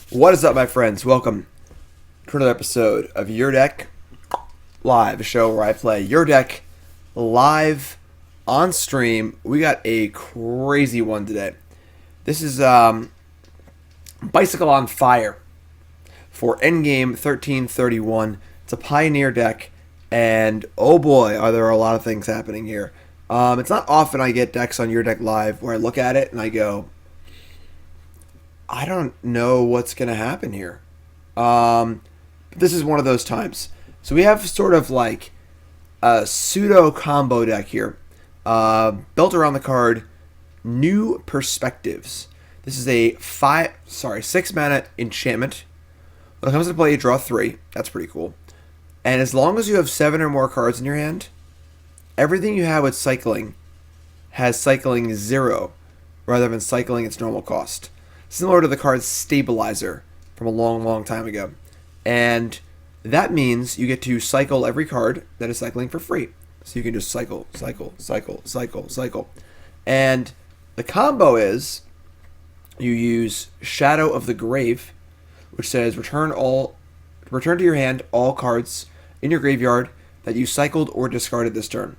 What is up, my friends? Welcome to another episode of Your Deck Live, a show where I play Your Deck live on stream. We got a crazy one today. This is Bicycle on Fire for endgame 1331. It's a Pioneer deck, and oh boy, are there a lot of things happening here. It's not often I get decks on Your Deck Live where I look at it and I go, I don't know what's going to happen here. This is one of those times. So we have sort of like a pseudo combo deck here, built around the card New Perspectives. This is a 6 mana enchantment. When it comes to play, you draw 3. That's pretty cool. And as long as you have 7 or more cards in your hand, everything you have with cycling has cycling 0 rather than cycling its normal cost. Similar to the card Stabilizer from a long, long time ago. And that means you get to cycle every card that is cycling for free. So you can just cycle. And the combo is you use Shadow of the Grave, which says return to your hand all cards in your graveyard that you cycled or discarded this turn.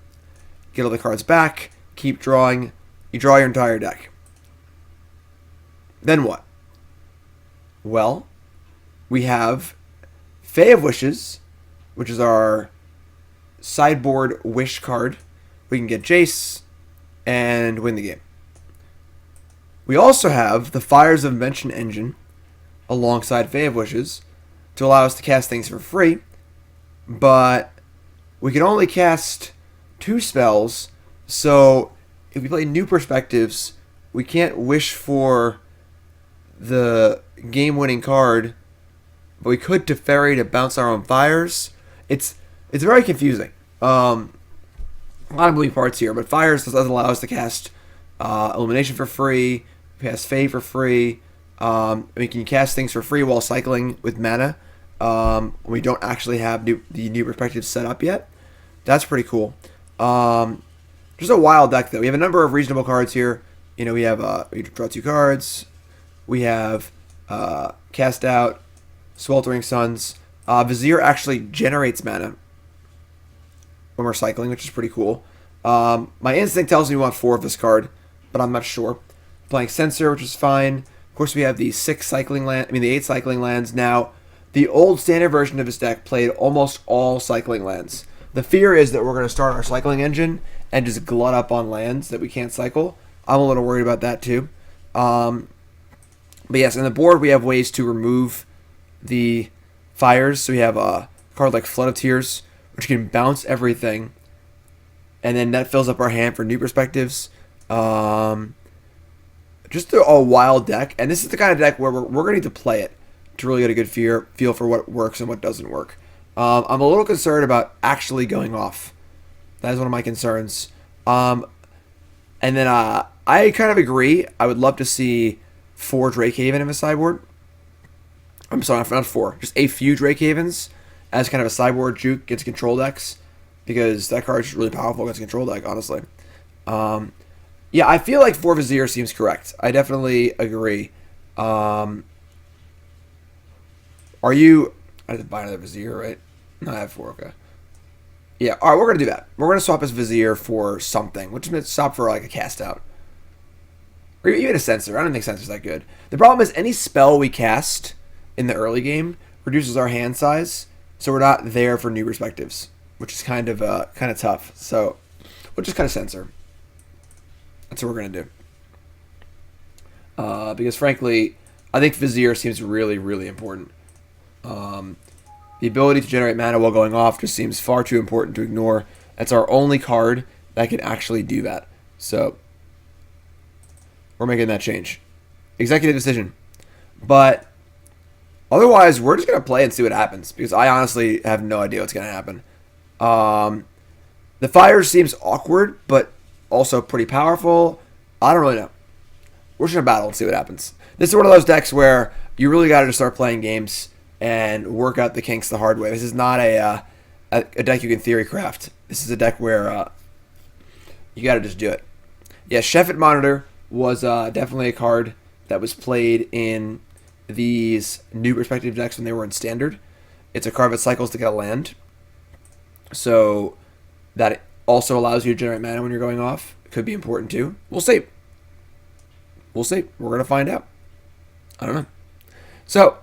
Get all the cards back, keep drawing, you draw your entire deck. Then what? Well, we have Fae of Wishes, which is our sideboard wish card. We can get Jace and win the game. We also have the Fires of Invention engine alongside Fae of Wishes to allow us to cast things for free, but we can only cast 2 spells, so if we play New Perspectives, we can't wish for the game-winning card, but we could Teferi to bounce our own fires. It's very confusing. A lot of moving parts here, but Fires doesn't allow us to cast Illumination for free, cast Fae for free. We can cast things for free while cycling with mana. We don't actually have the New Perspectives set up yet. That's pretty cool. Just a wild deck, though. We have a number of reasonable cards here. You know, we have we draw 2 cards. We have Cast Out, Sweltering Suns. Vizier actually generates mana when we're cycling, which is pretty cool. My instinct tells me we want 4 of this card, but I'm not sure. Playing Censor, which is fine. Of course, we have the 8 cycling lands. Now, the old standard version of this deck played almost all cycling lands. The fear is that we're going to start our cycling engine and just glut up on lands that we can't cycle. I'm a little worried about that, too. But yes, in the board we have ways to remove the fires. So we have a card like Flood of Tears, which can bounce everything, and then that fills up our hand for New Perspectives. Just a wild deck, and this is the kind of deck where we're going to need to play it to really get a good feel for what works and what doesn't work. I'm a little concerned about actually going off. That is one of my concerns. And then I kind of agree. I would love to see 4 Drakehaven in the sideboard. I'm sorry, not 4. Just a few Drakehavens as kind of a sideboard juke against control decks, because that card is really powerful against a control deck, honestly. Yeah, I feel like 4 Vizier seems correct. I definitely agree. Are you... I have to buy another Vizier, right? No, I have 4, okay. Yeah, alright, we're going to do that. We're going to swap this Vizier for something, which means swap for like a Cast Out. Or even a Censor. I don't think Censor's that good. The problem is any spell we cast in the early game reduces our hand size, so we're not there for New Perspectives, which is kind of tough. So we'll just kind of Censor. That's what we're going to do. Because frankly, I think Vizier seems really, really important. The ability to generate mana while going off just seems far too important to ignore. That's our only card that can actually do that. So we're making that change. Executive decision. But otherwise, we're just going to play and see what happens, because I honestly have no idea what's going to happen. The fire seems awkward, but also pretty powerful. I don't really know. We're just going to battle and see what happens. This is one of those decks where you really got to just start playing games and work out the kinks the hard way. This is not a deck you can theory craft. This is a deck where you got to just do it. Yeah, Sheffet Monitor was definitely a card that was played in these new perspective decks when they were in standard. It's a card that cycles to get a land. So that also allows you to generate mana when you're going off. Could be important too. We'll see. We'll see. We're going to find out. I don't know. So, I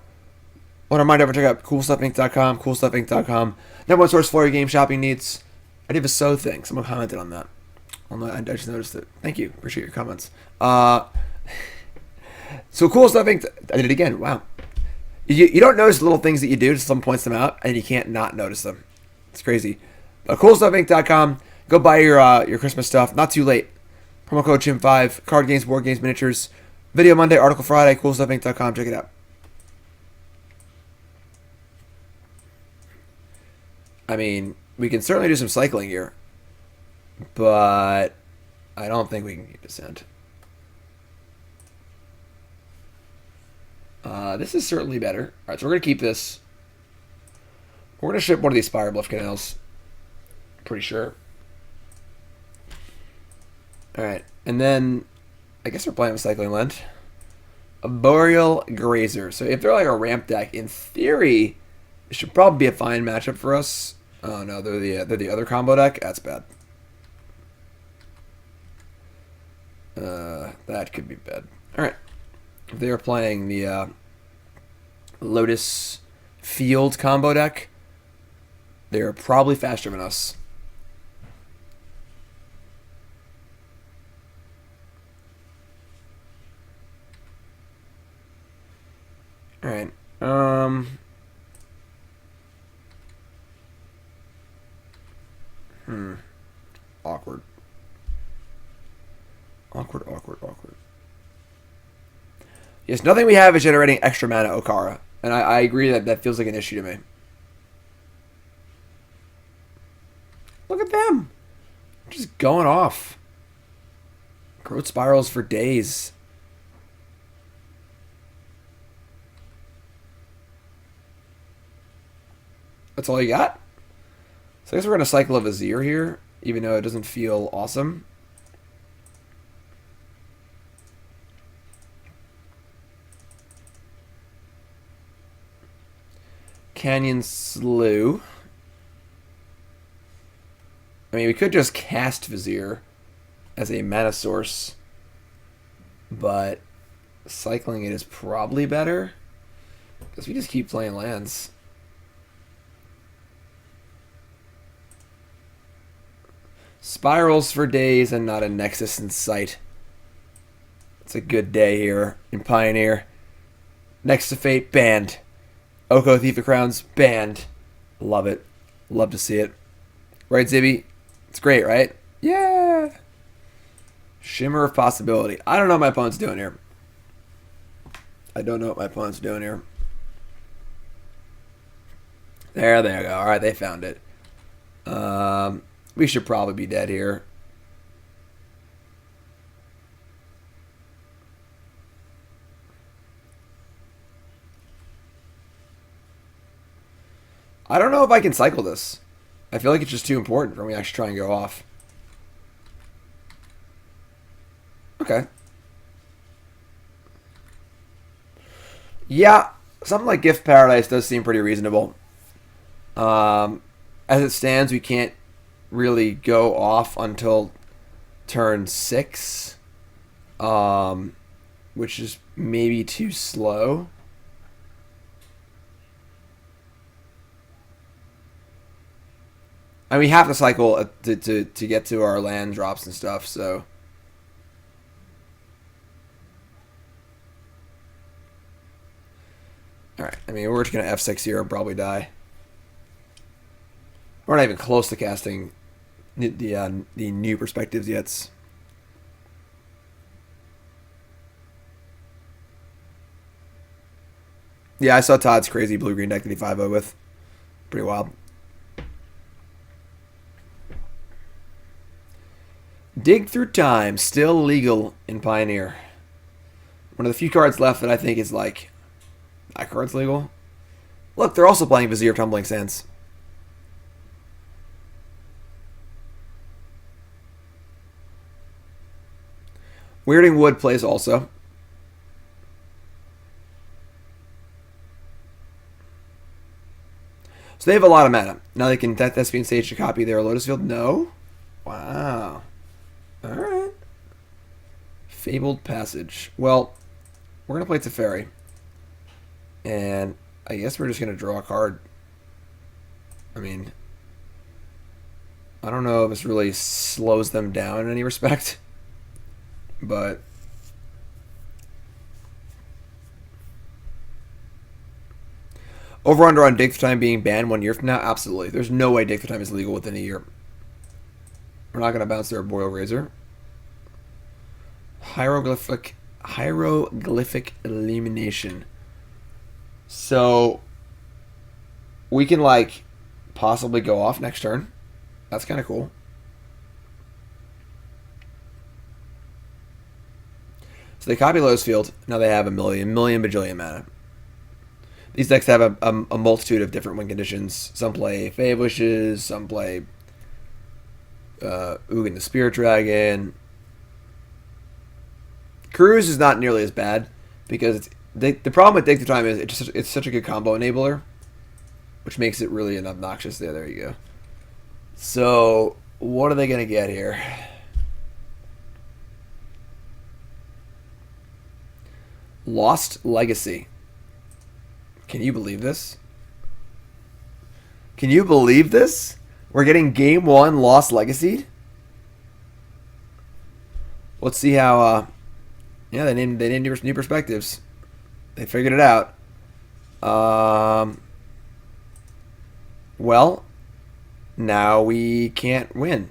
want to remind everyone to check out coolstuffinc.com, coolstuffinc.com. Number one source for your game shopping needs. I did a so thing. Someone commented on that. I just noticed it. Thank you. Appreciate your comments. So Cool Stuff Inc. I did it again. Wow. You don't notice little things that you do. Just someone points them out, and you can't not notice them. It's crazy. But coolstuffinc.com. Go buy your Christmas stuff. Not too late. Promo code CHIM5. Card games, board games, miniatures. Video Monday, article Friday. Coolstuffinc.com. Check it out. I mean, we can certainly do some cycling here. But I don't think we can keep Descent. This is certainly better. Alright, so we're going to keep this. We're going to ship one of these Spirebluff Canals. Pretty sure. Alright, and then I guess we're playing with Cycling Land. A Boreal Grazer. So if they're like a ramp deck, in theory, it should probably be a fine matchup for us. Oh no, they're the other combo deck. That's bad. That could be bad. Alright. If they are playing the Lotus Field combo deck, they're probably faster than us. Alright. Awkward. Awkward. Yes, nothing we have is generating extra mana Okara. And I agree that feels like an issue to me. Look at them. Just going off. Growth spirals for days. That's all you got? So I guess we're going to cycle a Vizier here, even though it doesn't feel awesome. Canyon Slough. I mean, we could just cast Vizier as a mana source, but cycling it is probably better because we just keep playing lands. Spirals for days and not a Nexus in sight. It's a good day here in Pioneer. Next to Fate, banned. Oko Thief of Crowns, banned. Love it. Love to see it. Right, Zibby? It's great, right? Yeah! Shimmer of Possibility. I don't know what my opponent's doing here. There they go. Alright, they found it. We should probably be dead here. I don't know if I can cycle this. I feel like it's just too important for me to actually try and go off. Okay. Yeah, something like Gift Paradise does seem pretty reasonable. As it stands, we can't really go off until turn 6. Which is maybe too slow. And we have to cycle to get to our land drops and stuff, so. Alright, I mean, we're just going to F6 here and probably die. We're not even close to casting the new perspectives yet. Yeah, I saw Todd's crazy blue-green deck that he 5-0 with. Pretty wild. Dig Through Time, still legal in Pioneer. One of the few cards left that I think is like, that card's legal. Look, they're also playing Vizier Tumbling Sands. Weirding Wood plays also. So they have a lot of mana. Now they can Thespian Sage to copy their Lotus Field. No? Wow. Alright. Fabled Passage. Well, we're going to play Teferi. And I guess we're just going to draw a card. I mean, I don't know if this really slows them down in any respect. But over under on Dig Through Time being banned 1 year from now? Absolutely. There's no way Dig Through Time is legal within a year. We're not going to bounce their Boil Razor. Hieroglyphic Illumination. So we can like possibly go off next turn. That's kind of cool. So they copy Lotus Field. Now they have a million bajillion mana. These decks have a multitude of different win conditions. Some play Fae of Wishes. Some play Ugin the Spirit Dragon. Cruise is not nearly as bad because the problem with Dig Through Time is it's such a good combo enabler, which makes it really an obnoxious. There you go. So what are they going to get here? Lost Legacy. Can you believe this? Can you believe this? We're getting Game 1 Lost Legacy. Let's see how. Yeah, they named New Perspectives. They figured it out. Well, now we can't win.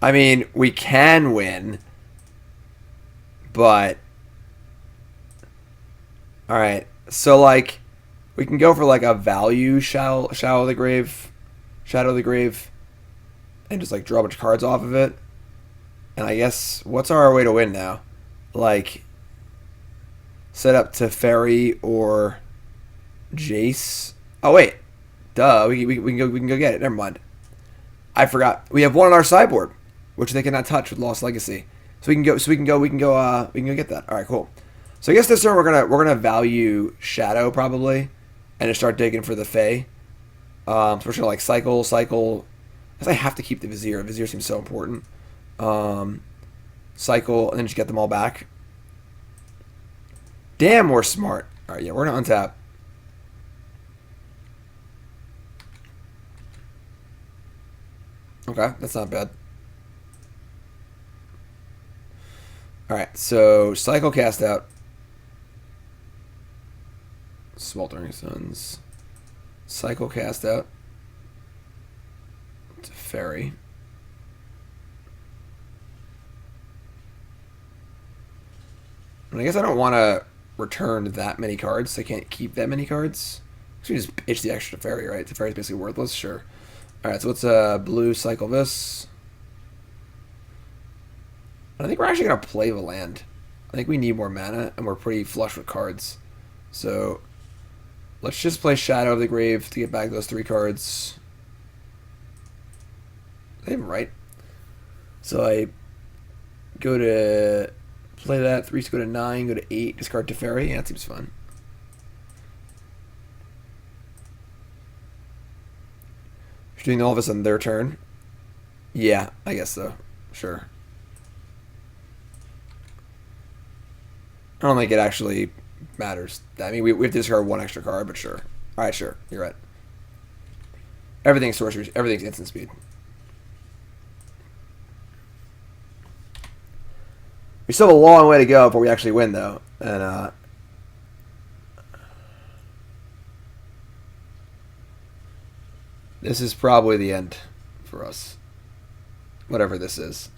I mean, we can win, but all right. So like, we can go for like a value Shadow of the Grave, and just like draw a bunch of cards off of it. And I guess what's our way to win now? Like, set up Teferi or Jace. Oh wait, duh. We can go get it. Never mind. I forgot. We have one on our sideboard, which they cannot touch with Lost Legacy. So we can go get that. All right, cool. So I guess this turn we're gonna value Shadow probably, and just start digging for the Fae. So we're gonna like cycle. Because I have to keep the Vizier. Vizier seems so important. Cycle and then just get them all back. Damn, we're smart. All right, yeah, we're gonna untap. Okay, that's not bad. Alright, so cycle cast out. Sweltering Suns. Cycle cast out. Teferi. And I guess I don't want to return that many cards. I can't keep that many cards. So we just itch the extra Teferi, right? Teferi is basically worthless, sure. Alright, so let's blue cycle this. I think we're actually going to play the land. I think we need more mana, and we're pretty flush with cards. So let's just play Shadow of the Grave to get back those 3 cards. They have them right. So I go to play that. 3s go to 9, go to 8, discard Teferi. Yeah, that seems fun. You're doing all of this on their turn? Yeah, I guess so. Sure. I don't think it actually matters. I mean, we have to discard 1 extra card, but sure. Alright, sure. You're right. Everything's sorcery. Everything's instant speed. We still have a long way to go before we actually win, though. And, this is probably the end for us. Whatever this is.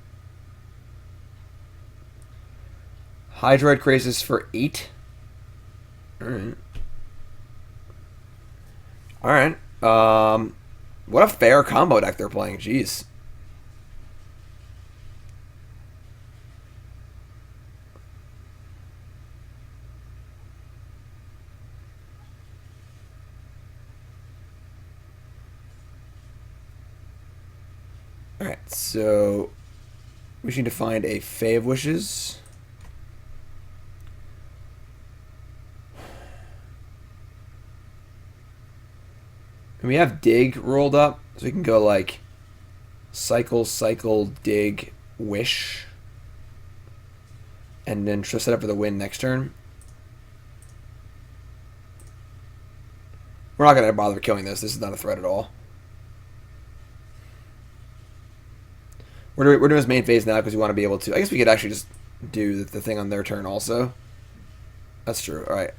Hydroid Crisis for 8. Alright. Alright. What a fair combo deck they're playing. Jeez. Alright, so we need to find a Fae of Wishes. And we have dig rolled up, so we can go like cycle, dig, wish. And then just set up for the win next turn. We're not going to bother killing this. This is not a threat at all. We're doing this main phase now because we want to be able to... I guess we could actually just do the thing on their turn also. That's true. Alright.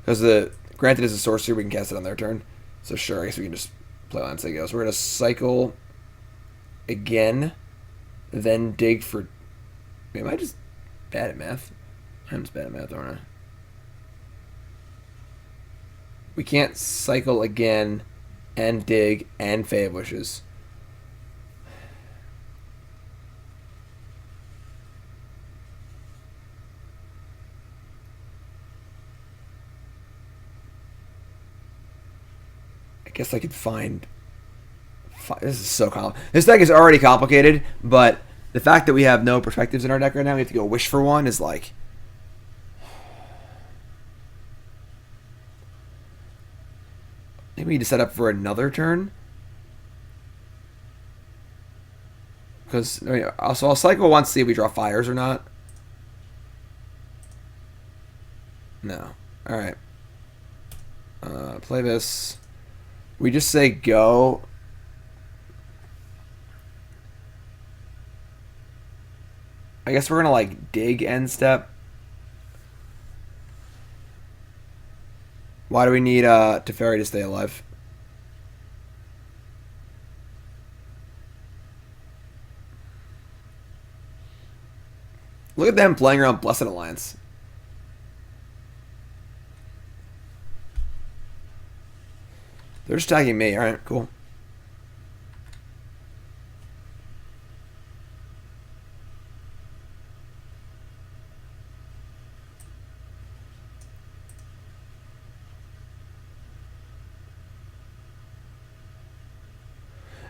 Because granted is a sorcery, we can cast it on their turn. So sure, I guess we can just play on as they go. So we're going to cycle again. Then dig for... Wait, am I just bad at math? I'm just bad at math, aren't I? We can't cycle again and dig and Fae of Wishes. I guess I could find... This is so complicated. This deck is already complicated, but the fact that we have no perspectives in our deck right now, we have to go wish for one, is like... Maybe we need to set up for another turn. Because, I mean, so I'll cycle once, see if we draw fires or not. No. Alright. Play this. We just say go. I guess we're going to, like, dig end step. Why do we need Teferi to stay alive? Look at them playing around Blessed Alliance. They're just tagging me. Alright, cool.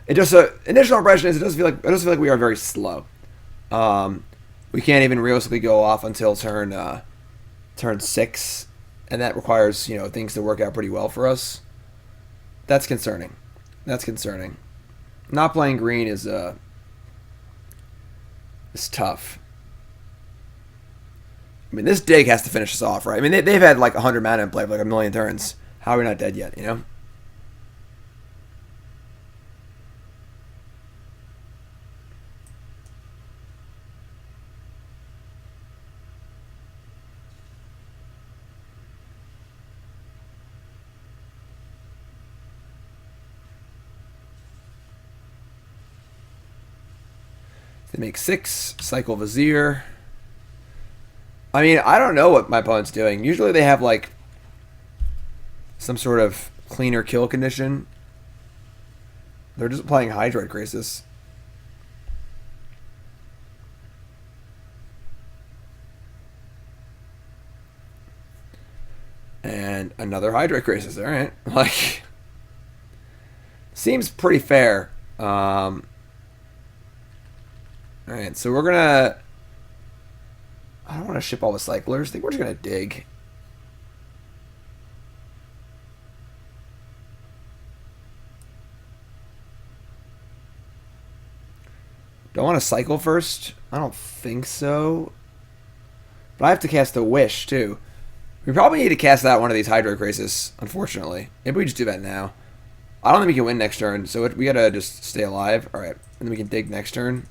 It just initial impression is it doesn't feel like we are very slow. We can't even realistically go off until turn 6, and that requires things to work out pretty well for us. That's concerning. That's concerning. Not playing green is tough. I mean, this dig has to finish us off, right? I mean, they've had like 100 mana in play for like a million turns. How are we not dead yet? They make 6, cycle Vizier. I mean, I don't know what my opponent's doing. Usually they have, like, some sort of cleaner kill condition. They're just playing Hydroid Crisis. And another Hydroid Crisis. Alright. Like, seems pretty fair. Alright, so we're gonna... I don't want to ship all the cyclers. I think we're just gonna dig. Do I want to cycle first? I don't think so. But I have to cast a wish, too. We probably need to cast out one of these Hydro Crisis, unfortunately. Maybe we just do that now. I don't think we can win next turn, so we gotta just stay alive. Alright, and then we can dig next turn.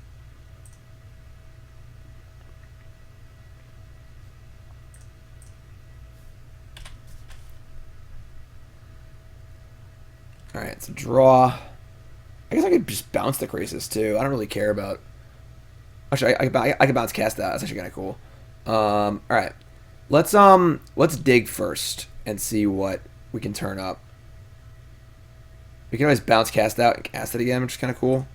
Alright, so draw. I guess I could just bounce the Crisis too. I don't really care about... Actually, I can bounce cast that. That's actually kind of cool. Alright. Let's dig first and see what we can turn up. We can always bounce cast out and cast it again, which is kind of cool.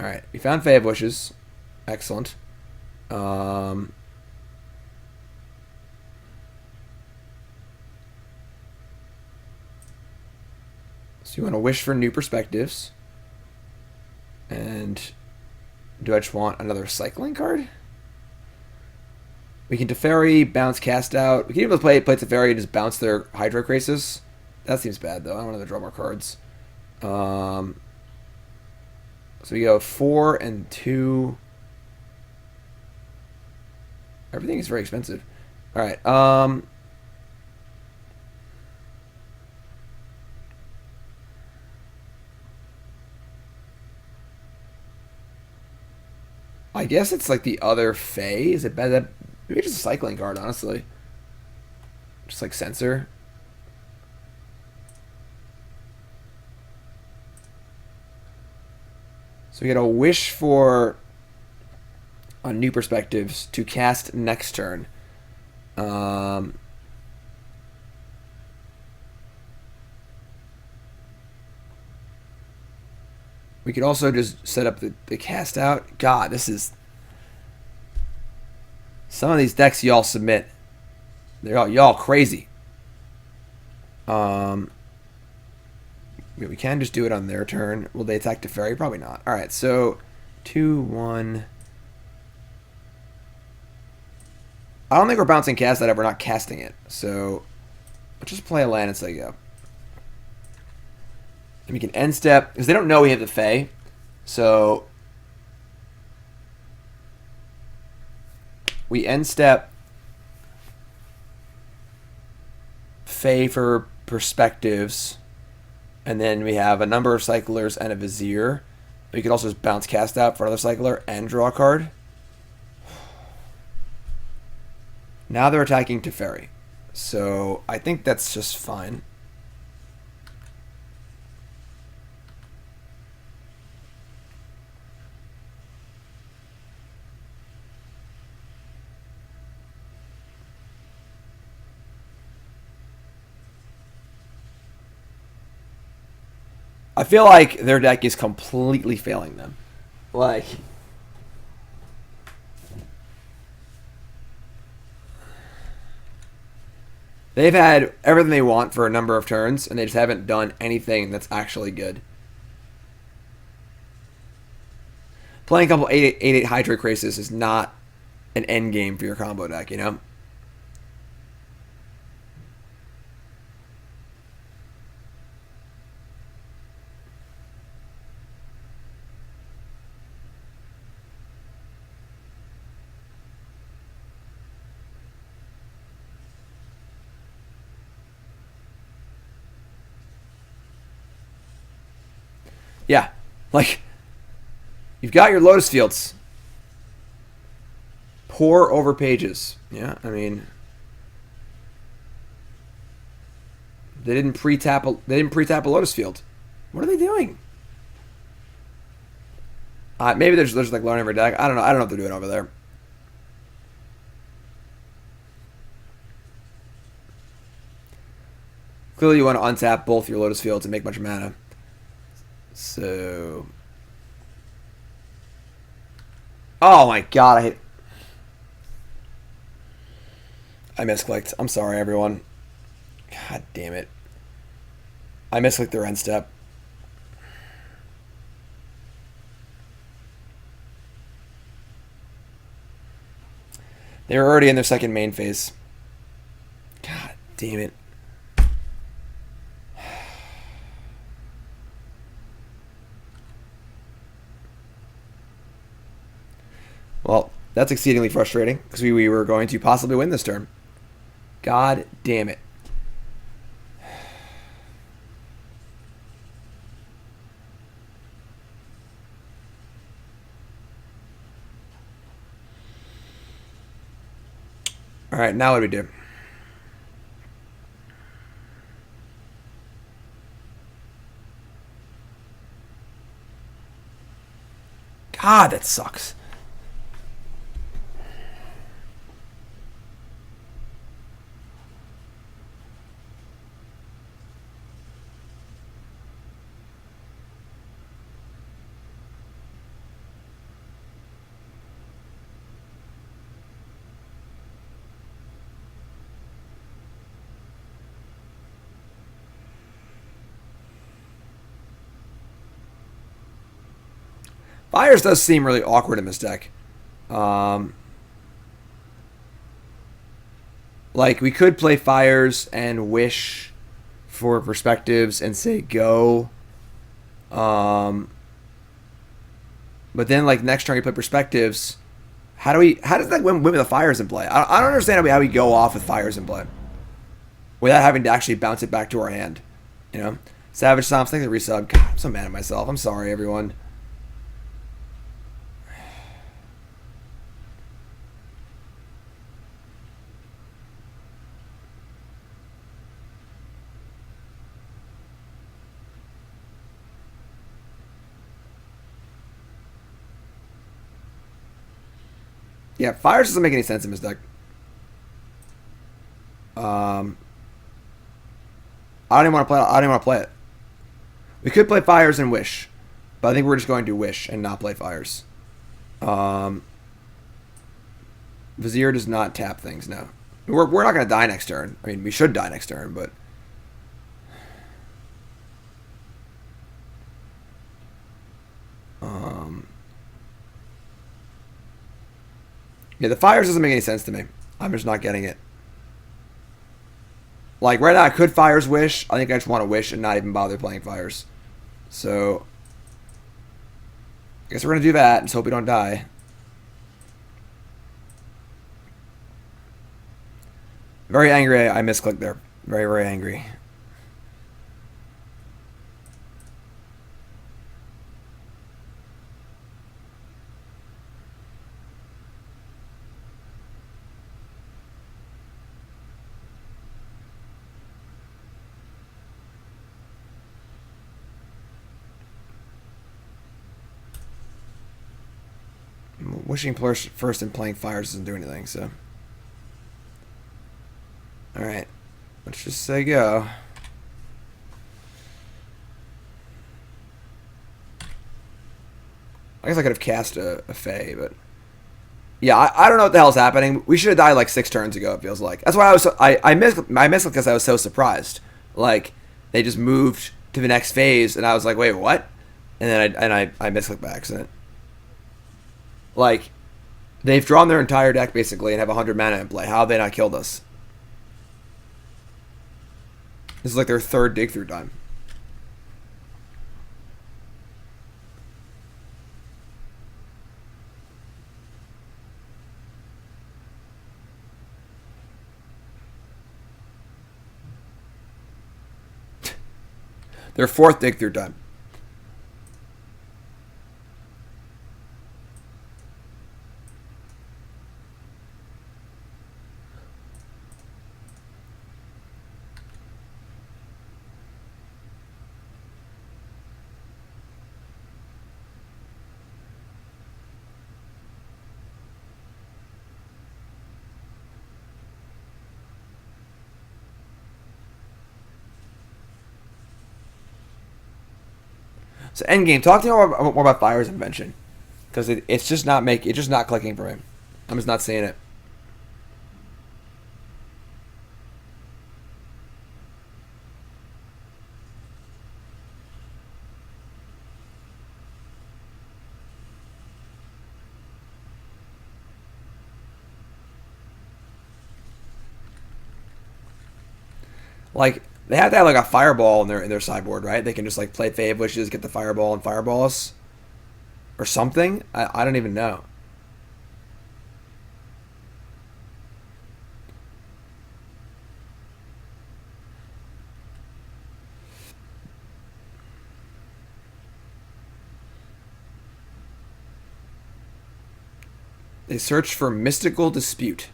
Alright, we found Fae of Wishes. Excellent. So you want to wish for new perspectives. And do I just want another cycling card? We can Teferi, bounce cast out. We can even play Teferi and just bounce their Hydrocrisis. That seems bad though. I want to draw more cards. So we go 4 and 2. Everything is very expensive. Alright, I guess it's like the other Fae. Is it better? Maybe just a cycling card, honestly. Just like Censor. So we get a wish for on new perspectives to cast next turn. We could also just set up the cast out. God, this is... Some of these decks y'all submit. They're y'all crazy. We can just do it on their turn. Will they attack Teferi? Probably not. Alright, so 2, 1. I don't think we're bouncing cast that up. We're not casting it. So let's just play a land and say go. And we can end step, because they don't know we have the Fae. So we end step Fae for perspectives. And then we have a number of cyclers and a Vizier. We could also just bounce cast out for another cycler and draw a card. Now they're attacking Teferi. So I think that's just fine. I feel like their deck is completely failing them. Like... They've had everything they want for a number of turns, and they just haven't done anything that's actually good. Playing a couple 8/8 Hydrocrisis is not an end game for your combo deck, you know? Yeah, like, you've got your Lotus Fields. Pour over pages. Yeah, I mean, they didn't pre-tap a Lotus Field. What are they doing? Maybe they're just like learning their deck. I don't know. I don't know what they're doing over there. Clearly, you want to untap both your Lotus Fields and make a bunch of mana. So, oh my god, I misclicked. I'm sorry, everyone. God damn it. I misclicked their end step. They were already in their second main phase. God damn it. Well, that's exceedingly frustrating, because we were going to possibly win this turn. God damn it. Alright, now what do we do? God, that sucks. Fires does seem really awkward in this deck. Like, we could play Fires and Wish for Perspectives and say go. But then, like, next turn you play Perspectives. How does that win with the Fires in play? I don't understand how we go off with Fires in play without having to actually bounce it back to our hand. You know? Savage Psalms, thanks for the resub. God, I'm so mad at myself. I'm sorry, everyone. Yeah, Fires doesn't make any sense in this deck. I don't even want to play. I don't even want to play it. We could play Fires and Wish, but I think we're just going to Wish and not play Fires. Vizier does not tap things. No, we're not going to die next turn. I mean, we should die next turn, but yeah, the Fires doesn't make any sense to me. I'm just not getting it. Like, right now, I could Fires Wish. I think I just want to Wish and not even bother playing Fires. So, I guess we're going to do that and hope we don't die. Very angry I misclicked there. Very, very angry. Wishing first and playing Fires doesn't do anything, so. Alright. Let's just say go. I guess I could have cast a Fae, but. Yeah, I don't know what the hell's happening. We should have died like 6 turns ago, it feels like. That's why I missed it because I was so surprised. Like, they just moved to the next phase, and I was like, wait, what? And then I misclicked by accident. Like, they've drawn their entire deck, basically, and have 100 mana in play. How have they not killed us? This is like their 3rd dig through time. Their 4th dig through time. So endgame, talk to me more about Fires of Invention, because it's just not clicking for me. I'm just not seeing it. Like, they have to have like a fireball in their sideboard, right? They can just like play Fae of Wishes, get the fireball, and fireball us, or something. I don't even know. They search for Mystical Dispute.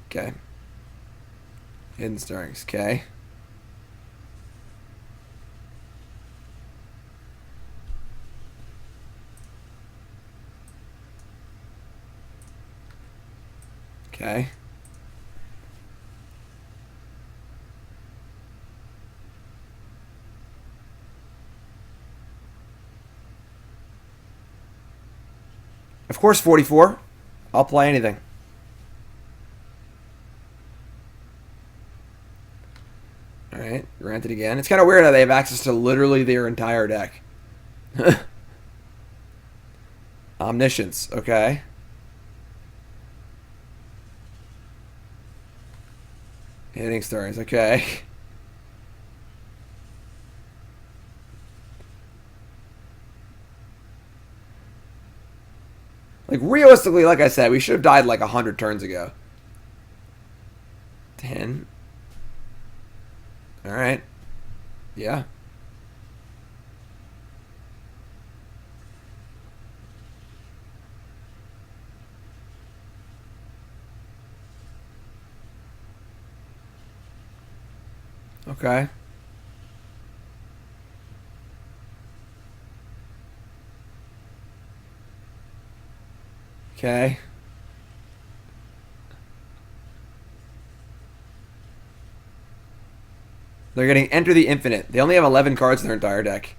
Okay. Hidden Stirrings. Okay. Okay. Of course, 44. I'll play anything. Alright. Granted again. It's kind of weird how they have access to literally their entire deck. Omniscience, okay. Hitting Stars, okay. Like, realistically, like I said, we should have died like 100 turns ago. 10. Alright. Yeah. Okay. Okay. They're getting Enter the Infinite. They only have 11 cards in their entire deck.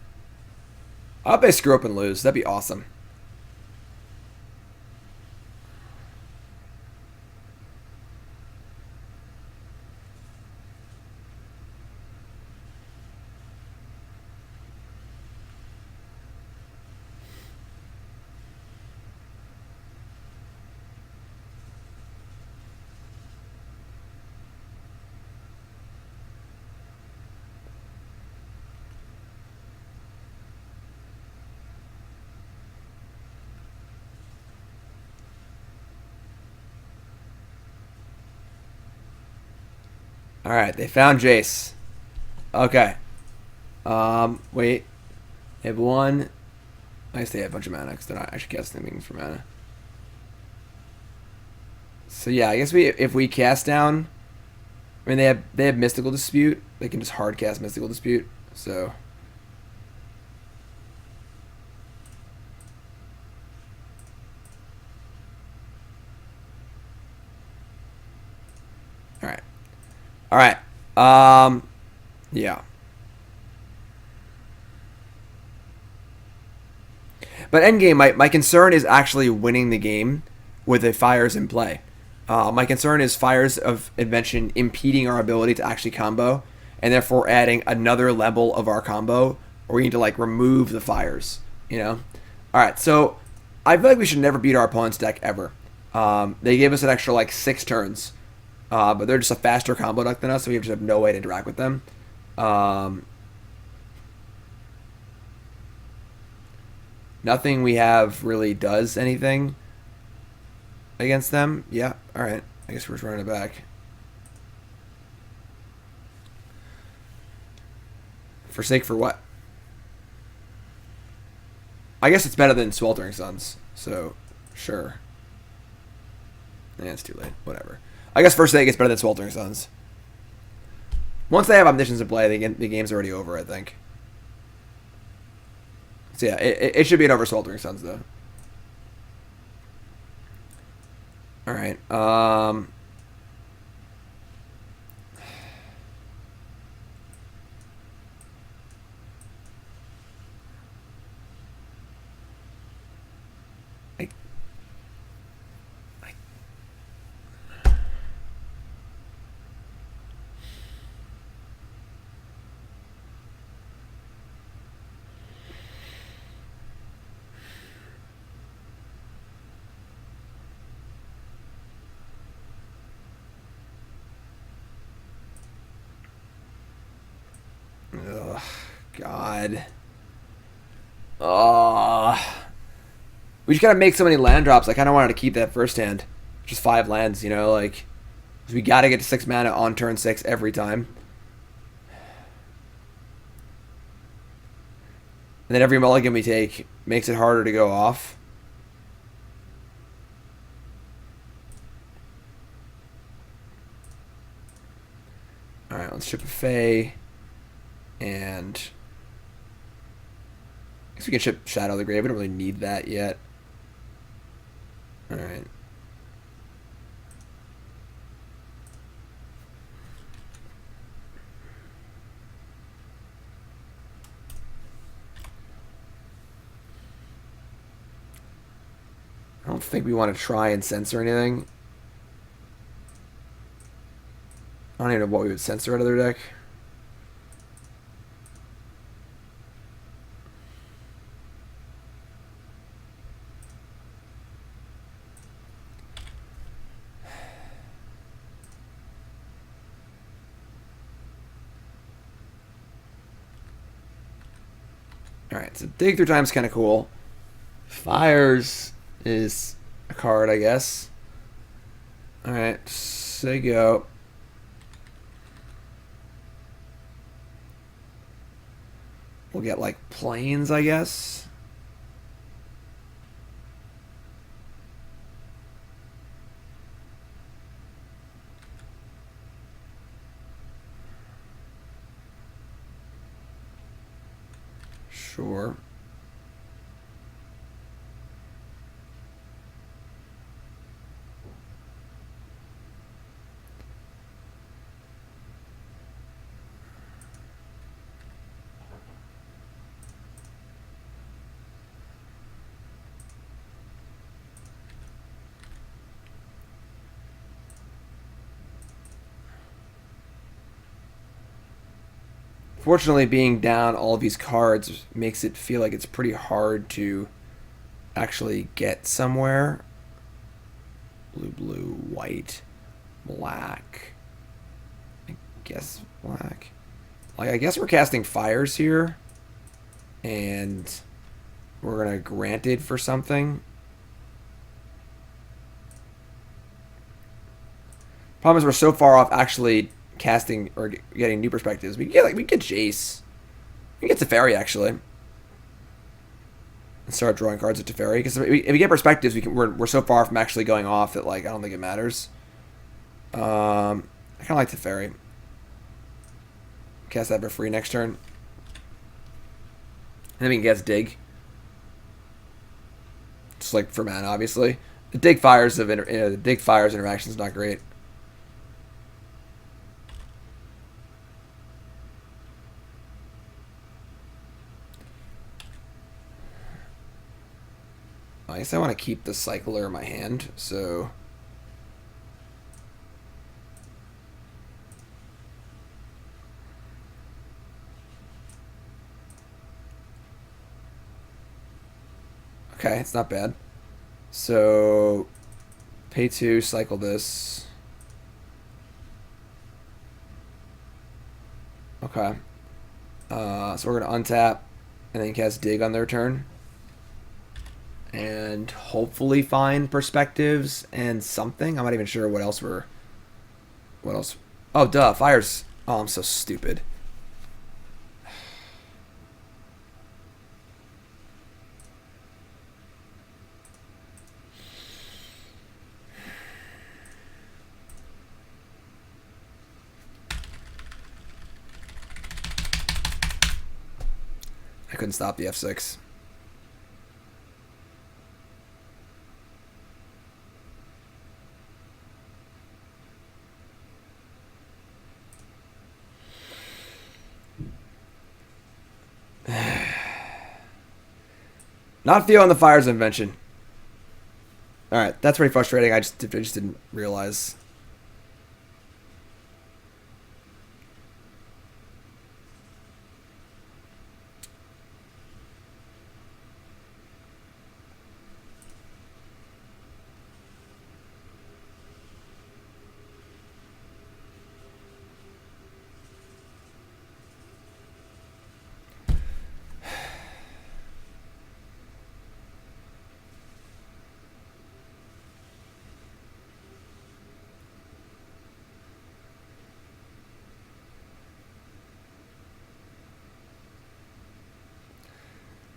I hope they screw up and lose. That'd be awesome. Alright, they found Jace. Okay. Wait. They have one. I guess they have a bunch of mana because they're not actually casting things for mana. So yeah, I guess if we cast down, I mean they have Mystical Dispute. They can just hard cast Mystical Dispute. So Alright. Yeah. But endgame, my concern is actually winning the game with the Fires in play. My concern is Fires of Invention impeding our ability to actually combo, and therefore adding another level of our combo, or we need to like remove the Fires, you know? Alright, so I feel like we should never beat our opponent's deck ever. They gave us an extra like 6 turns. But they're just a faster combo deck than us, so we just have no way to interact with them. Nothing we have really does anything against them. Yeah, alright. I guess we're just running it back. Forsake for what? I guess it's better than Sweltering Suns, so sure. Yeah, it's too late. Whatever. I guess Forsake is better than Sweltering Suns. Once they have Omniscience in play, the game's already over, I think. So yeah, it should be an over Sweltering Suns, though. Alright, ugh, God. We just gotta make so many land drops. I kind of wanted to keep that first hand. Just 5 lands, you know, like... We gotta get to 6 mana on turn 6 every time. And then every mulligan we take makes it harder to go off. Alright, let's ship a Fae. And I guess we can ship Shadow of the Grave. We don't really need that yet. Alright. I don't think we want to try and censor anything. I don't even know what we would censor out of their deck. Alright, so dig through time is kind of cool. Fires is a card, I guess. Alright, say go. We'll get like planes, I guess. Sure. Fortunately, being down all of these cards makes it feel like it's pretty hard to actually get somewhere. Blue, blue, white, black. I guess black. Like, I guess we're casting fires here. And we're going to grant it for something. Problem is we're so far off actually casting or getting new perspectives. We can get Jace. We can get Teferi actually. And start drawing cards at Teferi. Because if we get perspectives, we're so far from actually going off that like I don't think it matters. I kind of like Teferi. Cast that for free next turn. And then we can cast Dig. Just like for mana, obviously. The Dig Fires interaction is not great. I guess I want to keep the Cycler in my hand, so... Okay, it's not bad. So, pay 2, cycle this. Okay. So we're going to untap and then cast Dig on their turn. And hopefully find perspectives and something. I'm not even sure what else we're... What else? Oh, duh. Fires. Oh, I'm so stupid. I couldn't stop the F6. Not feeling the Fires of Invention. Alright, that's pretty frustrating. I just didn't realize.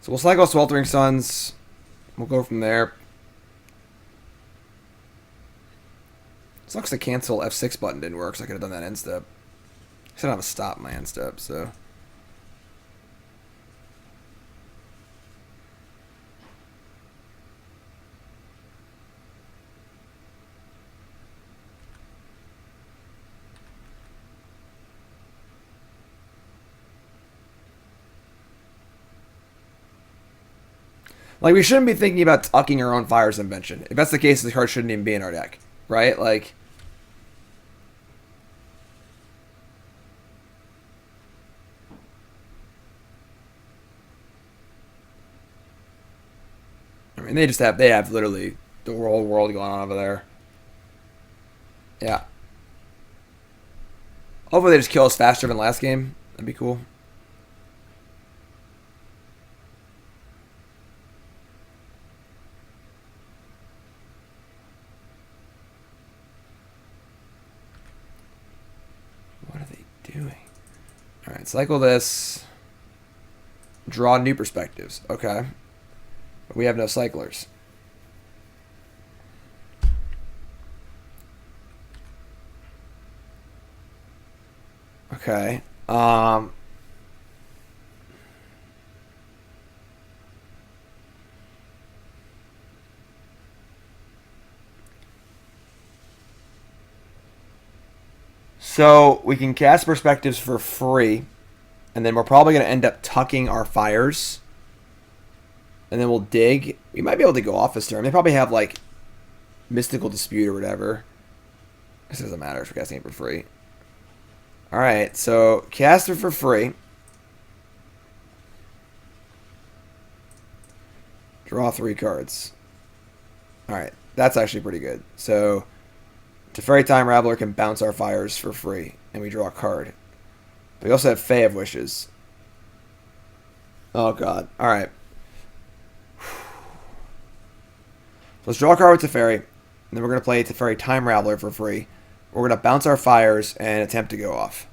So we'll cycle Sweltering Suns. We'll go from there. Sucks the cancel F6 button didn't work, so I could have done that end step. I still don't have a stop my end step, so... Like, we shouldn't be thinking about tucking our own Fires of Invention. If that's the case, the card shouldn't even be in our deck. Right? Like... I mean, they have literally the whole world going on over there. Yeah. Hopefully they just kill us faster than last game. That'd be cool. doing? Alright, cycle this. Draw new perspectives. Okay. But we have no cyclers. Okay. So we can cast perspectives for free, and then we're probably going to end up tucking our fires, and then we'll dig. We might be able to go off this turn. They probably have like Mystical Dispute or whatever. This doesn't matter if we're casting it for free. Alright, so cast it for free. Draw 3 cards. Alright, that's actually pretty good. So Teferi Time Raveler can bounce our fires for free, and we draw a card. We also have Fae of Wishes. Oh god. Alright. Let's draw a card with Teferi, and then we're going to play Teferi Time Raveler for free. We're going to bounce our fires and attempt to go off.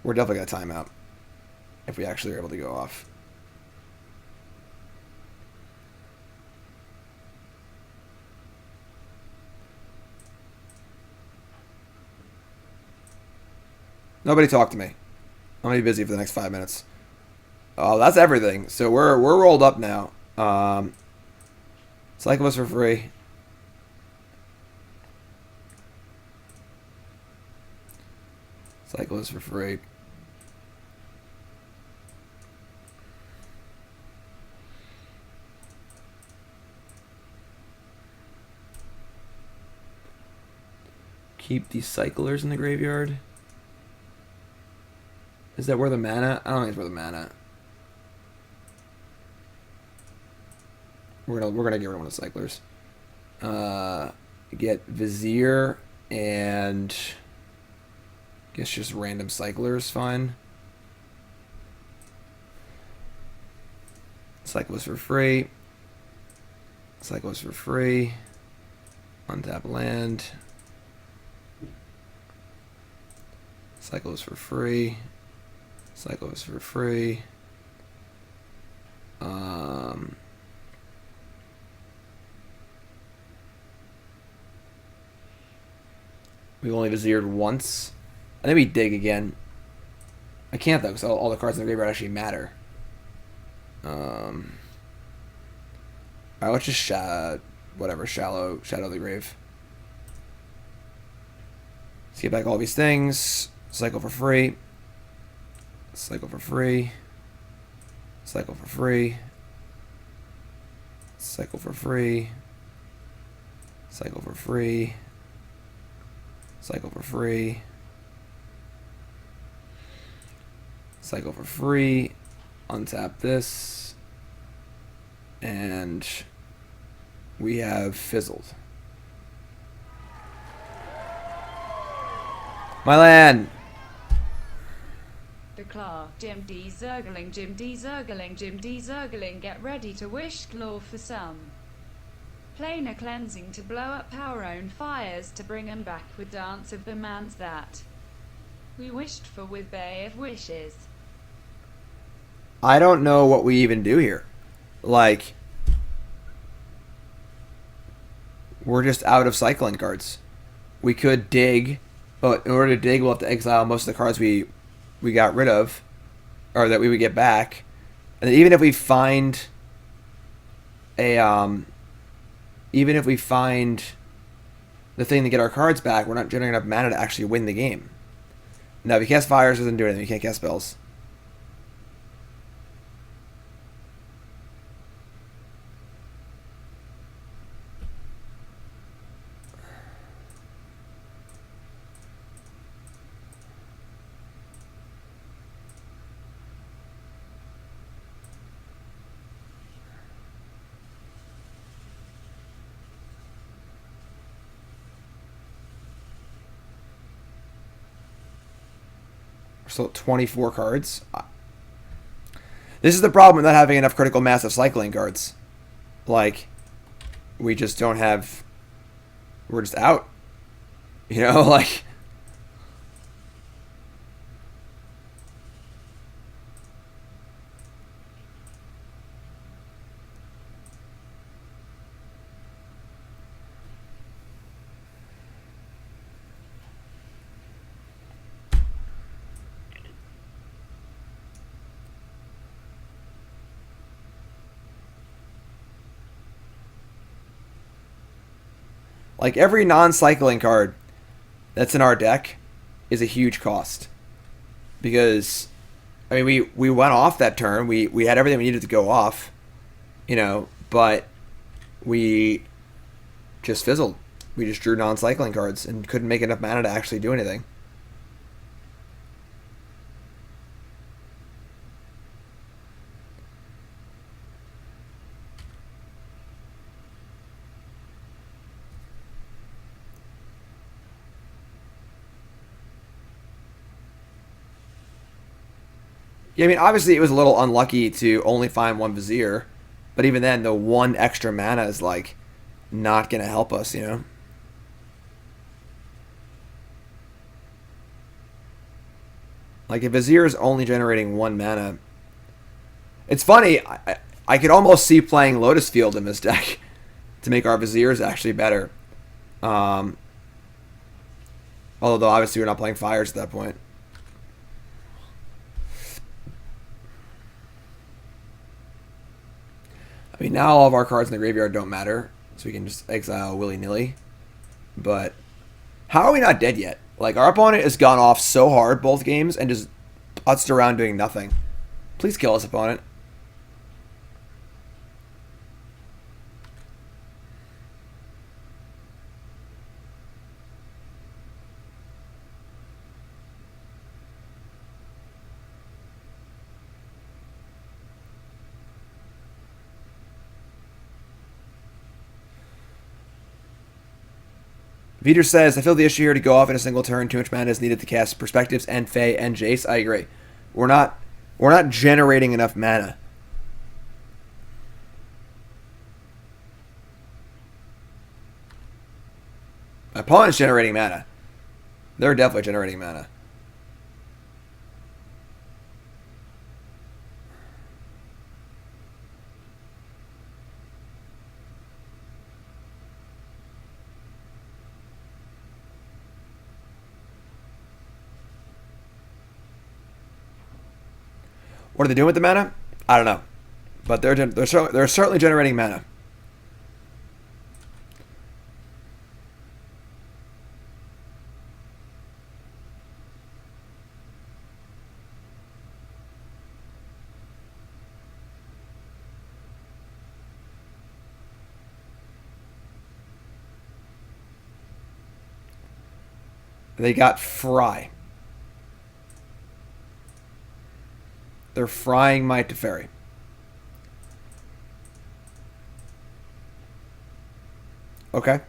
We're definitely going to time out if we actually are able to go off. Nobody talk to me. I'm going to be busy for the next 5 minutes. Oh, that's everything. So we're rolled up now. Cycle us for free. Cycle us for free. Keep these cyclers in the graveyard. Is that where the mana? I don't think it's where the mana. We're gonna get rid of one of the cyclers. Get Vizier and I guess just random cyclers, fine. Cycle us for free. Cycle us for free. Untap land. Cycle us for free. Cycle us for free. We've only Viziered once. I think we dig again. I can't though, because all the cards in the graveyard actually matter. Alright, let's just shadow the grave. Let's get back all these things. Cycle for free. Cycle for free. Cycle for free. Cycle for free. Cycle for free. Cycle for free. Cycle for free. Untap this. And we have fizzled. My land! Declare Jim D. Zergling, Jim D. Zergling, Jim D. Zergling, get ready to wish claw for some. Planar Cleansing to blow up our own fires to bring 'em back with Dance of the Mans that we wished for with Fae of Wishes. I don't know what we even do here. Like, we're just out of cycling cards. We could dig, but in order to dig, we'll have to exile most of the cards we got rid of, or that we would get back. And even if we find even if we find the thing to get our cards back, we're not generating enough mana to actually win the game. Now, if you cast fires, it doesn't do anything. You can't cast spells. So 24 cards. This is the problem with not having enough critical mass of cycling cards. Like, we just don't have we're just out. You know, like every non-cycling card that's in our deck is a huge cost. Because, I mean, we went off that turn. We had everything we needed to go off, you know, but we just fizzled. We just drew non-cycling cards and couldn't make enough mana to actually do anything. Yeah, I mean, obviously it was a little unlucky to only find one Vizier, but even then, the one extra mana is, like, not going to help us, you know? Like, if Vizier is only generating one mana... It's funny, I could almost see playing Lotus Field in this deck to make our Viziers actually better. Although, obviously, we're not playing Fires at that point. I mean, now all of our cards in the graveyard don't matter, so we can just exile willy-nilly. But how are we not dead yet? Like, our opponent has gone off so hard both games and just putzed around doing nothing. Please kill us, opponent. Vizier says, I feel the issue here to go off in a single turn. Too much mana is needed to cast Perspectives and Fae and Jace. I agree. We're not generating enough mana. My opponent's generating mana. They're definitely generating mana. What are they doing with the mana? I don't know, but they're certainly generating mana. They got Fry. They're frying my Teferi. Okay.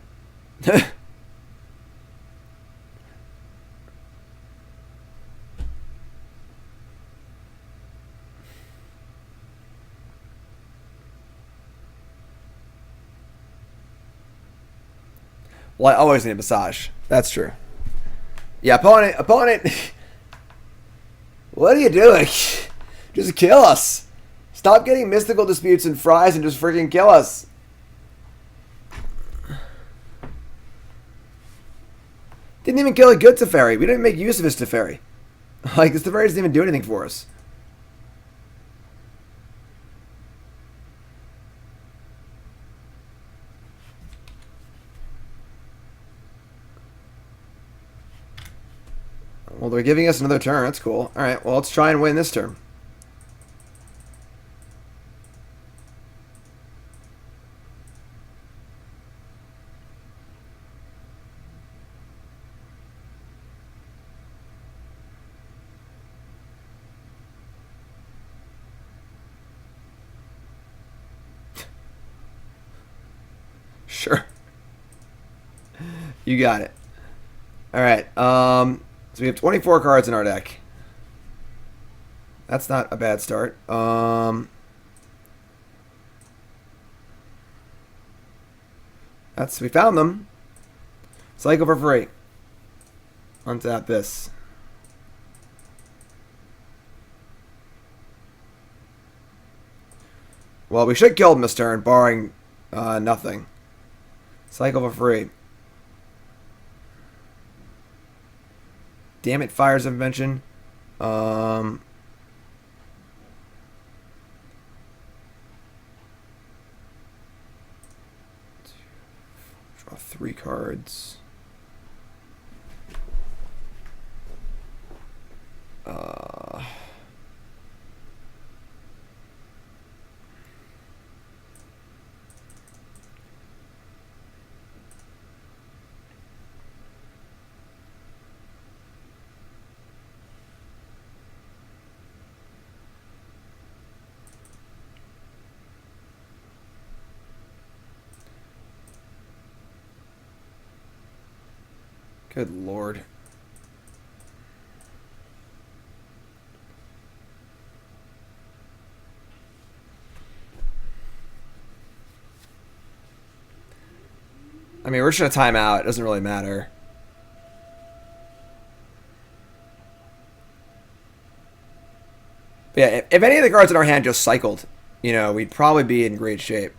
Well, I always need a massage. That's true. Yeah, opponent. What are you doing? Just kill us. Stop getting mystical disputes and fries and just freaking kill us. Didn't even kill a good Teferi. We didn't make use of his Teferi. Like, this Teferi doesn't even do anything for us. Well, they're giving us another turn. That's cool. Alright, well, let's try and win this turn. Sure. You got it. Alright, so we have 24 cards in our deck. That's not a bad start. We found them. Cycle for free. Untap this. Well, we should kill him this turn, barring nothing. Cycle for free. Damn it, Fires of Invention. Draw 3 cards. Good lord. I mean, we're just gonna time out. It doesn't really matter. But yeah, if any of the cards in our hand just cycled, you know, we'd probably be in great shape.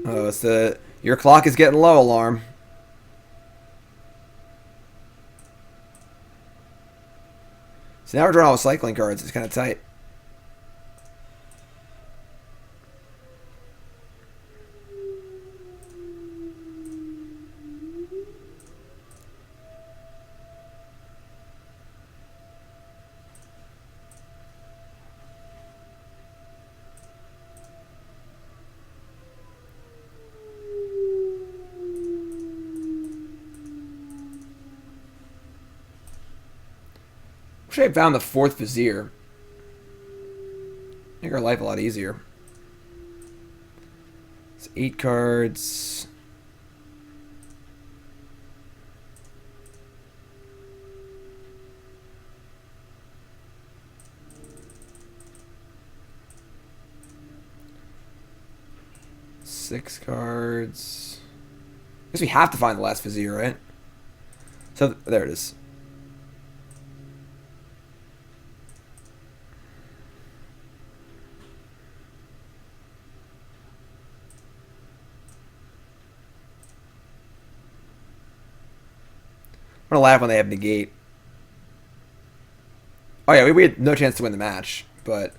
Oh, it's the your clock is getting low alarm. So now we're drawing all the cycling cards. It's kind of tight. Wish I had found the 4th Vizier. Make our life a lot easier. It's 8 cards. Six cards. I guess we have to find the last Vizier, right? So there it is. I'm gonna laugh when they have negate. Oh yeah, we had no chance to win the match, but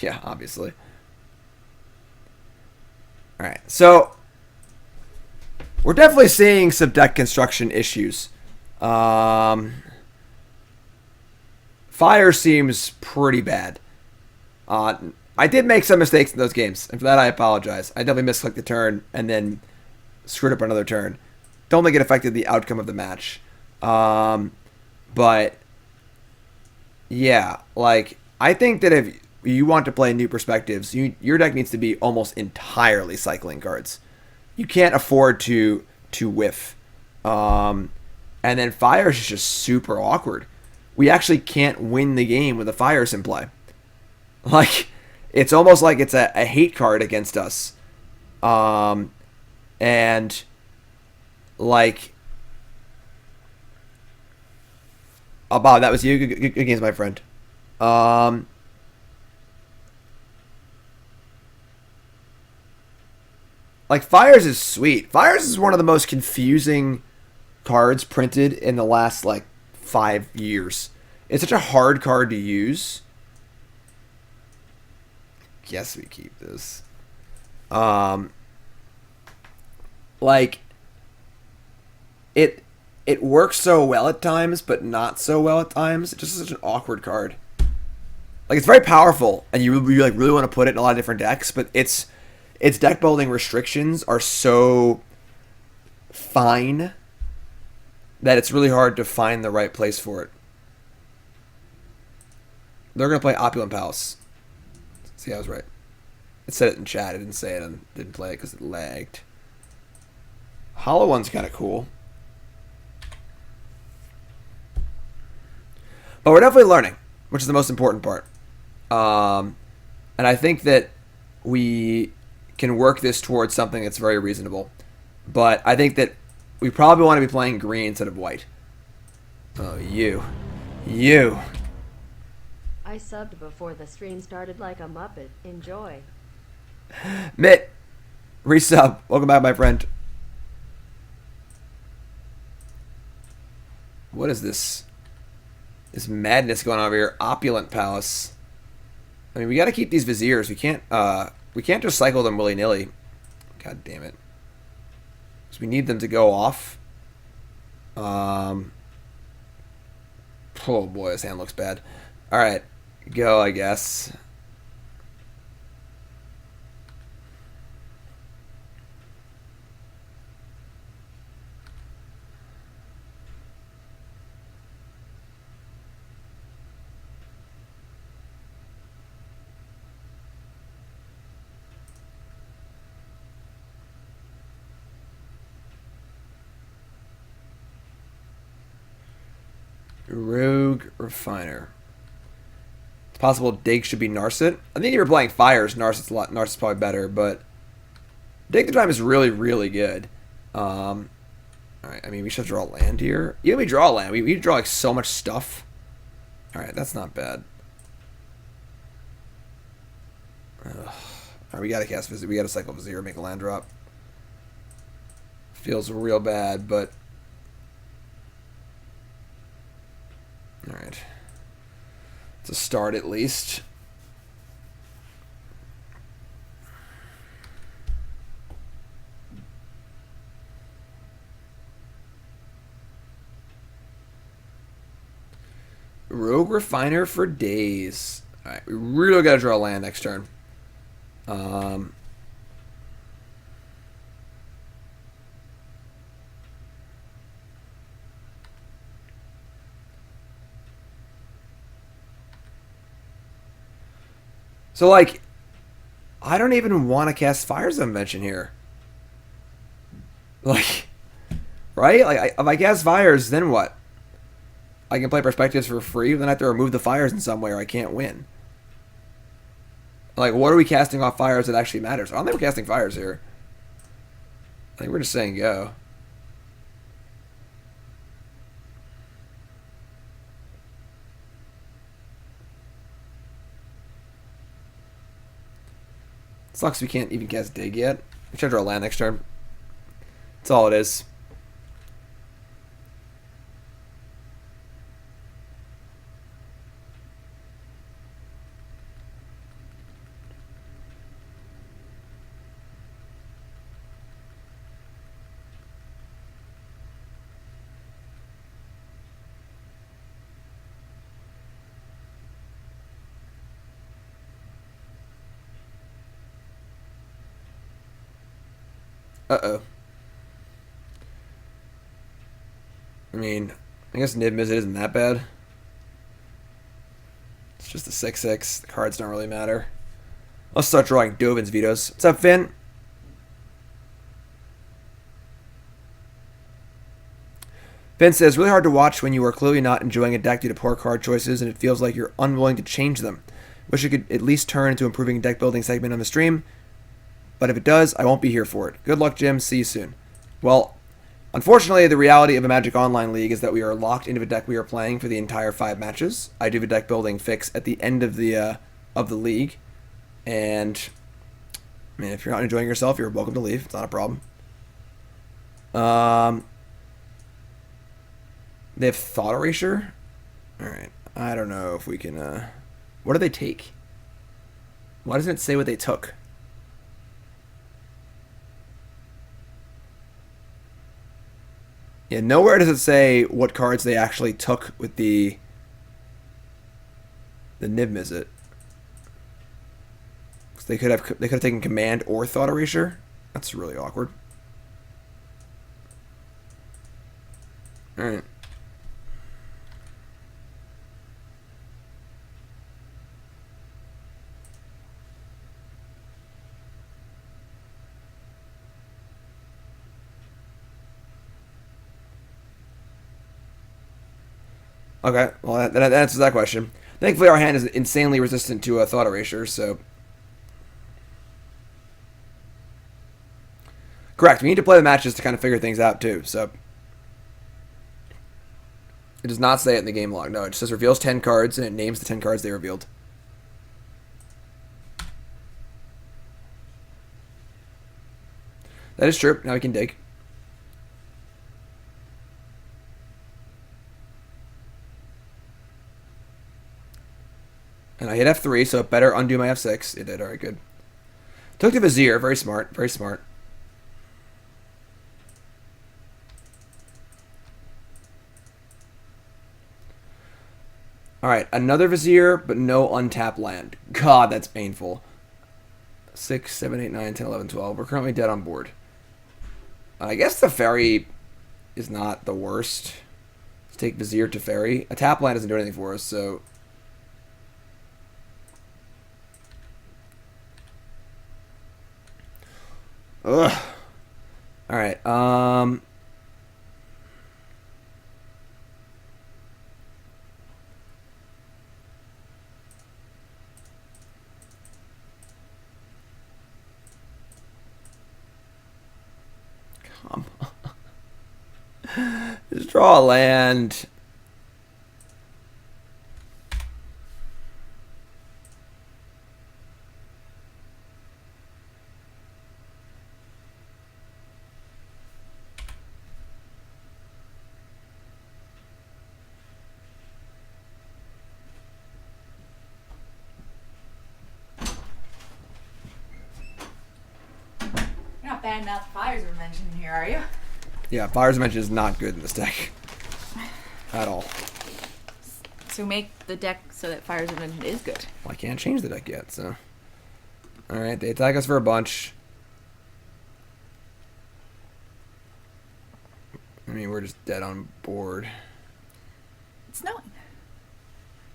yeah, obviously. All right, so we're definitely seeing some deck construction issues. Fire seems pretty bad. I did make some mistakes in those games, and for that I apologize. I definitely misclicked the turn and then screwed up another turn. Don't think it affected the outcome of the match. But yeah, like I think that if you want to play new perspectives, your deck needs to be almost entirely cycling cards. You can't afford to whiff. And then Fires is just super awkward. We actually can't win the game with the Fires in play. Like, it's almost like it's a hate card against us. And like, oh Bob, that was you. Good games, my friend. Like, Fires is sweet. Fires is one of the most confusing cards printed in the last, like, 5 years. It's such a hard card to use. Guess we keep this. Like, it works so well at times, but not so well at times. It's just such an awkward card. Like, it's very powerful, and you really want to put it in a lot of different decks, but its deck building restrictions are so fine that it's really hard to find the right place for it. They're going to play Opulent Palace. See, I was right. It said it in chat. I didn't say it and didn't play it because it lagged. Hollow One's kind of cool. But we're definitely learning, which is the most important part. And I think that we can work this towards something that's very reasonable. But I think that we probably want to be playing green instead of white. Oh, you. You. I subbed before the stream started like a Muppet. Enjoy. Mitt. Resub. Welcome back, my friend. What is this? This madness going on over here. Opulent Palace. I mean, we got to keep these Viziers. We can't just cycle them willy-nilly. God damn it. So we need them to go off. Oh boy, this hand looks bad. Alright. Go, I guess. Rogue Refiner. It's possible Dig should be Narset. I think if you're playing Fires, Narset's probably better, but Dig the Time is really, really good. Alright, I mean, we should draw land here. Even if we draw land, we draw like so much stuff. Alright, that's not bad. Alright, we gotta cast Vizier. We gotta cycle Vizier, make a land drop. Feels real bad, but alright. It's a start at least. Rogue Refiner for days. Alright, we really gotta draw land next turn. So, like, I don't even want to cast Fires of Invention here. Like, right? Like, if I cast Fires, then what? I can play Perspectives for free, then I have to remove the Fires in some way or I can't win. Like, what are we casting off Fires that actually matters? I don't think we're casting Fires here. I think we're just saying go. Sucks we can't even cast Dig yet. We should draw land next turn. That's all it is. Uh-oh. I mean, I guess Nib Mizzet isn't that bad. It's just a 6/6. The cards don't really matter. Let's start drawing Dovin's vetoes. What's up, Finn? Finn says, really hard to watch when you are clearly not enjoying a deck due to poor card choices and it feels like you're unwilling to change them. Wish it could at least turn into improving a deck building segment on the stream. But if it does, I won't be here for it. Good luck, Jim. See you soon. Well, unfortunately, the reality of a Magic Online League is that we are locked into a deck we are playing for the entire 5 matches. I do have a deck building fix at the end of the league. And, I mean, if you're not enjoying yourself, you're welcome to leave. It's not a problem. They have Thought Erasure? Alright. I don't know if we can, what do they take? Why doesn't it say what they took? Yeah, nowhere does it say what cards they actually took with the Nib Mizzet. They could have taken Command or Thought Erasure. That's really awkward. All right. Okay, well that answers that question. Thankfully, our hand is insanely resistant to a Thought Erasure, so... Correct. We need to play the matches to kind of figure things out, too, so... It does not say it in the game log. No, it just says reveals 10 cards, and it names the 10 cards they revealed. That is true. Now we can dig. And I hit F3, so it better undo my F6. It did. All right, good. Took the Vizier. Very smart. Very smart. All right, another Vizier, but no untapped land. God, that's painful. 6, 7, 8, 9, 10, 11, 12. We're currently dead on board. I guess the Teferi is not the worst. Let's take Vizier to Teferi. A tap land doesn't do anything for us, so... Ugh. Alright, Come on. Just draw a land. You're not banning out the Fires of Invention here, are you? Yeah, Fires of Invention is not good in this deck. At all. So make the deck so that Fires of Invention is good. Well, I can't change the deck yet, so... Alright, they attack us for a bunch. I mean, we're just dead on board. It's snowing.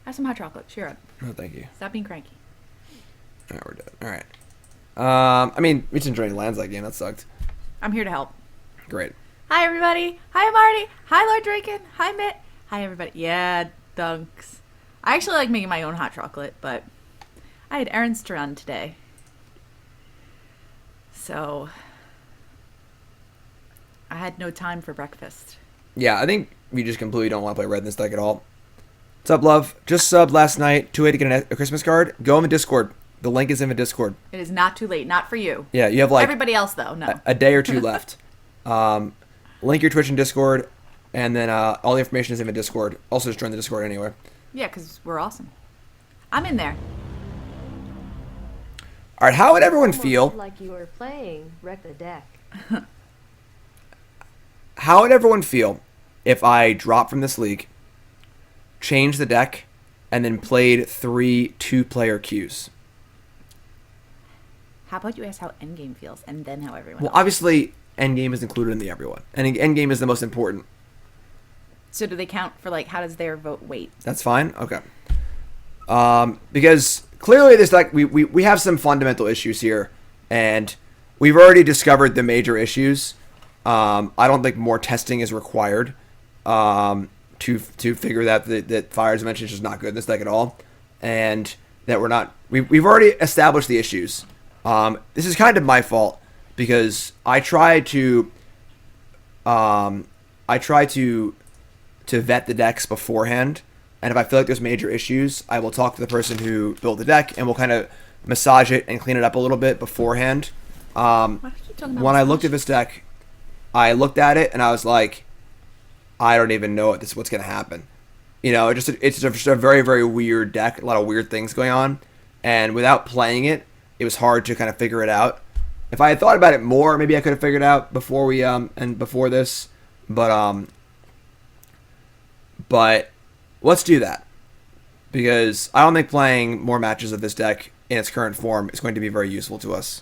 Have some hot chocolate. Cheer up. Oh, thank you. Stop being cranky. Alright, we're dead. Alright. I mean, we didn't draw any lands that game. That sucked. I'm here to help. Great. Hi, everybody. Hi, Marty. Hi, Lord Draken. Hi, Mitt. Hi, everybody. Yeah, dunks. I actually like making my own hot chocolate, but I had errands to run today. So I had no time for breakfast. Yeah, I think we just completely don't want to play red in this deck at all. What's up, love? Just subbed last night. 2 way to get a Christmas card. Go in the Discord. The link is in the Discord. It is not too late. Not for you. Yeah, you have like... Everybody else, though, no. A day or two left. Link your Twitch and Discord, and then all the information is in the Discord. Also, just join the Discord anyway. Yeah, because we're awesome. I'm in there. All right, how would everyone Almost feel? like you were playing Wreck the Deck. How would everyone feel if I dropped from this league, changed the deck, and then played 3 2-player queues? How about you ask how Endgame feels, and then how everyone Well, else. obviously, Endgame is included in the everyone. And Endgame is the most important. So do they count for, like, how does their vote weight? That's fine? Okay. Because clearly this deck, we have some fundamental issues here, and we've already discovered the major issues. I don't think more testing is required to figure that Fires of Invention is just not good in this deck at all, and that we've already established the issues. This is kind of my fault because I try to vet the decks beforehand, and if I feel like there's major issues, I will talk to the person who built the deck, and we'll kind of massage it and clean it up a little bit beforehand. Why do you keep talking about When I massage? looked at this deck, I looked at it and I was like, I don't even know what's going to happen. You know, it's just a very, very weird deck, a lot of weird things going on, and without playing it, it was hard to kind of figure it out. If I had thought about it more, maybe I could have figured it out before we and before this, but let's do that, because I don't think playing more matches of this deck in its current form is going to be very useful to us.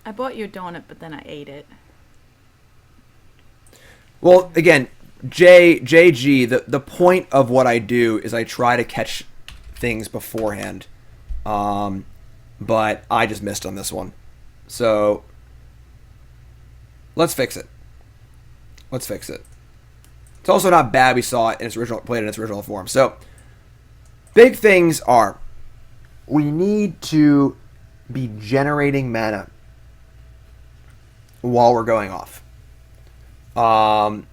I bought you a donut, but then I ate it. Well, again, JG, the point of what I do is I try to catch things beforehand, but I just missed on this one. So let's fix it. Let's fix it. It's also not bad we saw it in its original, played in its original form. So, big things are, we need to be generating mana while we're going off. The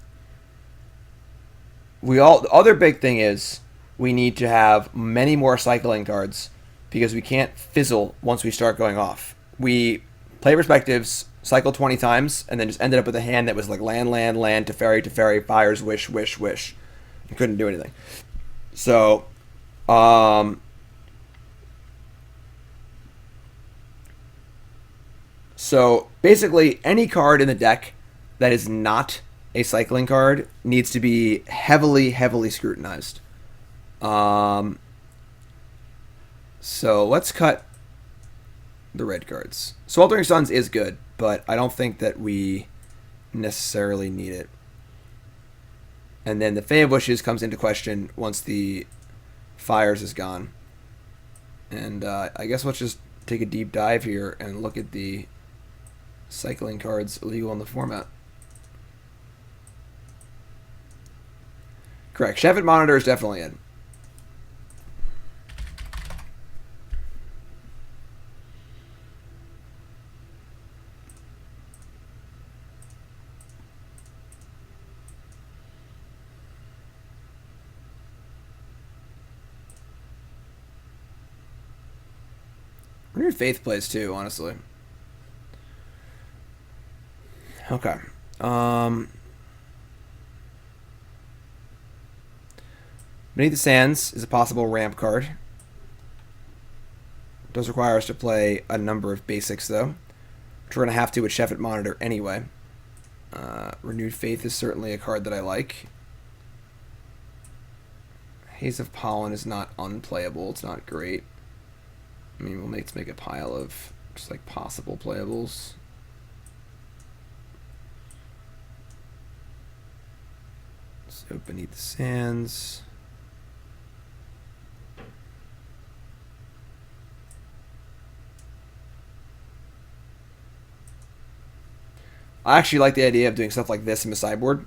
other big thing is we need to have many more cycling cards because we can't fizzle once we start going off. We play Perspectives, cycle 20 times, and then just ended up with a hand that was like land, Teferi, Teferi, Fires, Wish, Wish, Wish. And couldn't do anything. So, basically, any card in the deck that is not a cycling card needs to be heavily, heavily scrutinized. So let's cut the red cards. Sweltering Suns is good, but I don't think that we necessarily need it. And then the Fae of Wishes comes into question once the Fires is gone. And I guess let's just take a deep dive here and look at the cycling cards illegal in the format. Correct. Chef Monitor is definitely in. Renewed Faith plays too, honestly. Okay. Beneath the Sands is a possible ramp card. It does require us to play a number of basics, though, which we're going to have to with Chef Monitor anyway. Renewed Faith is certainly a card that I like. Haze of Pollen is not unplayable. It's not great. I mean, we'll make a pile of just like possible playables. So Beneath the Sands. I actually like the idea of doing stuff like this in the sideboard.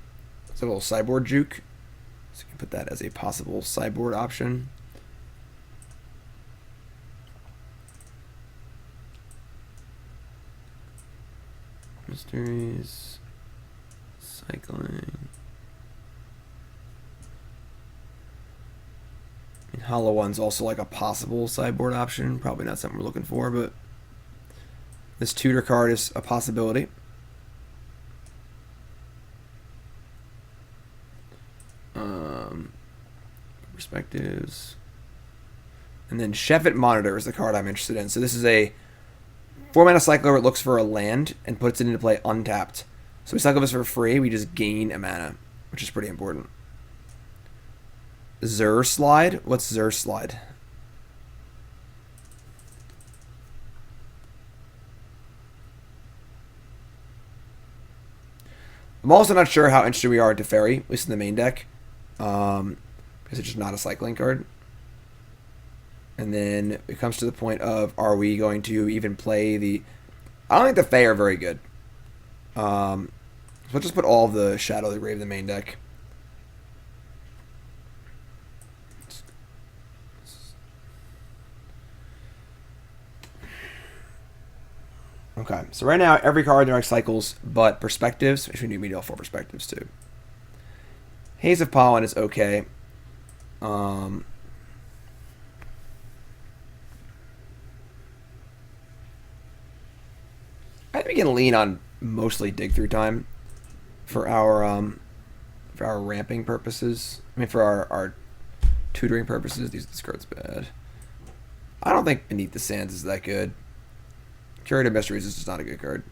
It's a little sideboard juke. So you can put that as a possible sideboard option. Mysteries. Cycling. I mean, Hollow One's also like a possible sideboard option. Probably not something we're looking for, but this tutor card is a possibility. Perspectives. And then Chef Monitor is the card I'm interested in. So this is a 4-mana cycler that looks for a land and puts it into play untapped. So we cycle this for free, we just gain a mana, which is pretty important. Zur Slide? What's Zur Slide? I'm also not sure how interested we are in Teferi, at least in the main deck. Because it's just not a cycling card. And then it comes to the point of, are we going to even play the... I don't think the Fae are very good. So let's just put all of the Shadow of the Grave in the main deck. Okay, so right now every card in our cycles but Perspectives, which we need all 4 Perspectives too. Haze of Pollen is okay. I think we can lean on mostly Dig Through Time for our ramping purposes. I mean, for our tutoring purposes. This card's bad. I don't think Beneath the Sands is that good. Curative Mysteries is just not a good card.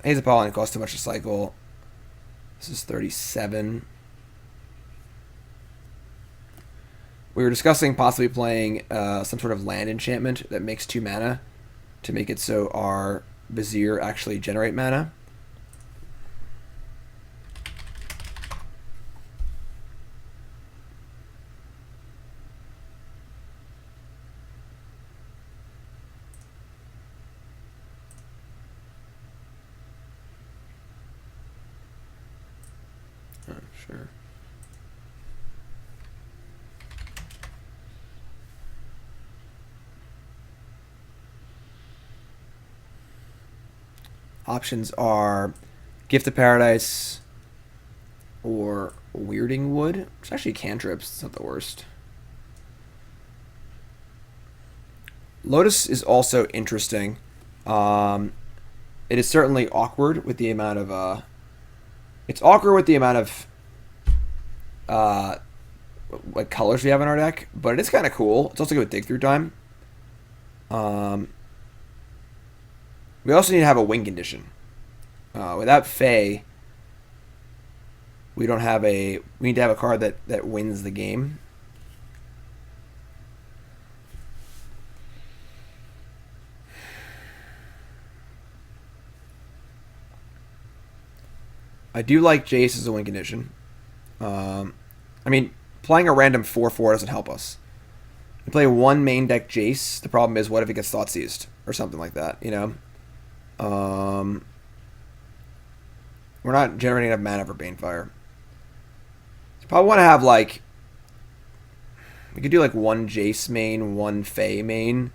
Haze of Pollen costs too much to cycle. This is 37. We were discussing possibly playing some sort of land enchantment that makes 2 mana to make it so our Vizier actually generate mana. Sure. Options are Gift of Paradise or Weirding Wood. It's actually cantrips. It's not the worst. Lotus is also interesting. It is certainly awkward with the amount of it's awkward with the amount of like colors we have in our deck, but it is kind of cool. It's also good with dig through time. We also need to have a win condition. Without Fae, we don't have a. We need to have a card that wins the game. I do like Jace as a win condition. I mean, playing a random 4/4 doesn't help us. We play one main deck Jace. The problem is, what if it gets thought seized or something like that? You know, we're not generating enough mana for Banefire. So probably want to have like we could do like one Jace main, one Fae main.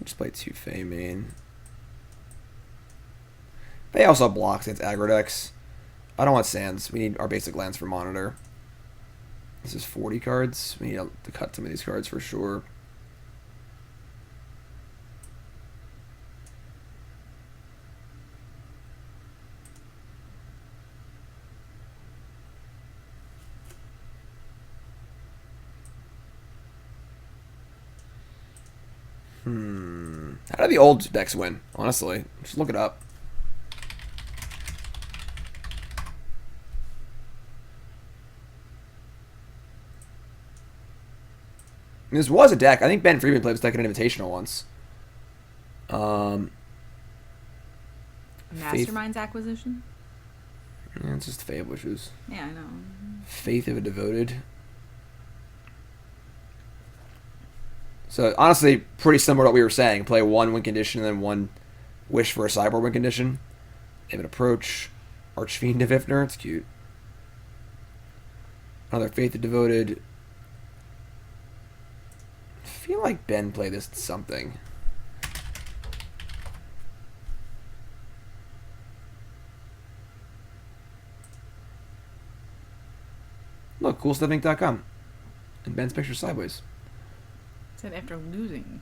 Just play 2 Fae main. Fae also blocks against aggro decks. I don't want Sands. We need our basic lands for Monitor. This is 40 cards. We need to cut some of these cards for sure. How do the old decks win? Honestly, just look it up. This was a deck. I think Ben Freeman played this deck in an Invitational once. Mastermind's Acquisition? Yeah, it's just Fae of Wishes. Yeah, I know. Faith of a Devoted. So, honestly, pretty similar to what we were saying. Play one win condition and then one wish for a sideboard win condition. Have an Approach. Archfiend of Ifnir. It's cute. Another Faith of Devoted. I feel like Ben played this something. Look, coolstuffink.com. And Ben's picture sideways. Said after losing.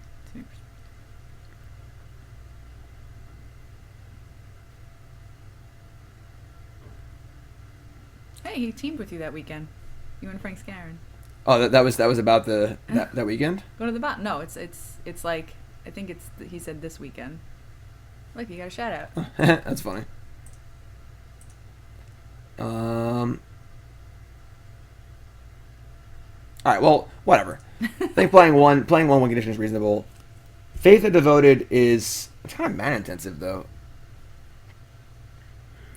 Hey, he teamed with you that weekend. You and Frank Scarron. Oh, that was about that weekend? Go to the bot. No, it's like I think it's he said this weekend. Look, you got a shout out. That's funny. All right, well, whatever. I think playing one win condition is reasonable. Faith of Devoted is kind of mana intensive though.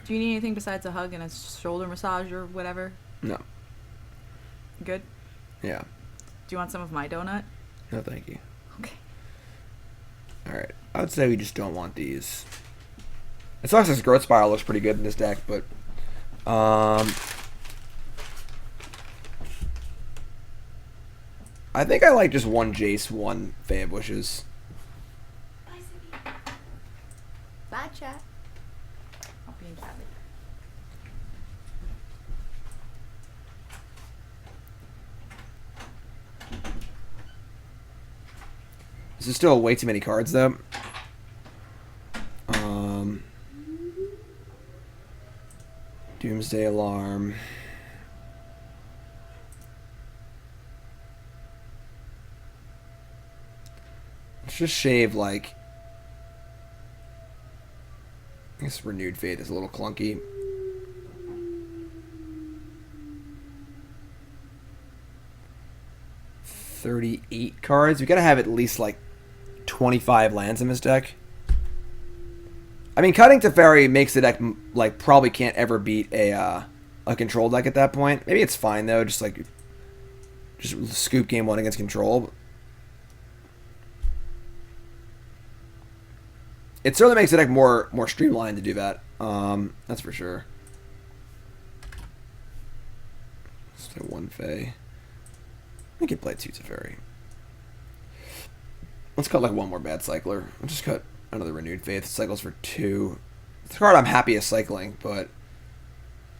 Do you need anything besides a hug and a shoulder massage or whatever? No. Good? Yeah. Do you want some of my donut? No, thank you. Okay. All right. I would say we just don't want these. It sucks this Growth Spiral looks pretty good in this deck, but I think I like just one Jace, one Fae of Wishes. Bye, Sydney. Bye, chat. I'll be in chat later. This is still way too many cards, though. Doomsday Alarm. Let's just shave, like... I guess Renewed Fate is a little clunky. $38 cards. We gotta have at least, like, 25 lands in this deck. I mean, cutting Teferi makes the deck, like, probably can't ever beat a control deck at that point. Maybe it's fine, though. Just scoop game one against control. it certainly makes the deck more streamlined to do that. That's for sure. Let's play 1 Fae. We can play 2 Teferi. Let's cut like 1 more bad cycler. I'll just cut another Renewed Faith. Cycles for 2. It's a card I'm happy as cycling, but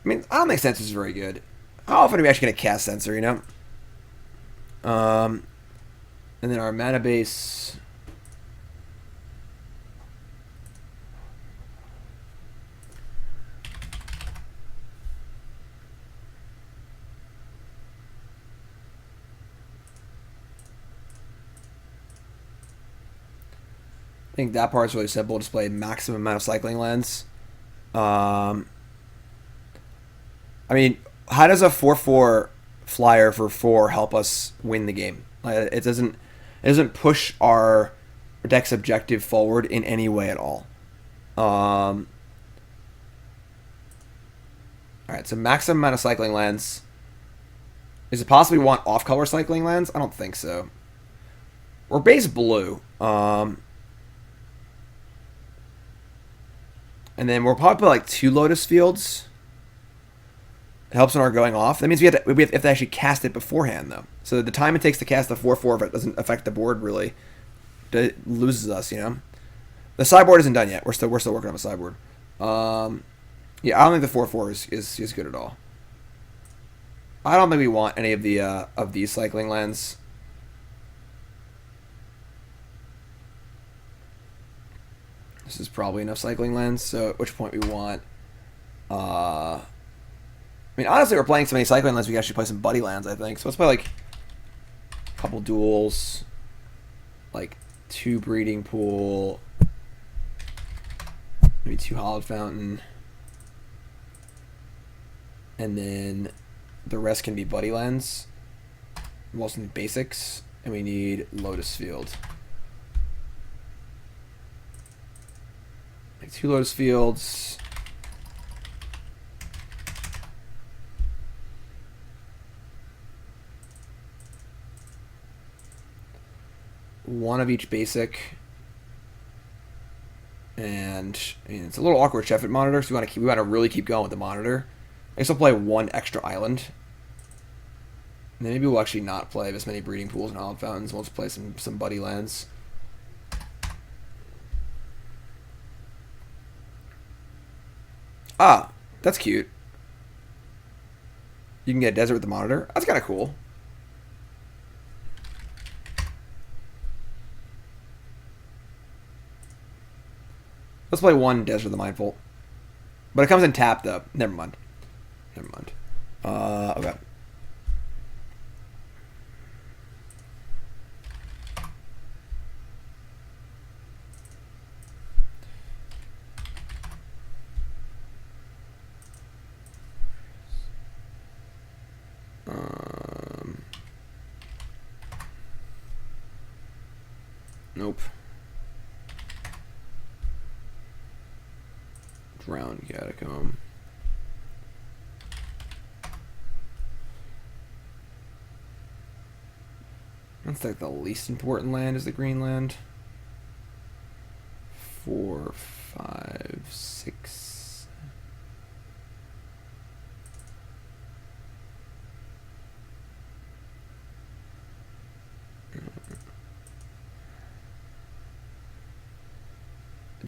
I mean, I don't think Censor is very good. How often are we actually going to cast Censor, you know? And then our mana base. I think that part's really simple. Just play maximum amount of cycling lands. I mean, how does a 4/4 flyer for 4 help us win the game? It doesn't push our deck's objective forward in any way at all. All right, so maximum amount of cycling lands. Is it possible we want off-color cycling lands? I don't think so. We're base blue. And then we'll probably put like 2 Lotus Fields. It helps when we're going off. That means we have to actually cast it beforehand, though. So the time it takes to cast the 4/4, if it doesn't affect the board, really, it loses us, you know? The sideboard isn't done yet. We're still working on the sideboard. Yeah, I don't think the 4/4 is good at all. I don't think we want any of the of these cycling lands. This is probably enough cycling lands, so at which point we want... I mean, honestly, we're playing so many cycling lands, we can actually play some buddy lands, I think. So let's play, like, a couple duels, like 2 Breeding Pool, maybe 2 Hallowed Fountain, and then the rest can be buddy lands. Mostly basics, and we need Lotus Field. Like 2 Lotus Fields. One of each basic. And I mean, it's a little awkward Sheffield monitor, so we want to really keep going with the monitor. I guess I'll play 1 extra island. And then maybe we'll actually not play as many Breeding Pools and Hallowed Fountains. We'll just play some buddy lands. Ah, that's cute. You can get a desert with the monitor. That's kind of cool. Let's play 1 desert with the Mindful. But it comes in tap, though. Never mind. Okay. Nope. Drowned Catacomb. That's like the least important land is the green land. 4, 5, 6.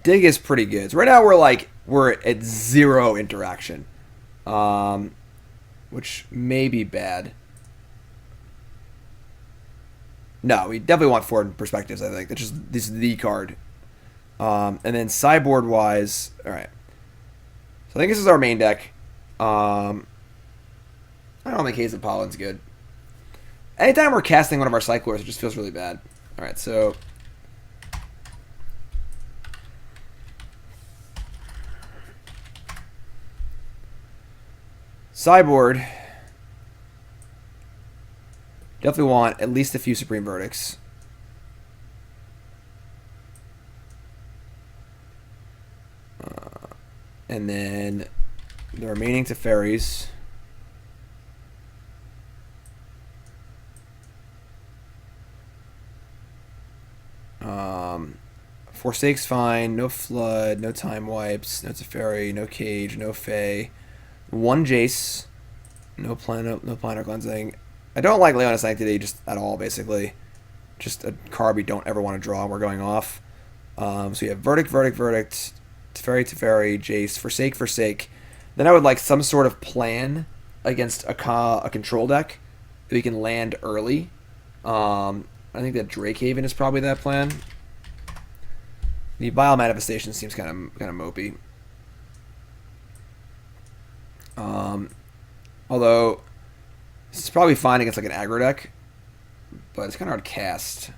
Dig is pretty good. So right now we're at 0 interaction, which may be bad. No, we definitely want 4 perspectives. I think this is the card. And then sideboard wise, all right. So I think this is our main deck. I don't think Haze of Pollen's good. Anytime we're casting one of our cyclers, it just feels really bad. All right, so. Sideboard. Definitely want at least a few Supreme Verdicts. And then the remaining Teferis. Forsake's fine. No Flood. No Time Wipes. No Teferi. No Cage. No Fae. One Jace. No Planar Cleansing. I don't like Leyline of Sanctity just at all, basically. Just a card we don't ever want to draw. We're going off. So we have Verdict, Teferi, Jace, Forsake. Then I would like some sort of plan against a control deck that we can land early. I think that Drakehaven is probably that plan. The Vile Manifestation seems kind of mopey. Although this is probably fine against like an aggro deck, but it's kind of hard to cast.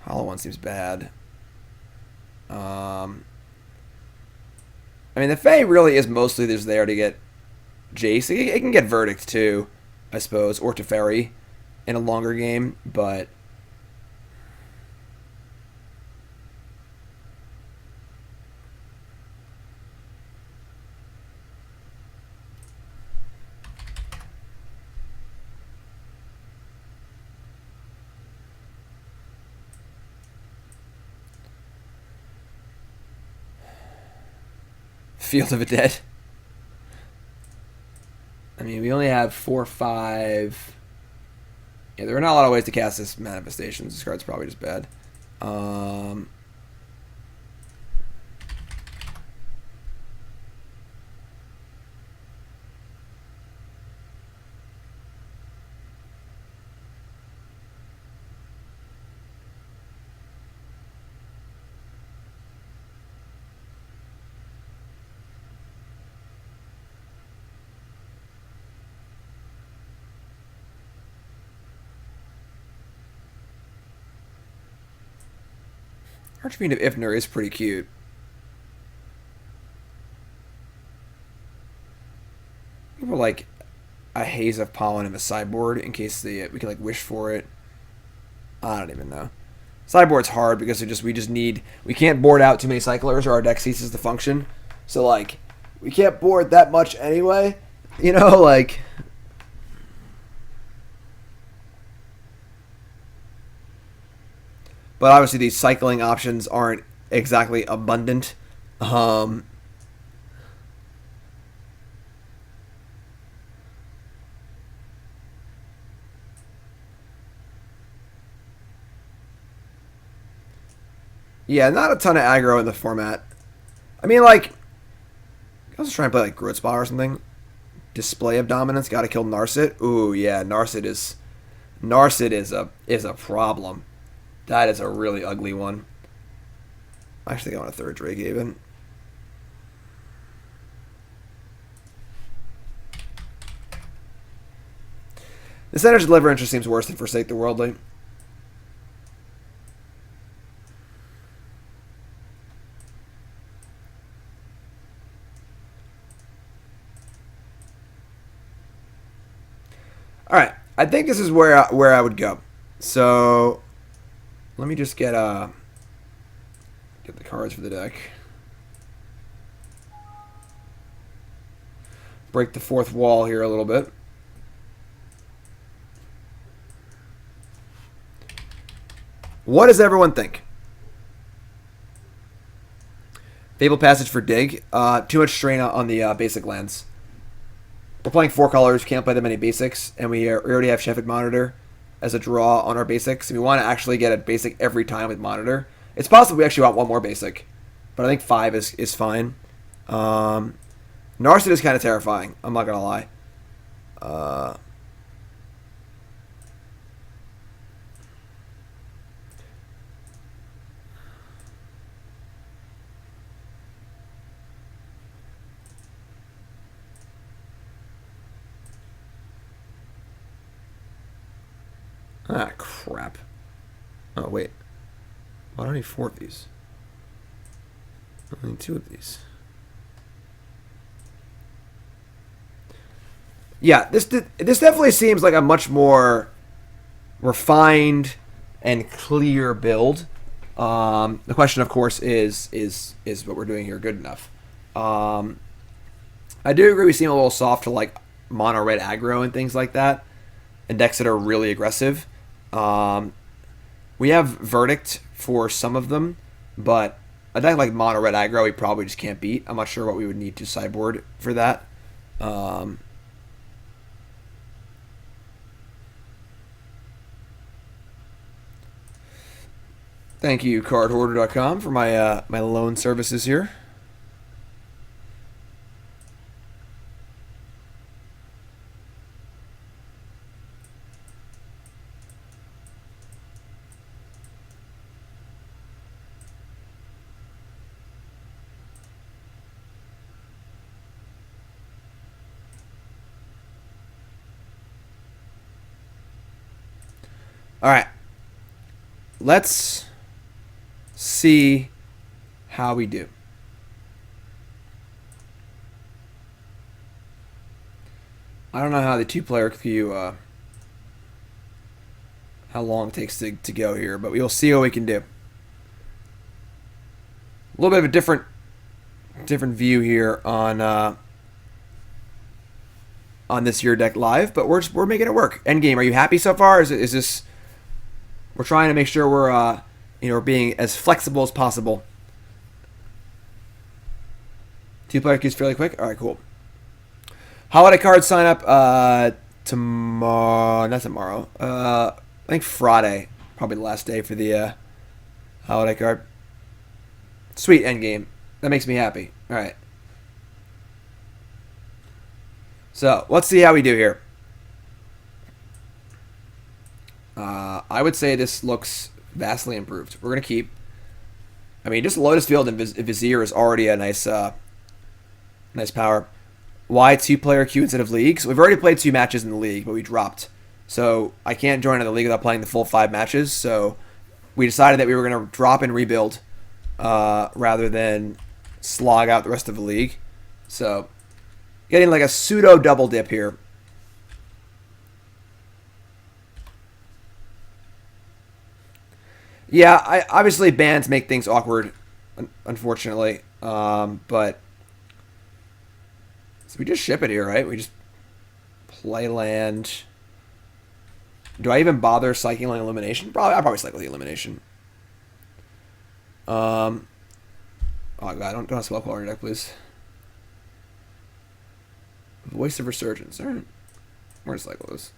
Hollow One seems bad. I mean, the Fae really is mostly just there to get Jace. It can get Verdict too, I suppose, or Teferi in a longer game, but Field of the Dead. I mean, we only have 4, 5. Yeah, there are not a lot of ways to cast this Manifestations. This card's probably just bad. Archfiend of Ifnir is pretty cute. People like a Haze of Pollen in the sideboard in case we can like wish for it. I don't even know. Sideboard's hard because we can't board out too many cyclers or our deck ceases to function. So like we can't board that much anyway. You know, like but obviously these cycling options aren't exactly abundant. Yeah, not a ton of aggro in the format. I mean, like, I was trying to play like Growth Spa or something. Display of Dominance, gotta kill Narset. Ooh, yeah, Narset is a problem. That is a really ugly one. I actually got a third Drakehaven. The Center's Deliver Interest seems worse than Forsake the Worldly. Alright, I think this is where I would go. So let me just get the cards for the deck. Break the fourth wall here a little bit. What does everyone think? Fabled Passage for Dig. Too much strain on the basic lands. We're playing 4 colors, can't play that many basics, and we already have Shepherd Monitor as a draw on our basics. And we want to actually get a basic every time with Monitor. It's possible we actually want one more basic, but I think 5 is fine. Narset is kind of terrifying, I'm not going to lie. Ah, crap. Oh, wait. Why do I need 4 of these? I need 2 of these. Yeah, this definitely seems like a much more refined and clear build. The question, of course, is what we're doing here good enough? I do agree we seem a little soft to like mono red aggro and things like that, and decks that are really aggressive. We have Verdict for some of them, but a deck like Mono Red Aggro we probably just can't beat. I'm not sure what we would need to sideboard for that. Thank you, cardhoarder.com, for my my loan services here. All right. Let's see how we do. I don't know how the two-player queue, how long it takes to go here, but we will see what we can do. A little bit of a different view here on this year deck live, but we're making it work. Endgame, are you happy so far? Is this? We're trying to make sure we're we're being as flexible as possible. Two-player queue's fairly quick. All right, cool. Holiday card sign up tomorrow. Not tomorrow. I think Friday, probably the last day for the holiday card. Sweet endgame. That makes me happy. All right. So let's see how we do here. I would say this looks vastly improved. We're gonna keep. I mean, just Lotus Field and Vizier is already a nice power. Why two-player queue instead of leagues? We've already played 2 matches in the league, but we dropped. So I can't join in the league without playing the full 5 matches. So we decided that we were going to drop and rebuild rather than slog out the rest of the league. So getting like a pseudo double dip here. Yeah, obviously bans make things awkward, unfortunately. But so we just ship it here, right? We just play land. Do I even bother cycling Illumination? I'll probably cycle the Illumination. Oh god, don't have Spellcaller in your deck, please. Voice of Resurgence. Alright. We're gonna cycle this.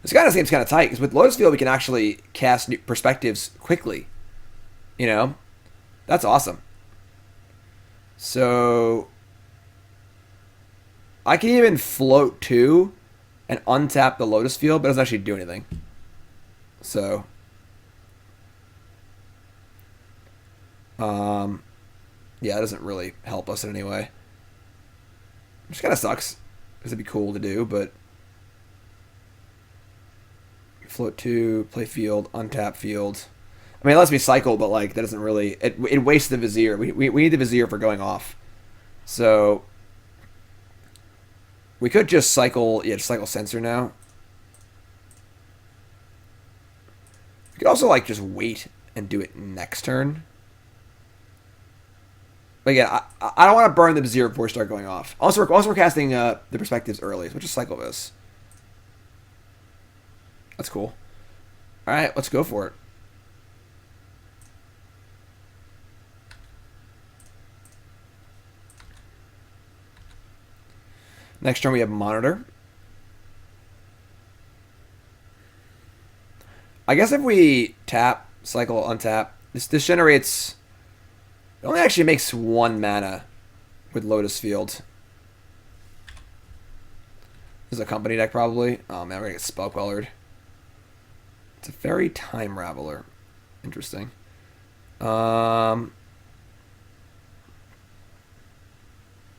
This kind of seems kind of tight, because with Lotus Field we can actually cast new perspectives quickly. You know? That's awesome. So I can even float 2 and untap the Lotus Field, but it doesn't actually do anything. So yeah, it doesn't really help us in any way. Which kind of sucks, because it'd be cool to do, but float 2, play field, untap field. I mean, it lets me cycle, but like that doesn't really. It wastes the Vizier. We need the Vizier for going off. So we could just cycle. Yeah, just cycle Censor now. We could also like just wait and do it next turn. But again, I don't want to burn the Vizier before we start going off. Also, we're casting the perspectives early, so we'll just cycle this. That's cool. All right, let's go for it. Next turn we have Monitor. I guess if we tap, cycle, untap, this generates. It only actually makes 1 mana with Lotus Field. This is a company deck probably. Oh man, we're gonna get Spellcolored. It's a Fairy Time Raveler. Interesting. I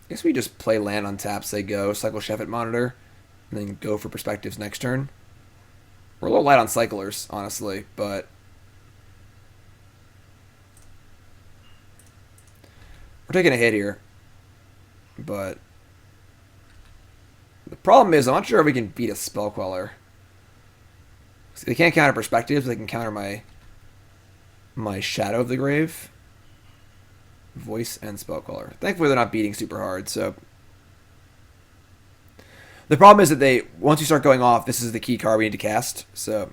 guess we just play land on tap, say go, cycle Chef at Monitor, and then go for perspectives next turn. We're a little light on cyclers, honestly, but we're taking a hit here. But the problem is, I'm not sure if we can beat a Spellqueller. They can't counter perspectives, they can counter my Shadow of the Grave. Voice and Spellcaller. Thankfully they're not beating super hard, so the problem is that once you start going off, this is the key card we need to cast, so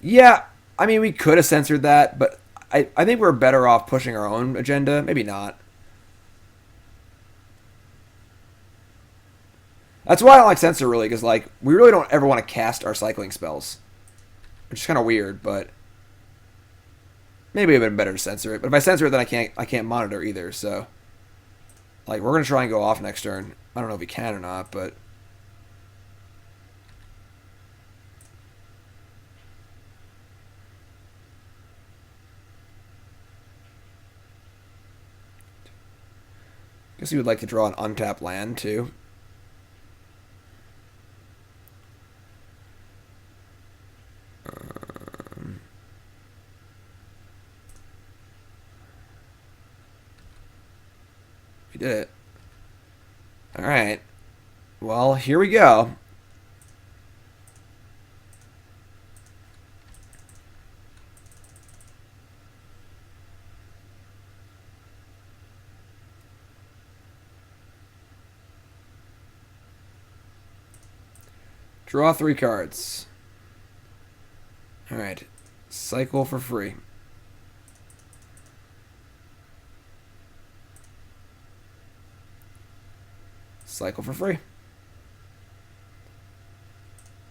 Yeah, I mean, we could have censored that, but I think we're better off pushing our own agenda. Maybe not. That's why I don't like Censor, really, because, like, we really don't ever want to cast our cycling spells. Which is kind of weird, but maybe it would have been better to censor it. But if I censor it, then I can't monitor either, so... Like, we're going to try and go off next turn. I don't know if we can or not, but... Guess you would like to draw an untapped land, too. We did it. Alright. Well, here we go. Draw 3 cards. Alright. Cycle for free. Cycle for free.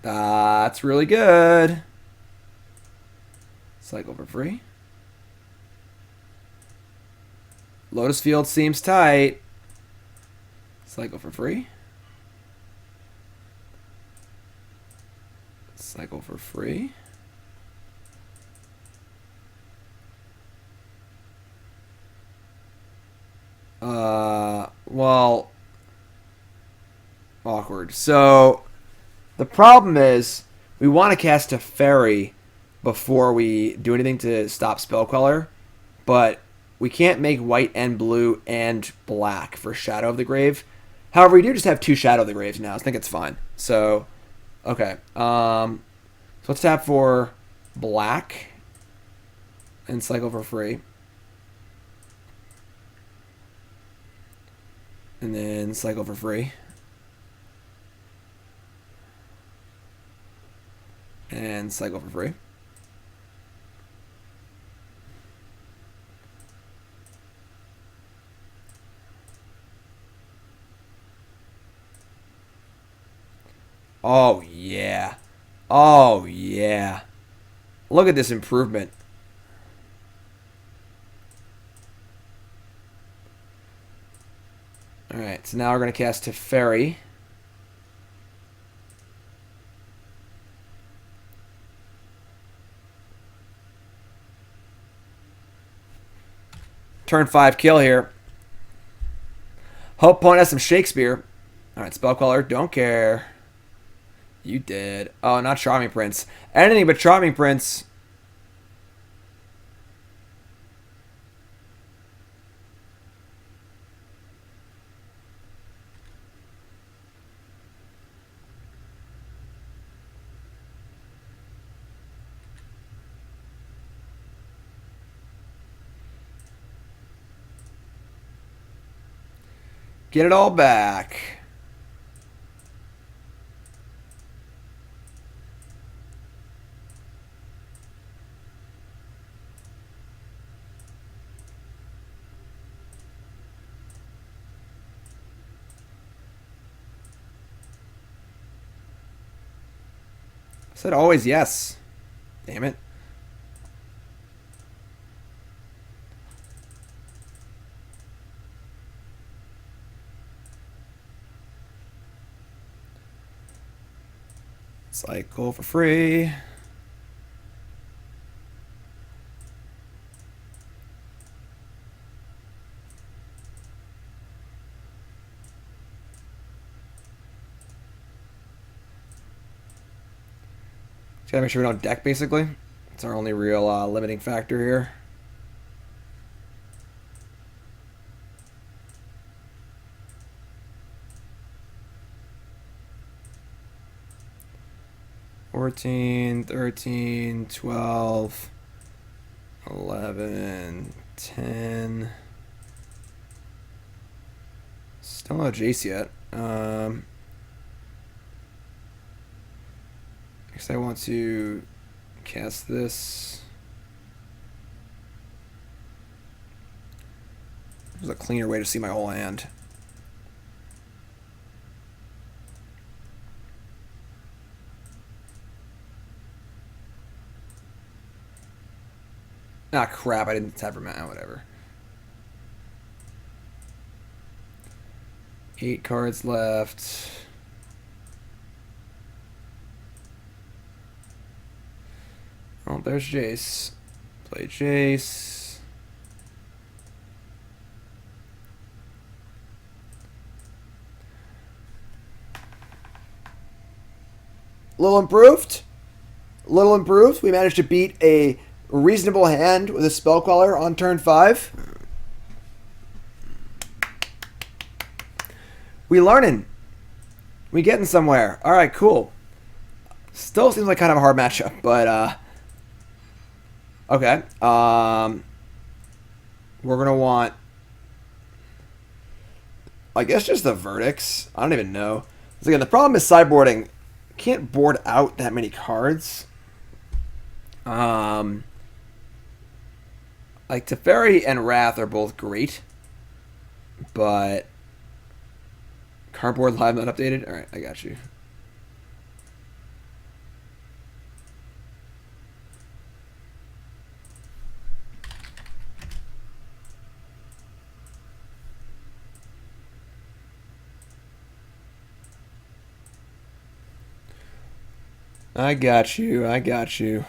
That's really good. Cycle for free. Lotus Field seems tight. Cycle for free. Cycle for free. Well, awkward. So, the problem is, we want to cast Teferi before we do anything to stop Spellqueller, but we can't make white and blue and black for Shadow of the Grave. However, we do just have 2 Shadow of the Graves now, so I think it's fine. So, okay. So let's tap for black and cycle for free. And then cycle for free. And cycle for free. Oh, yeah. Oh, yeah. Look at this improvement. Alright, so now we're going to cast Teferi. Turn 5 kill here. Hope opponent has some Shakespeare. Alright, Spellcaller, don't care. You did. Oh, not Charming Prince. Anything but Charming Prince. Get it all back. I said always yes. Damn it. Cycle for free. Just gotta make sure we don't deck, basically. It's our only real limiting factor here. $14, $13, $12, $11, $10. Still no Jace yet. I guess I want to cast this. There's a cleaner way to see my whole hand. Ah, crap, I didn't tap for mana, whatever. 8 cards left. Oh, there's Jace. Play Jace. Little improved. Little improved. We managed to beat a reasonable hand with a Spell Queller on turn 5. We learning. We getting somewhere. All right, cool. Still seems like kind of a hard matchup, but okay. We're gonna want, I guess, just the verdicts. I don't even know. So again, the problem is sideboarding. Can't board out that many cards. Like Teferi and Wrath are both great, but cardboard live not updated. All right, I got you. I got you. I got you.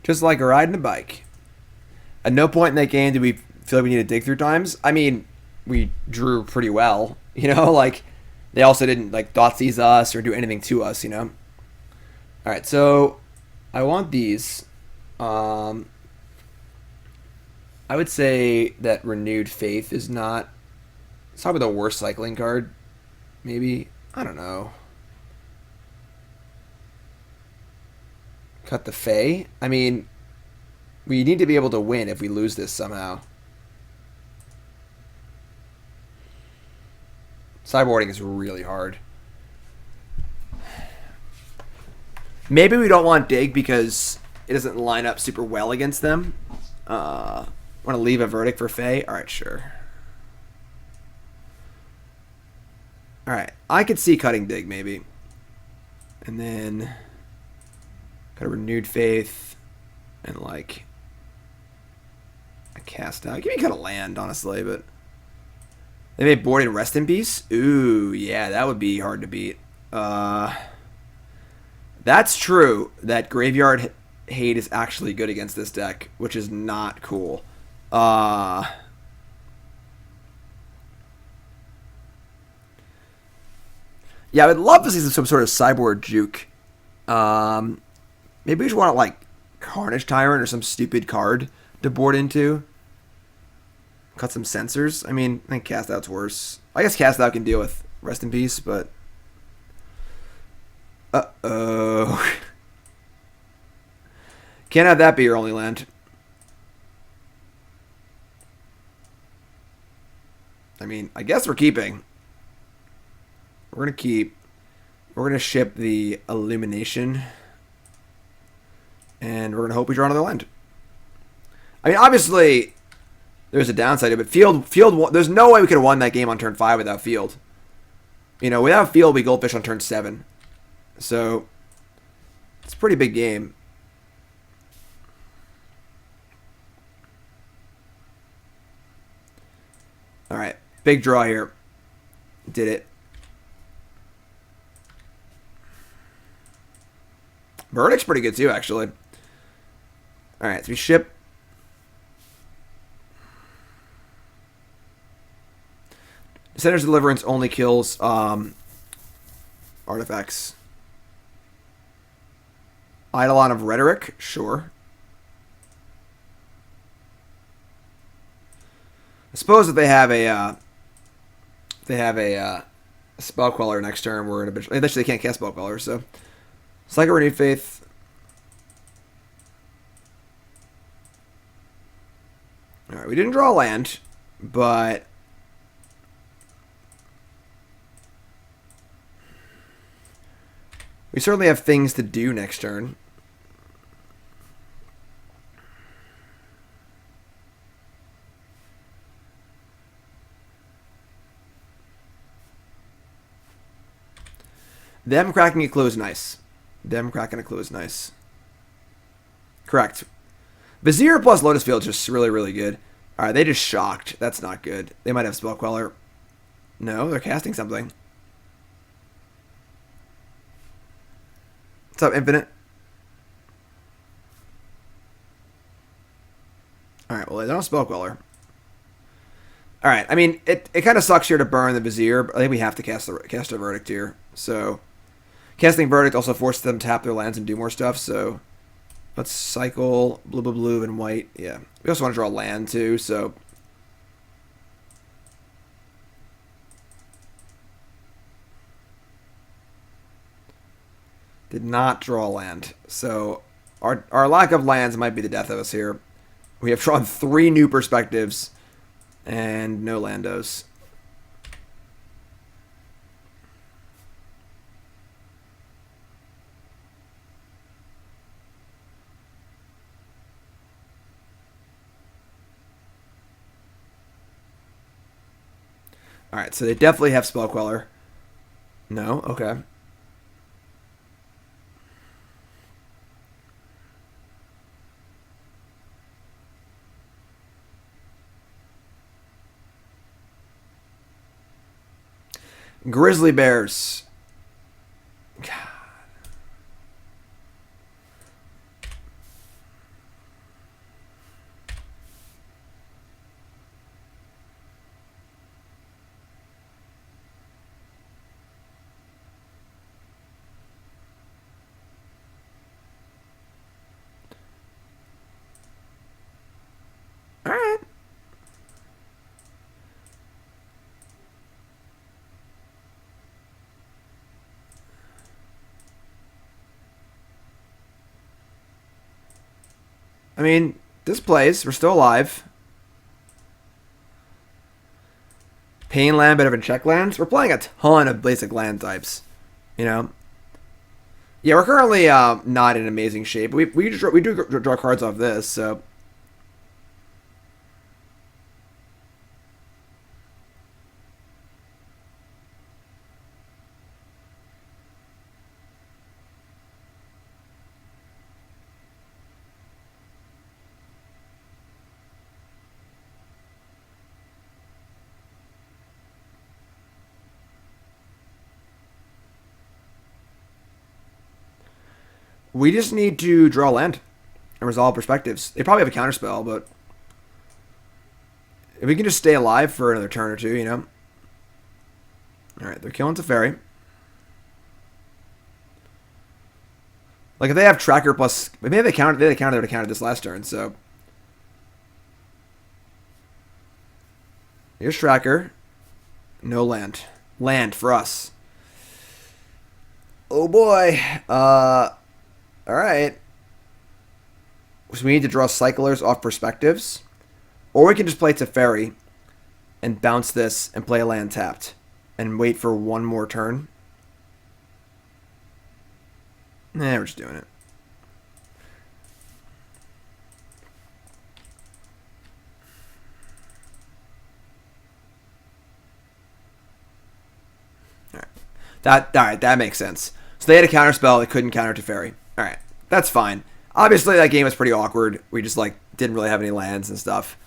Just like riding a bike. At no point in that game did we feel like we needed to dig through times. I mean, we drew pretty well. You know, like, they also didn't, like, Thoughtseize us or do anything to us, you know? Alright, so I want these. I would say that Renewed Faith is not... It's probably the worst cycling card. Maybe. I don't know. Cut the Fae. I mean, we need to be able to win if we lose this somehow. Sideboarding is really hard. Maybe we don't want Dig because it doesn't line up super well against them. Want to leave a verdict for Fae? Alright, sure. Alright, I could see cutting Dig maybe. And then... Got a Renewed Faith, and like a Cast Out. Give me kind of land, honestly, but they may board in Rest in Peace. Ooh, yeah, that would be hard to beat. That's true. That Graveyard Hate is actually good against this deck, which is not cool. Yeah, I would love to see some sort of sideboard juke. Maybe we just want, like, Carnage Tyrant or some stupid card to board into. Cut some Censors. I mean, I think Cast Out's worse. I guess Cast Out can deal with Rest in Peace, but... Uh-oh. Can't have that be your only land. I mean, I guess we're keeping. We're going to keep. We're going to ship the Illumination. And we're going to hope we draw another land. I mean, obviously, there's a downside to it, but Field, there's no way we could have won that game on turn 5 without Field. You know, without Field, we Goldfish on turn 7. So, it's a pretty big game. Alright, big draw here. Did it. Verdict's pretty good too, actually. Alright, so we ship. Descender's Deliverance only kills artifacts. Eidolon of Rhetoric, sure. I suppose if they have a Spell Queller next turn, we're in a bit. Actually, they can't cast Spell Queller, so Psycho Renewed Faith. Alright, we didn't draw land, but We certainly have things to do next turn. Them cracking a clue is nice. Them cracking a clue is nice. Correct. Vizier plus Lotus Field is just really, really good. Alright, they just shocked. That's not good. They might have Spell Queller. No, they're casting something. What's up, Infinite? Alright, well, they don't have Spell Queller. Alright, I mean, it kind of sucks here to burn the Vizier, but I think we have to cast a Verdict here. So, casting Verdict also forces them to tap their lands and do more stuff, so let's cycle blue, blue, blue, and white. Yeah. We also want to draw land, too, so did not draw land. So our lack of lands might be the death of us here. We have drawn 3 new perspectives and no landos. Alright, so they definitely have Spell Queller. No? Okay. Grizzly Bears. God. All right. I mean, this plays. We're still alive. Pain land better than check lands. We're playing a ton of basic land types. You know? Yeah, we're currently not in amazing shape. We do draw cards off this, so. We just need to draw land and resolve perspectives. They probably have a counterspell, but if we can just stay alive for another turn or two, you know. All right, they're killing Teferi. Like if they have tracker plus, maybe they countered. They countered this last turn. So here's tracker. No land. Land for us. Oh boy. Alright. So we need to draw cyclers off perspectives. Or we can just play Teferi and bounce this and play a land tapped. And wait for one more turn. Nah, we're just doing it. Alright, that makes sense. So they had a counterspell, they couldn't counter Teferi. Alright, that's fine. Obviously, that game was pretty awkward. We just, like, didn't really have any lands and stuff.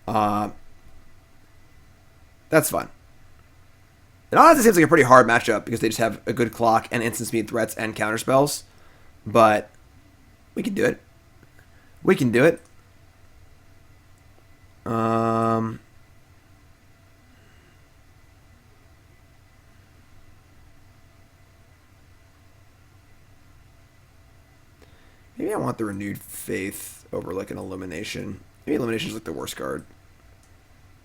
That's fun. It honestly seems like a pretty hard matchup because they just have a good clock and instant speed threats and counterspells. But we can do it. We can do it. Maybe I want the Renewed Faith over like an Illumination. Maybe Illumination is like the worst card.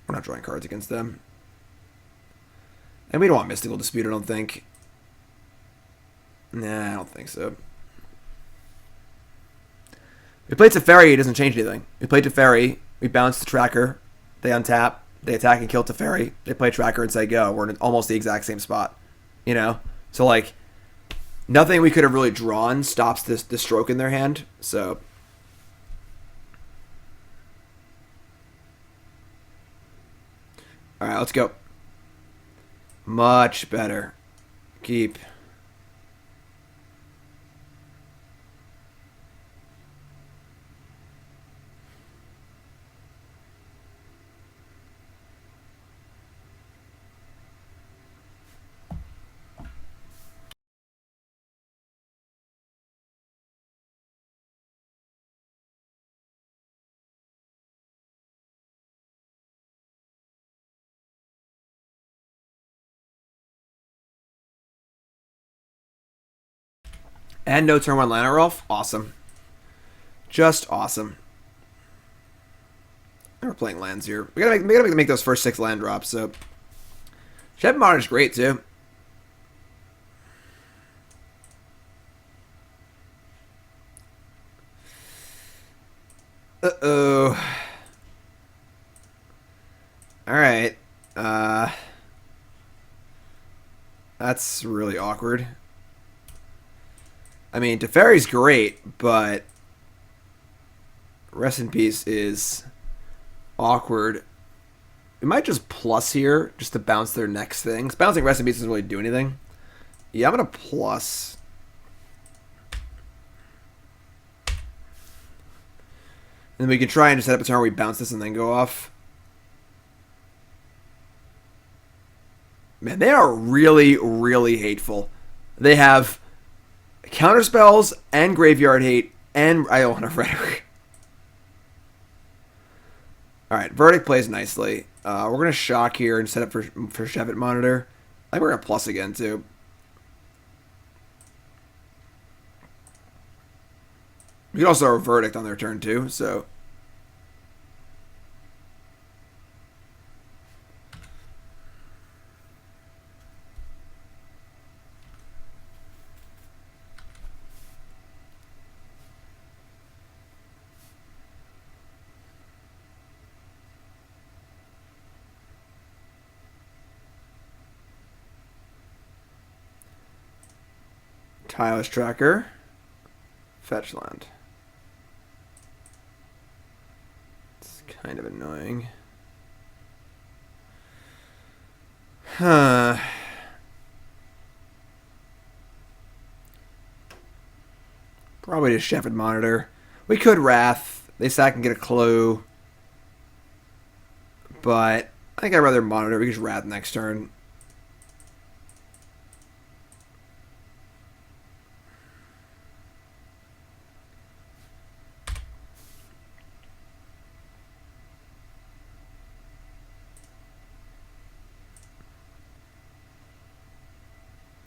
We're not drawing cards against them. And we don't want Mystical Dispute, I don't think. Nah, I don't think so. We played Teferi, it doesn't change anything. We played Teferi, we bounce the tracker, they untap, they attack and kill Teferi, they play tracker and say go. We're in almost the exact same spot. You know? So like, Nothing we could have really drawn stops this stroke in their hand. So all right, let's go. Much better. Keep. And no turn 1 Lana Rolf. Awesome. Just awesome. We're playing lands here. We gotta make those first 6 land drops, so Shepherd Monitor's great too. Uh-oh. Alright. That's really awkward. I mean, Teferi's great, but Rest in Peace is awkward. We might just plus here, just to bounce their next things. Bouncing Rest in Peace doesn't really do anything. Yeah, I'm going to plus. And then we can try and just set up a turn where we bounce this and then go off. Man, they are really, really hateful. They have counterspells and graveyard hate, and I don't want to rhetoric. Alright, Verdict plays nicely. We're going to shock here and set up for Shepherd Monitor. I think we're going to plus again, too. We can also have a Verdict on their turn, too, so... Tireless Tracker. Fetch land. It's kind of annoying. Huh. Probably just Shepherd Monitor. We could Wrath. They sack and get a clue. But I think I'd rather Monitor. We can just Wrath next turn.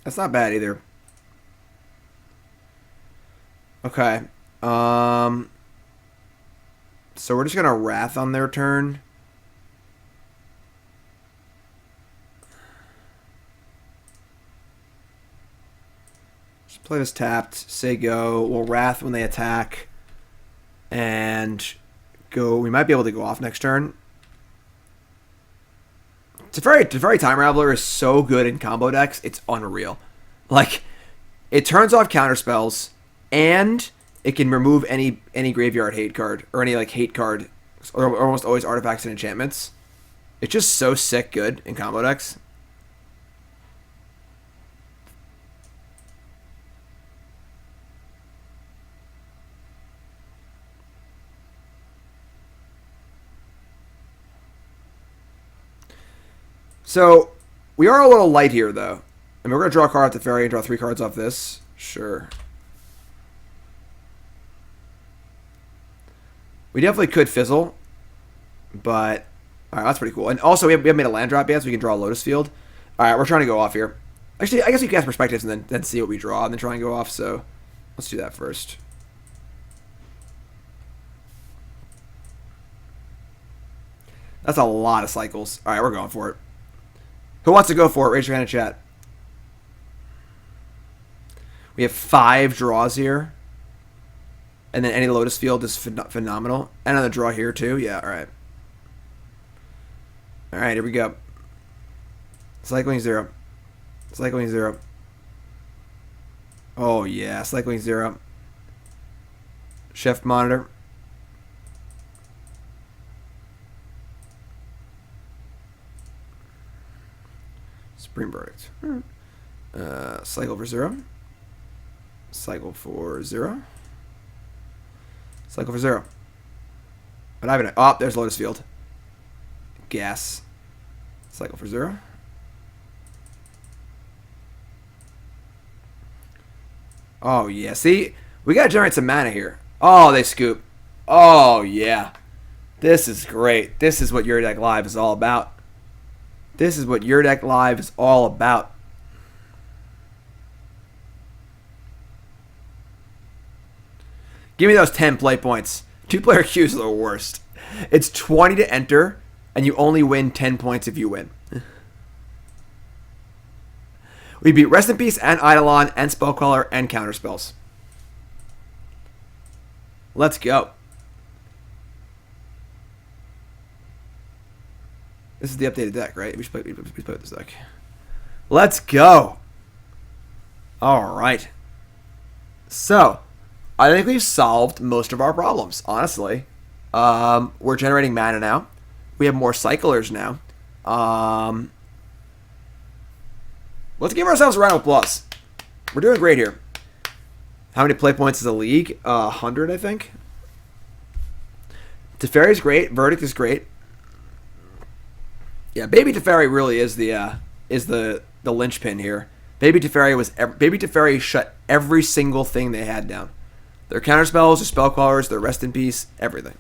That's not bad either. Okay. So we're just gonna Wrath on their turn. Just play this tapped. Say go. We'll Wrath when they attack. And go. We might be able to go off next turn. Teferi Time Raveler is so good in combo decks, it's unreal. Like, it turns off counterspells, and it can remove any graveyard hate card, or any like hate card, or almost always artifacts and enchantments. It's just so sick good in combo decks. So, we are a little light here, though. And we're going to draw a card off Teferi and draw 3 cards off this. Sure. We definitely could fizzle. But, alright, that's pretty cool. And also, we haven't made a land drop yet, so we can draw a Lotus Field. Alright, we're trying to go off here. Actually, I guess we can cast Perspectives and then see what we draw and then try and go off. So, let's do that first. That's a lot of cycles. Alright, we're going for it. Who wants to go for it? Raise your hand in chat. We have 5 draws here. And then any Lotus Field is phenomenal. And another draw here too. Yeah, alright. Alright, here we go. Cycling 0. Cycling 0. Oh, yeah. Cycling 0. Chef Monitor. Supreme Verdict. Cycle for 0. Cycle for 0. Cycle for 0. But I haven't. Oh, there's Lotus Field. Gas. Cycle for 0. Oh, yeah. See? We gotta generate some mana here. Oh, they scoop. Oh, yeah. This is great. This is what Your Deck Live is all about. This is what Your Deck Live is all about. Give me those 10 play points. 2-player queues are the worst. It's 20 to enter, and you only win 10 points if you win. We beat Rest in Peace and Eidolon and Spellcaller and Counterspells. Let's go. This is the updated deck, right? We should play with this deck. Let's go. All right. So, I think we've solved most of our problems, honestly. We're generating mana now. We have more cyclers now. Let's give ourselves a round of applause. We're doing great here. How many play points is a league? 100, I think. Teferi's great. Verdict is great. Yeah, Baby Teferi really is the linchpin here. Baby Teferi shut every single thing they had down. Their counterspells, their spellcallers, their Rest in Peace, everything.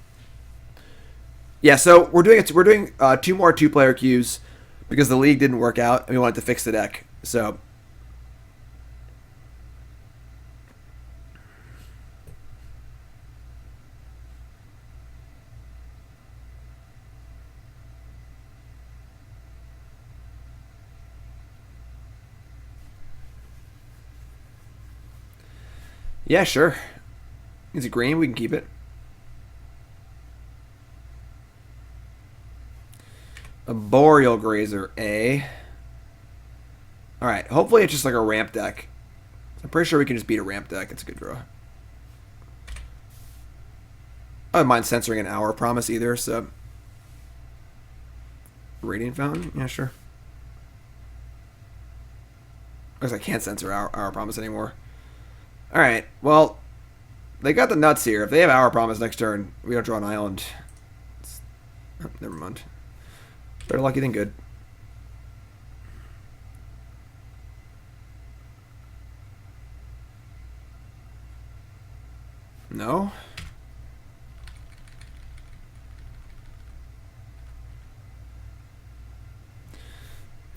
Yeah, so we're doing 2 more 2-player queues because the league didn't work out and we wanted to fix the deck. So yeah, sure. Is it green? We can keep it. A Boreal Grazer, A. Alright, hopefully it's just like a ramp deck. I'm pretty sure we can just beat a ramp deck. It's a good draw. I don't mind censoring an Hour Promise either, so... Radiant Fountain? Yeah, sure. I guess I can't censor Hour Promise anymore. Alright, well... They got the nuts here. If they have Hour Promise next turn, we don't draw an island. Oh, never mind. Better lucky than good. No?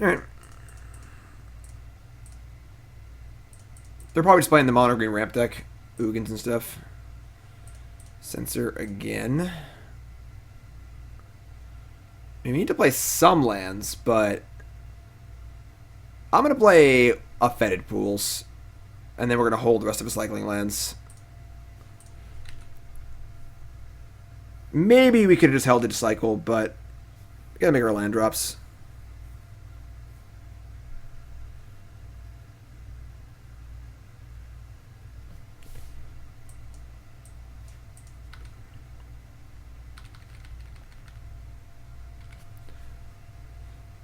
Alright. They're probably just playing the mono green ramp deck. Ugins and stuff. Censor again. We need to play some lands, but I'm going to play a Fetid Pools, and then we're going to hold the rest of the cycling lands. Maybe we could have just held it to cycle, but we got to make our land drops.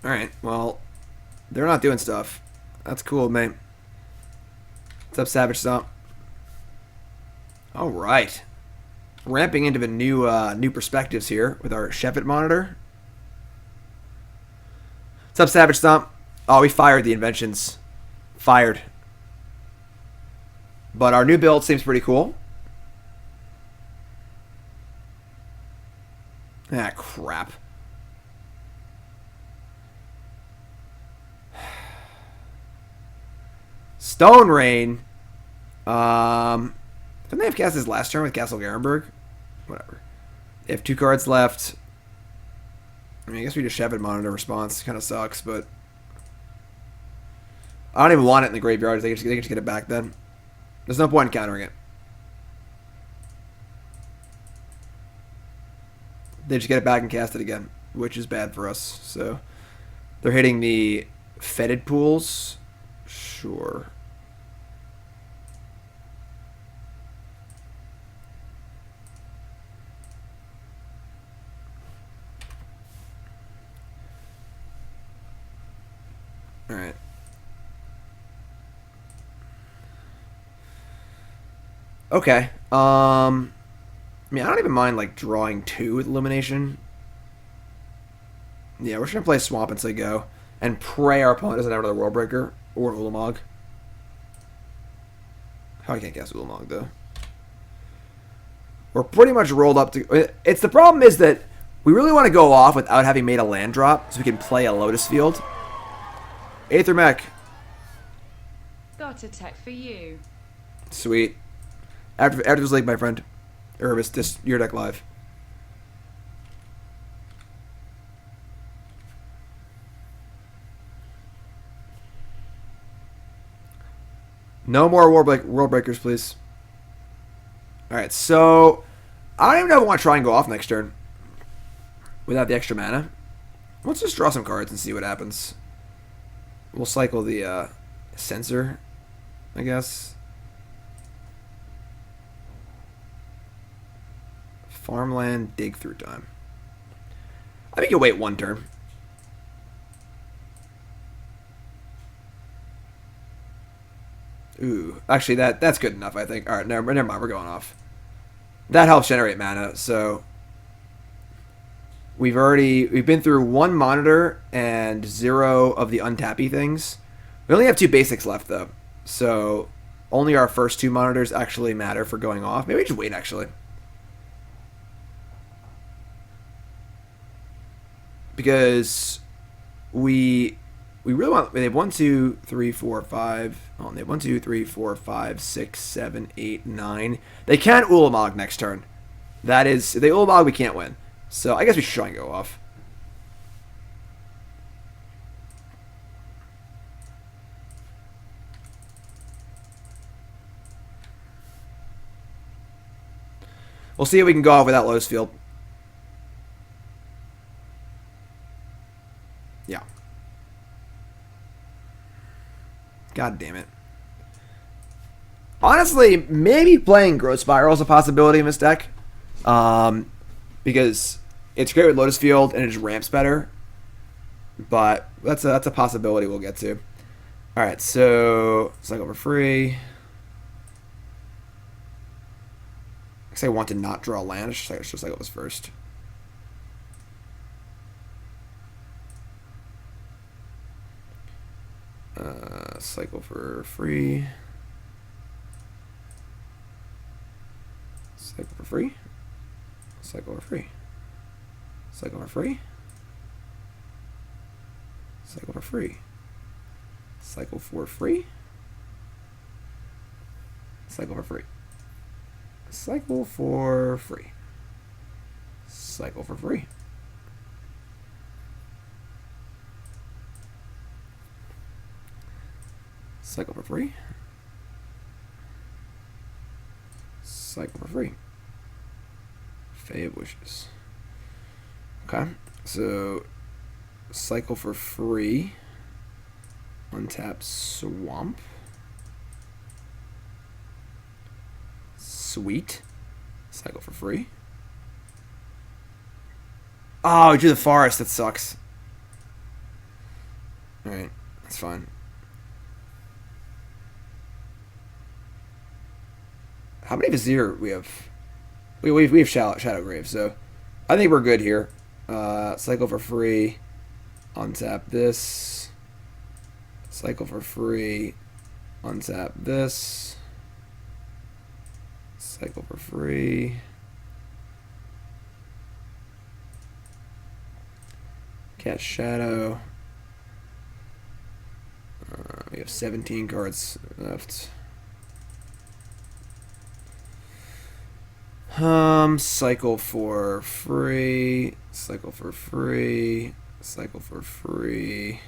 Alright, well, they're not doing stuff. That's cool, mate. What's up, Savage Stomp? Alright. Ramping into the new perspectives here with our Shepard monitor. What's up, Savage Stomp? Oh, we fired the inventions. Fired. But our new build seems pretty cool. Ah, crap. Stone Rain. Didn't they have cast his last turn with Castle Garenberg? Whatever. They have 2 cards left. I mean, I guess we just Shepard monitor response. Kind of sucks, but I don't even want it in the graveyard. They can just get it back then. There's no point in countering it. They just get it back and cast it again, which is bad for us. So they're hitting the Fetid Pools. Sure. Okay. I mean, I don't even mind like drawing 2 with Illumination. Yeah, we're just gonna play Swamp and say go, and pray our opponent doesn't have another World Breaker or an Ulamog. How I can't guess Ulamog though. We're pretty much rolled up to. It's the problem is that we really want to go off without having made a land drop, so we can play a Lotus Field. Aether Mech. Got a tech for you. Sweet. After this league, my friend. Urbis, this your deck live. No more world breakers, please. Alright, so I don't even know if I want to try and go off next turn without the extra mana. Let's just draw some cards and see what happens. We'll cycle the Censor, I guess. Farmland, dig through time. I think you'll wait 1 turn. Ooh, actually that's good enough, I think. All right, never mind, we're going off. That helps generate mana, so we've been through 1 monitor and 0 of the untappy things. We only have 2 basics left though, so only our first 2 monitors actually matter for going off. Maybe we just wait actually. Because we really want. They have 1, 2, 3, 4, 5. Oh, they have 1, 2, 3, 4, 5, 6, 7, 8, 9. They can't Ulamog next turn. That is, if they Ulamog, we can't win. So I guess we should try and go off. We'll see if we can go off without Lotus Field. Yeah. God damn it. Honestly, maybe playing Growth Spiral is a possibility in this deck. Because it's great with Lotus Field and it just ramps better. But that's a possibility we'll get to. Alright, so cycle for free. I guess I want to not draw land. I should cycle this first. Cycle for free. Cycle for free. Cycle for free. Cycle for free. Cycle for free. Cycle for free. Cycle for free. Cycle for free. Cycle for free. Cycle for free. Cycle for free. Fae of Wishes. Okay, so cycle for free. Untap Swamp. Sweet. Cycle for free. Oh, we drew the forest. That sucks. Alright, that's fine. How many Vizier we have? We have Shadow Grave, so I think we're good here. Cycle for free. Untap this. Cycle for free. Untap this. Cycle for free. Cast Shadow. We have 17 cards left. Cycle for free. Cycle for free. Cycle for free.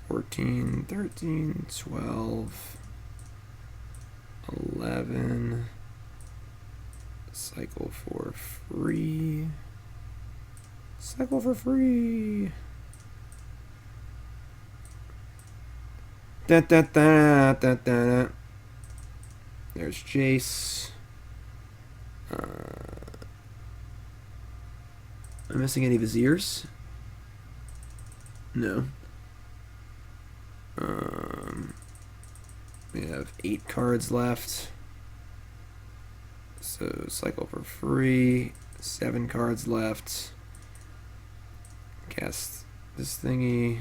14, 13, 12, 11. Cycle for free. Cycle for free. Da, da, da, da, da. There's Jace. Am I missing any Viziers? No. We have 8 cards left. So cycle for free. 7 cards left. Cast this thingy.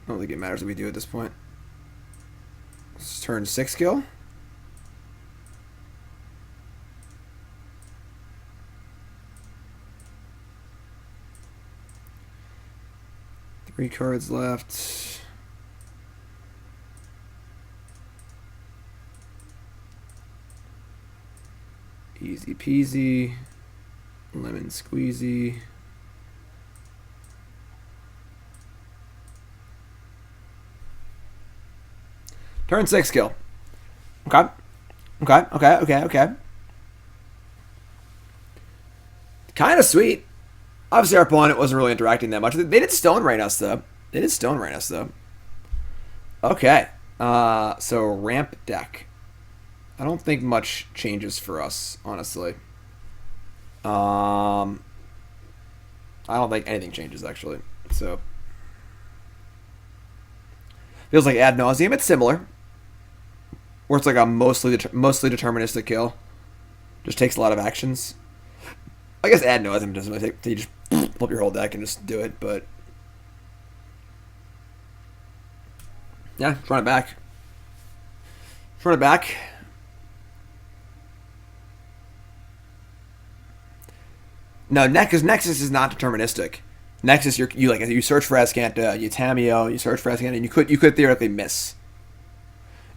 I don't think it matters what we do at this point. It's turn 6 kill. Three cards left. Easy peasy. Lemon squeezy. Turn 6 kill. Okay. Okay. Kind of sweet. Obviously, our opponent wasn't really interacting that much. They did Stone Rain us, though. Okay. So, ramp deck. I don't think much changes for us, honestly. I don't think anything changes, actually. So, feels like Ad Nauseam. It's similar. Where it's like a mostly deterministic kill. Just takes a lot of actions. I guess Ad Nauseam doesn't really take... You just pull up your whole deck and just do it, but... Yeah, run it back. No, because Nexus is not deterministic. Nexus, you search for Azcanta, you Tameo, you search for Azcanta, and you could theoretically miss.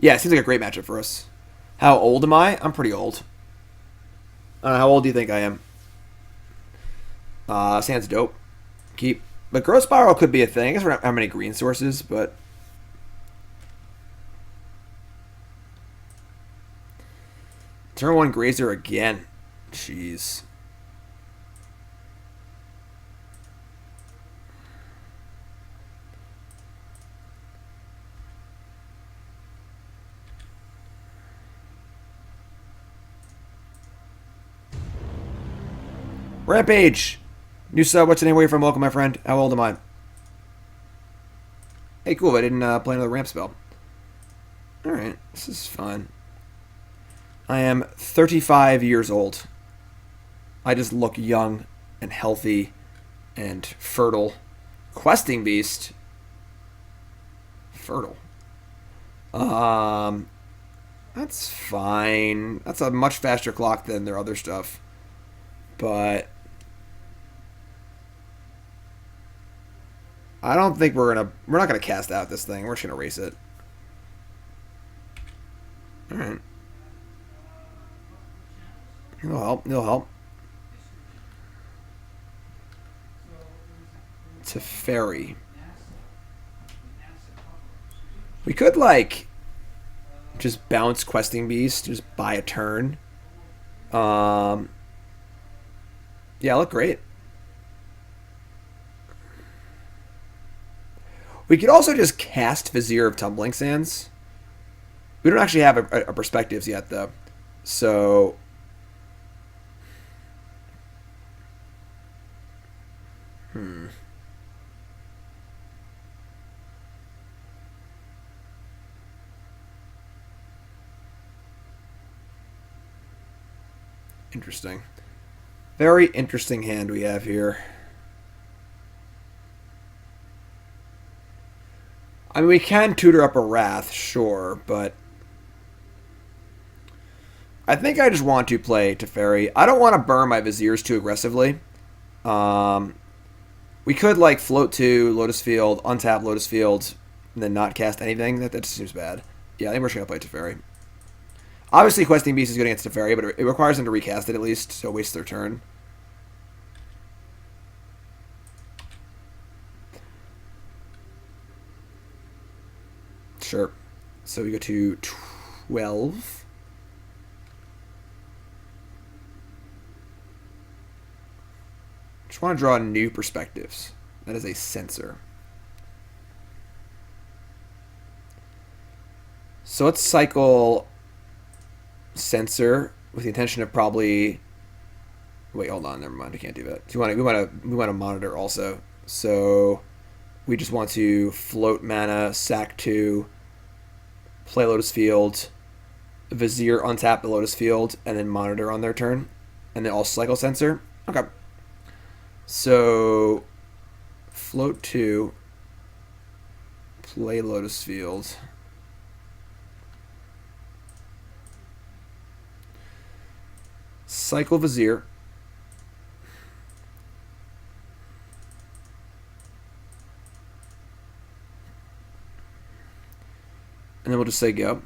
Yeah, it seems like a great matchup for us. How old am I? I'm pretty old. How old do you think I am? Sand's dope. Keep. But Growth Spiral could be a thing. I guess we don't have many green sources, but... Turn 1 Grazer again. Jeez. Rampage! New sub, what's the name? Where you from? Welcome, my friend. How old am I? Hey, cool. I didn't play another ramp spell. Alright, this is fun. I am 35 years old. I just look young and healthy and fertile. Questing Beast. Fertile. That's fine. That's a much faster clock than their other stuff. But... I don't think we're not gonna cast out this thing. We're just gonna race it. Alright. It'll help. Teferi. We could, like, just bounce Questing Beast, just buy a turn. Yeah, look great. We could also just cast Vizier of Tumbling Sands. We don't actually have a perspectives yet, though. So... Interesting. Very interesting hand we have here. I mean, we can tutor up a Wrath, sure, but... I think I just want to play Teferi. I don't want to burn my Viziers too aggressively. We could, like, float to Lotus Field, untap Lotus Field, and then not cast anything. That just seems bad. Yeah, I think we're just going to play Teferi. Obviously, Questing Beast is good against Teferi, but it requires them to recast it at least, so it wastes their turn. Sure. So we go to 12. Just want to draw new perspectives. That is a Censor. So let's cycle Censor with the intention of probably Wait, hold on. Never mind. We can't do that. So we want to monitor also. So we just want to float mana, sack 2, play Lotus Field, Vizier, untap the Lotus Field, and then monitor on their turn, and then also cycle Censor. Okay. So float 2, play Lotus Field. Cycle Vizier. And then we'll just say go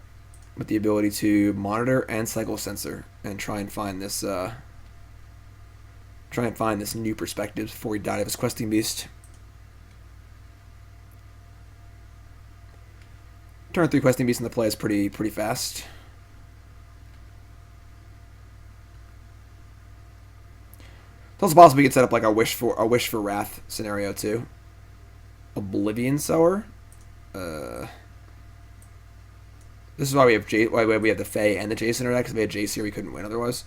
with the ability to monitor and cycle Censor and try and find this new perspective before he died of his questing beast. Turn 3 questing beast in the play is pretty fast. It's also possible we could set up like a wish for wrath scenario too. Oblivion Sower. This is why we have why we have the Fae and the Jace in our deck, because if we had Jace here we couldn't win otherwise.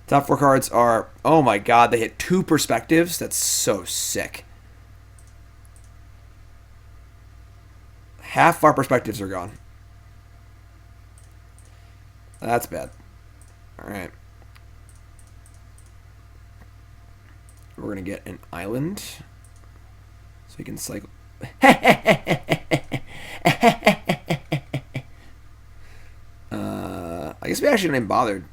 Top 4 cards are, oh my god, they hit 2 perspectives. That's so sick. Half our perspectives are gone. That's bad. Alright. We're going to get an island. So we can cycle. I guess we actually don't even bothered.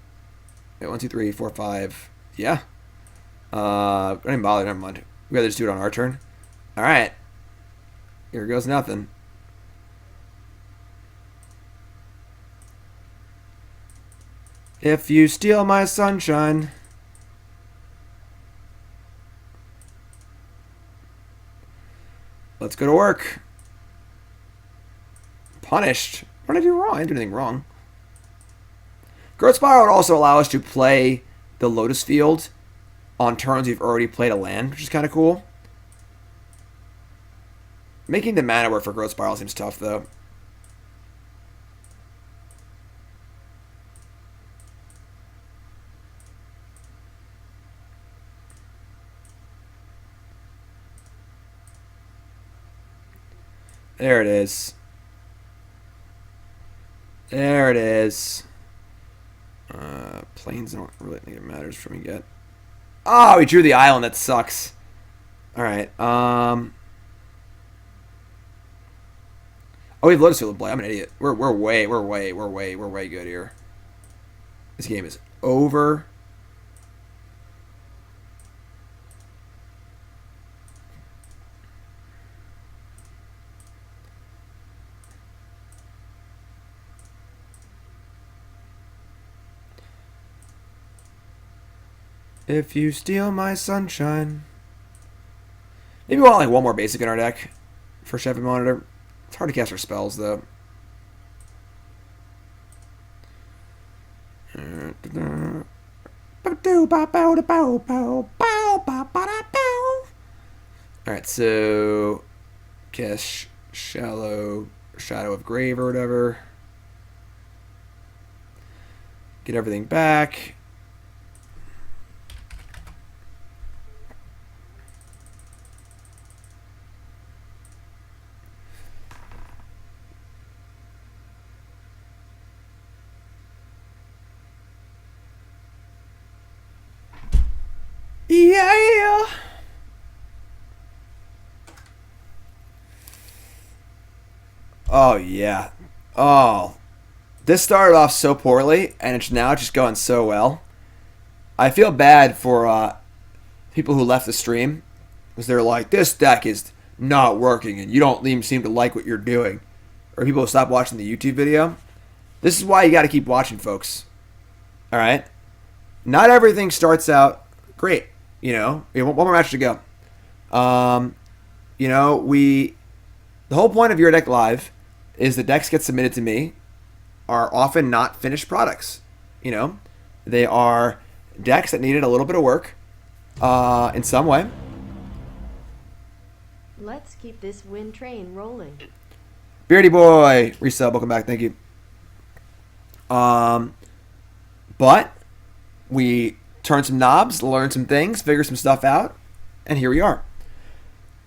Wait, 1, 2, 3, 4, 5. Yeah. Don't even bother. Never mind. We gotta just do it on our turn. Alright. Here goes nothing. If you steal my sunshine. Let's go to work. Punished. What did I do wrong? I didn't do anything wrong. Growth Spiral would also allow us to play the Lotus Field on turns we've already played a land, which is kind of cool. Making the mana work for Growth Spiral seems tough, though. There it is. There it is. Planes don't really think it matters for me yet. Oh, we drew the island. That sucks. All right. Oh, we have Lotus Field to play. I'm an idiot. We're way good here. This game is over. If you steal my sunshine. Maybe we want like one more basic in our deck for Chef and Monitor. It's hard to cast our spells though. Alright, so cast Shadow of Grave or whatever. Get everything back. Yeah. Oh, yeah. Oh. This started off so poorly, and it's now just going so well. I feel bad for people who left the stream, because they're like, this deck is not working, and you don't even seem to like what you're doing. Or people who stop watching the YouTube video. This is why you got to keep watching, folks. Alright? Not everything starts out great. You know, we have one more match to go. You know, the whole point of Your Deck Live is the decks get submitted to me are often not finished products. You know, they are decks that needed a little bit of work in some way. Let's keep this wind train rolling. Beardy Boy, resub, welcome back, thank you. But we turn some knobs, learn some things, figure some stuff out, and here we are.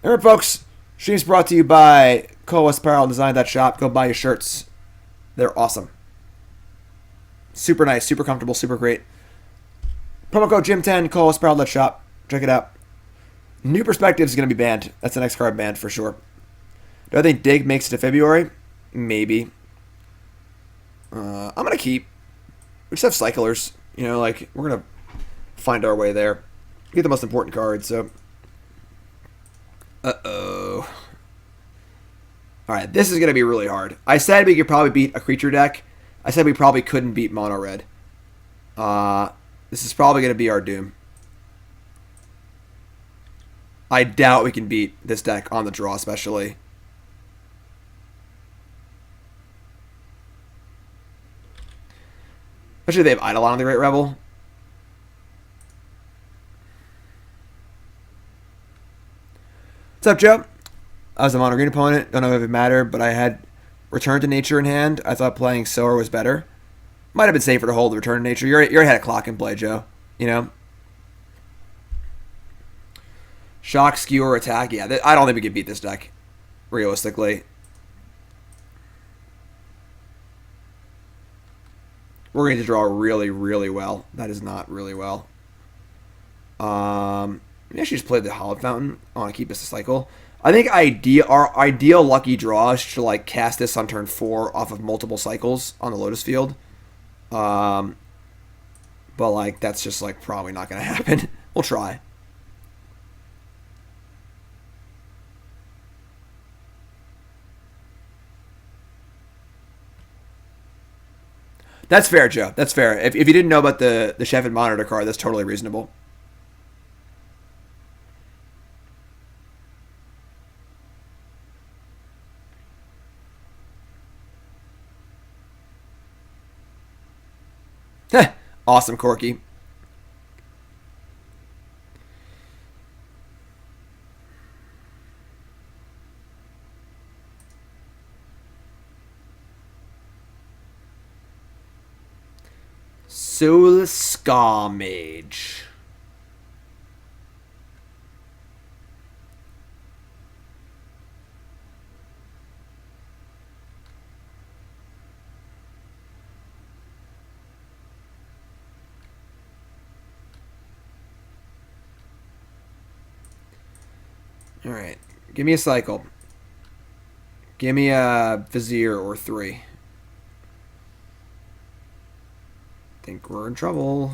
All right, folks. Stream's brought to you by Coas Apparel Design Shop. Go buy your shirts. They're awesome. Super nice, super comfortable, super great. Promo code Jim10, Coas Apparel Shop. Check it out. New Perspectives is going to be banned. That's the next card banned for sure. Do I think Dig makes it to February? Maybe. I'm going to keep. We just have cyclers. You know, like, we're going to find our way there. Get the most important cards, so. Uh-oh. Alright, this is going to be really hard. I said we could probably beat a creature deck. I said we probably couldn't beat mono red. This is probably going to be our doom. I doubt we can beat this deck on the draw, especially. Especially if they have Eidolon on the Great Rebel. What's up, Joe? I was a mono green opponent. Don't know if it mattered, but I had Return to Nature in hand. I thought playing Sower was better. Might have been safer to hold the Return to Nature. You already had a clock in play, Joe. You know? Shock, Skewer, Attack. Yeah, I don't think we could beat this deck, realistically. We're going to draw really, really well. That is not really well. We actually just played the Hollow Fountain. I want to keep this a cycle. I think our ideal lucky draw is to like cast this on turn 4 off of multiple cycles on the Lotus Field. But like that's just like probably not going to happen. We'll try. That's fair, Joe. That's fair. If you didn't know about the Chef and Monitor card, that's totally reasonable. Awesome, Corky. Soul Scar Mage. All right, give me a cycle. Give me a Vizier or 3. Think we're in trouble.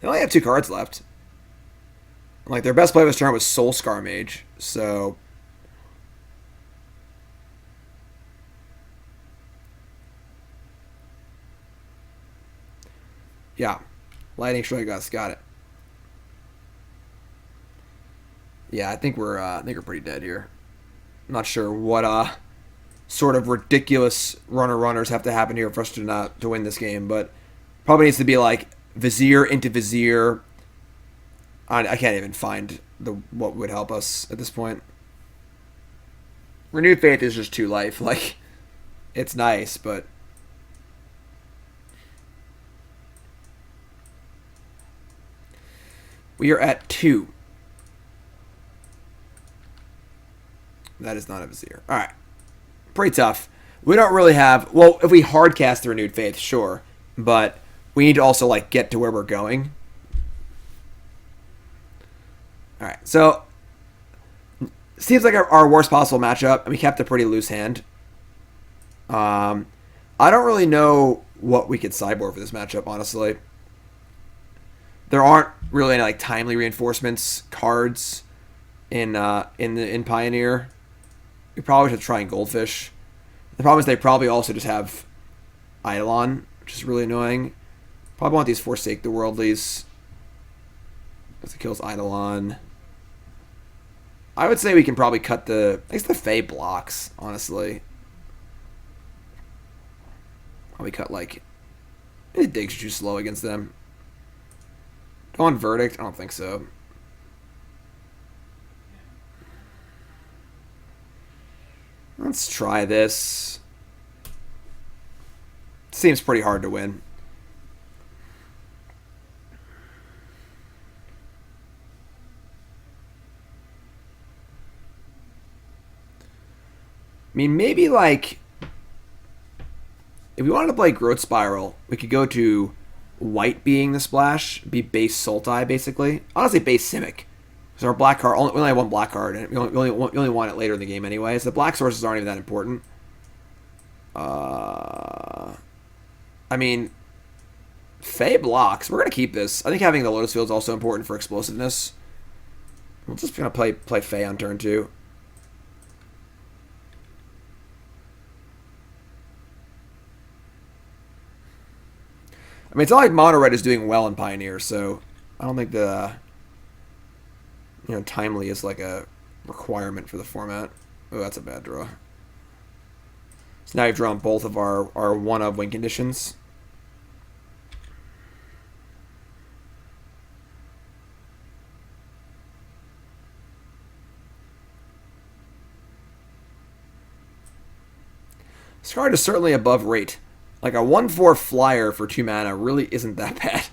They only have 2 cards left. Like, their best play of this turn was Soul Scar Mage, so... Yeah. Lightning Strike Gus, got it. Yeah, I think we're pretty dead here. I'm not sure what sort of ridiculous runners have to happen here for us to win this game, but probably needs to be like Vizier into Vizier. I can't even find what would help us at this point. Renewed Faith is just 2 life. Like, it's nice, but we are at 2. That is not a Vizier. All right. Pretty tough. We don't really have... Well, if we hard cast the Renewed Faith, sure. But we need to also, like, get to where we're going. All right. So, seems like our worst possible matchup. And we kept a pretty loose hand. I don't really know what we could sideboard for this matchup, honestly. There aren't really any like timely reinforcements cards in Pioneer. We probably should try and Goldfish. The problem is they probably also just have Eidolon, which is really annoying. Probably want these Forsake the Worldlies. Because it kills Eidolon. I would say we can probably cut the Fae blocks, honestly. Probably cut like The Dig's too slow against them. Go on Verdict? I don't think so. Let's try this. Seems pretty hard to win. I mean, maybe like if we wanted to play Growth Spiral, we could go to white being the splash, be base Sultai basically. Honestly, base Simic. Because our black card, we only have one black card, and we only want it later in the game anyway, so the black sources aren't even that important. I mean, Fae blocks. We're going to keep this. I think having the Lotus Field is also important for explosiveness. We're just going to play Fae on turn 2. I mean, it's not like Mono Red is doing well in Pioneer, so I don't think the timely is like a requirement for the format. Oh, that's a bad draw. So now you've drawn both of our one of win conditions. This card is certainly above rate. Like a 1/4 flyer for 2 mana really isn't that bad.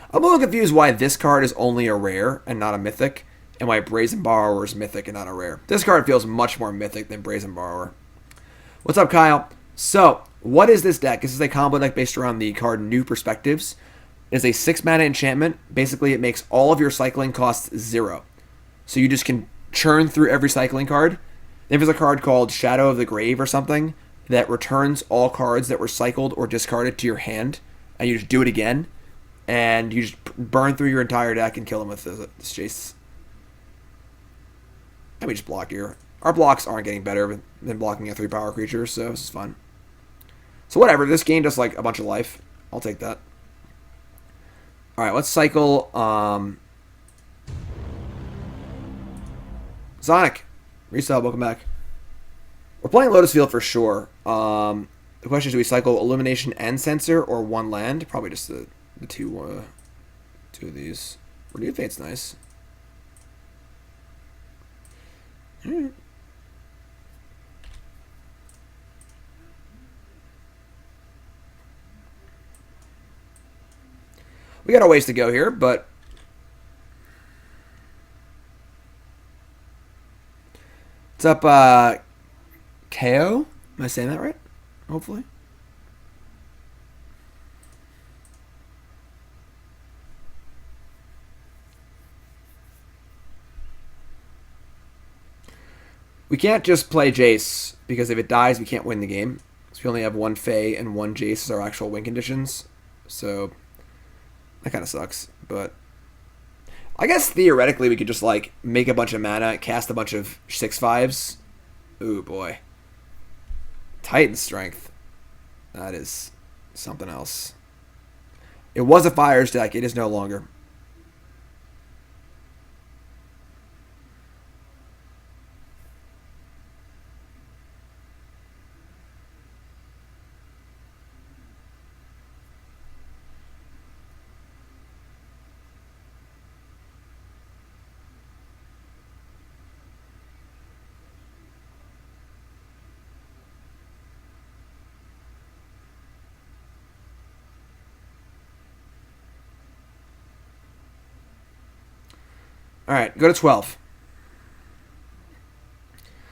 I'm a little confused why this card is only a rare and not a mythic, and why Brazen Borrower is mythic and not a rare. This card feels much more mythic than Brazen Borrower. What's up, Kyle? So, what is this deck? This is a combo deck based around the card New Perspectives. It is a 6 mana enchantment. Basically, it makes all of your cycling costs 0. So you just can churn through every cycling card. Then there's a card called Shadow of the Grave or something that returns all cards that were cycled or discarded to your hand, and you just do it again. And you just burn through your entire deck and kill them with this Jace. And we just block here. Our blocks aren't getting better than blocking a 3-power creature, so this is fun. So whatever, this game does like a bunch of life. I'll take that. Alright, let's cycle Sonic. Resell, welcome back. We're playing Lotus Field for sure. The question is, do we cycle Illumination and Censor or one land? Probably just the two of these. Renewed Fate's nice. Alright. We got a ways to go here, but what's up, KO? Am I saying that right? Hopefully. We can't just play Jace, because if it dies, we can't win the game. So we only have one Fae and one Jace as our actual win conditions. So that kind of sucks. But I guess theoretically we could just like make a bunch of mana, cast a bunch of 6/5s. Ooh, boy. Titan Strength. That is something else. It was a Fires deck. It is no longer. Alright, go to 12.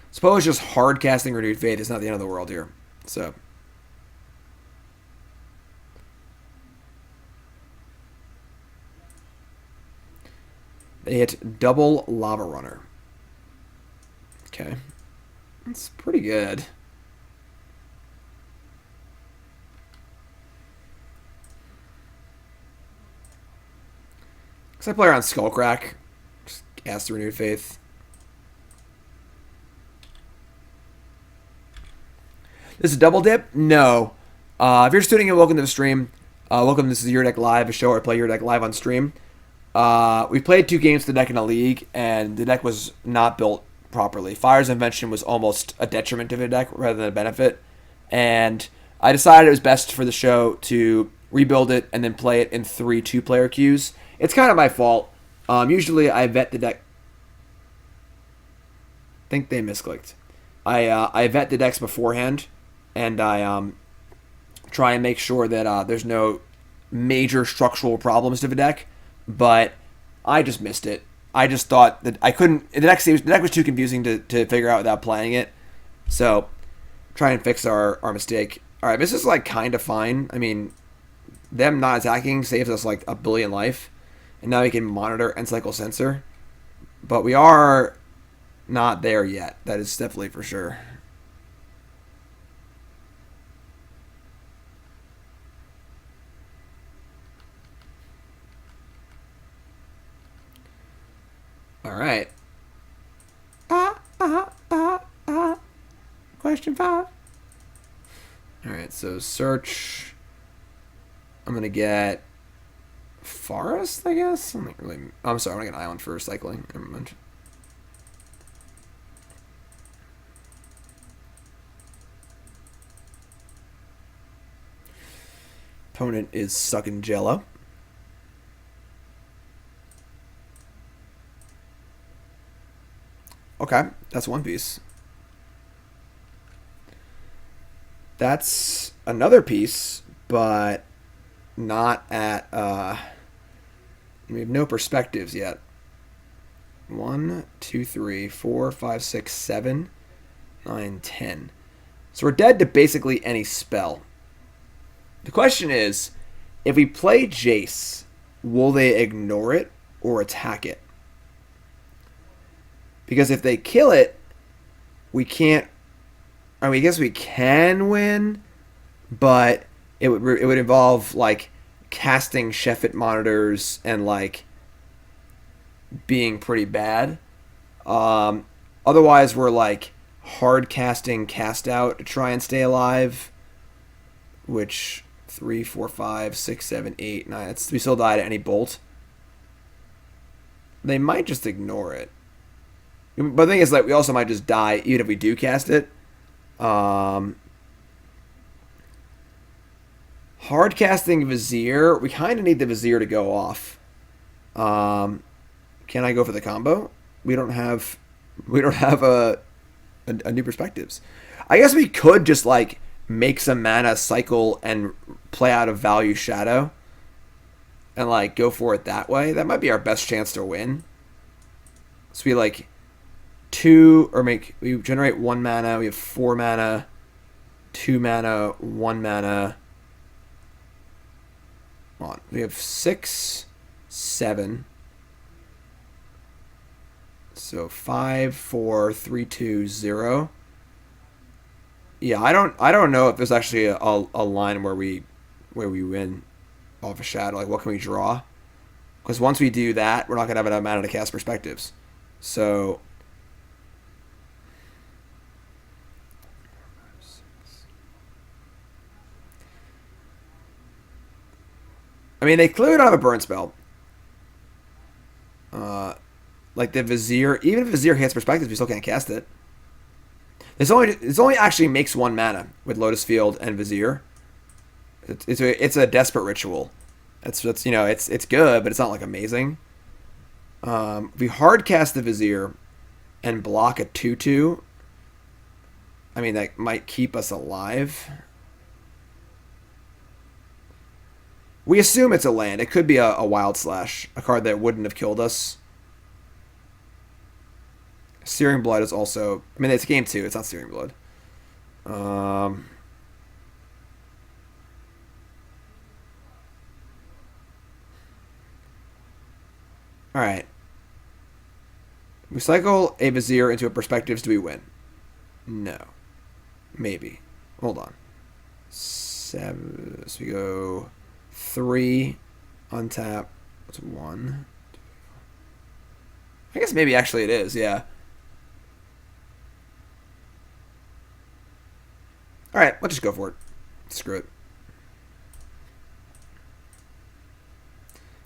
Suppose just hard casting Renewed Faith is not the end of the world here. So they hit double Lava Runner. Okay. That's pretty good. Because I play around Skullcrack. Just cast Renewed Faith. This is a double dip? No. If you're just tuning in, welcome to the stream. Welcome, this is Your Deck Live, a show where I play Your Deck live on stream. We played 2 games to the deck in a league, and the deck was not built properly. Fires of Invention was almost a detriment to the deck rather than a benefit. And I decided it was best for the show to rebuild it and then play it in 3 2-player queues. It's kind of my fault. Usually I vet the deck. I think they misclicked. I vet the decks beforehand, and I try and make sure that there's no major structural problems to the deck. But I just missed it. I just thought that I couldn't. The deck was too confusing to figure out without playing it. So try and fix our mistake. All right, this is like kind of fine. I mean, them not attacking saves us like 1 billion life, and now we can monitor and cycle Censor. But we are not there yet. That is definitely for sure. All right. Question 5. All right, so search. I'm going to get forest, I guess. I'm sorry, I'm going to get island for cycling. Never mind. Opponent is sucking jello. Okay, that's one piece. That's another piece, but not at, we have no perspectives yet. 1, 2, 3, 4, 5, 6, 7, 9, 10. So we're dead to basically any spell. The question is, if we play Jace, will they ignore it or attack it? Because if they kill it, we can't. I mean, I guess we can win, but it would involve like casting Sheffit monitors and like being pretty bad. Otherwise, we're like hard casting cast out to try and stay alive. Which 3, 4, 5, 6, 7, 8, 9. We still die to any bolt. They might just ignore it. But the thing is, like, we also might just die even if we do cast it. Hard casting Vizier. We kind of need the Vizier to go off. Can I go for the combo? We don't have a new perspectives. I guess we could just like make some mana cycle and play out of value shadow, and like go for it that way. That might be our best chance to win. So we like. We generate 1 mana, we have 4 mana, 2 mana, 1 mana. We have 6, 7. So 5, 4, 3, 2, 0. Yeah, I don't know if there's actually a line where we win off a shadow. Like, what can we draw? Because once we do that, we're not gonna have enough mana to cast perspectives. So. I mean, they clearly don't have a burn spell. Like the Vizier, even if Vizier hits perspectives, we still can't cast it. It's only actually makes 1 mana with Lotus Field and Vizier. It's a desperate ritual. It's good, but it's not like amazing. If we hard cast the Vizier and block a 2/2, I mean that might keep us alive. We assume it's a land. It could be a Wild Slash, a card that wouldn't have killed us. Searing Blood is also. I mean, it's game 2. It's not Searing Blood. All right. We cycle a Vizier into a Perspectives. Do we win? No. Maybe. Hold on. 7. So we go 3, untap. What's 1? I guess maybe actually it is, yeah. Alright, let's just go for it. Screw it.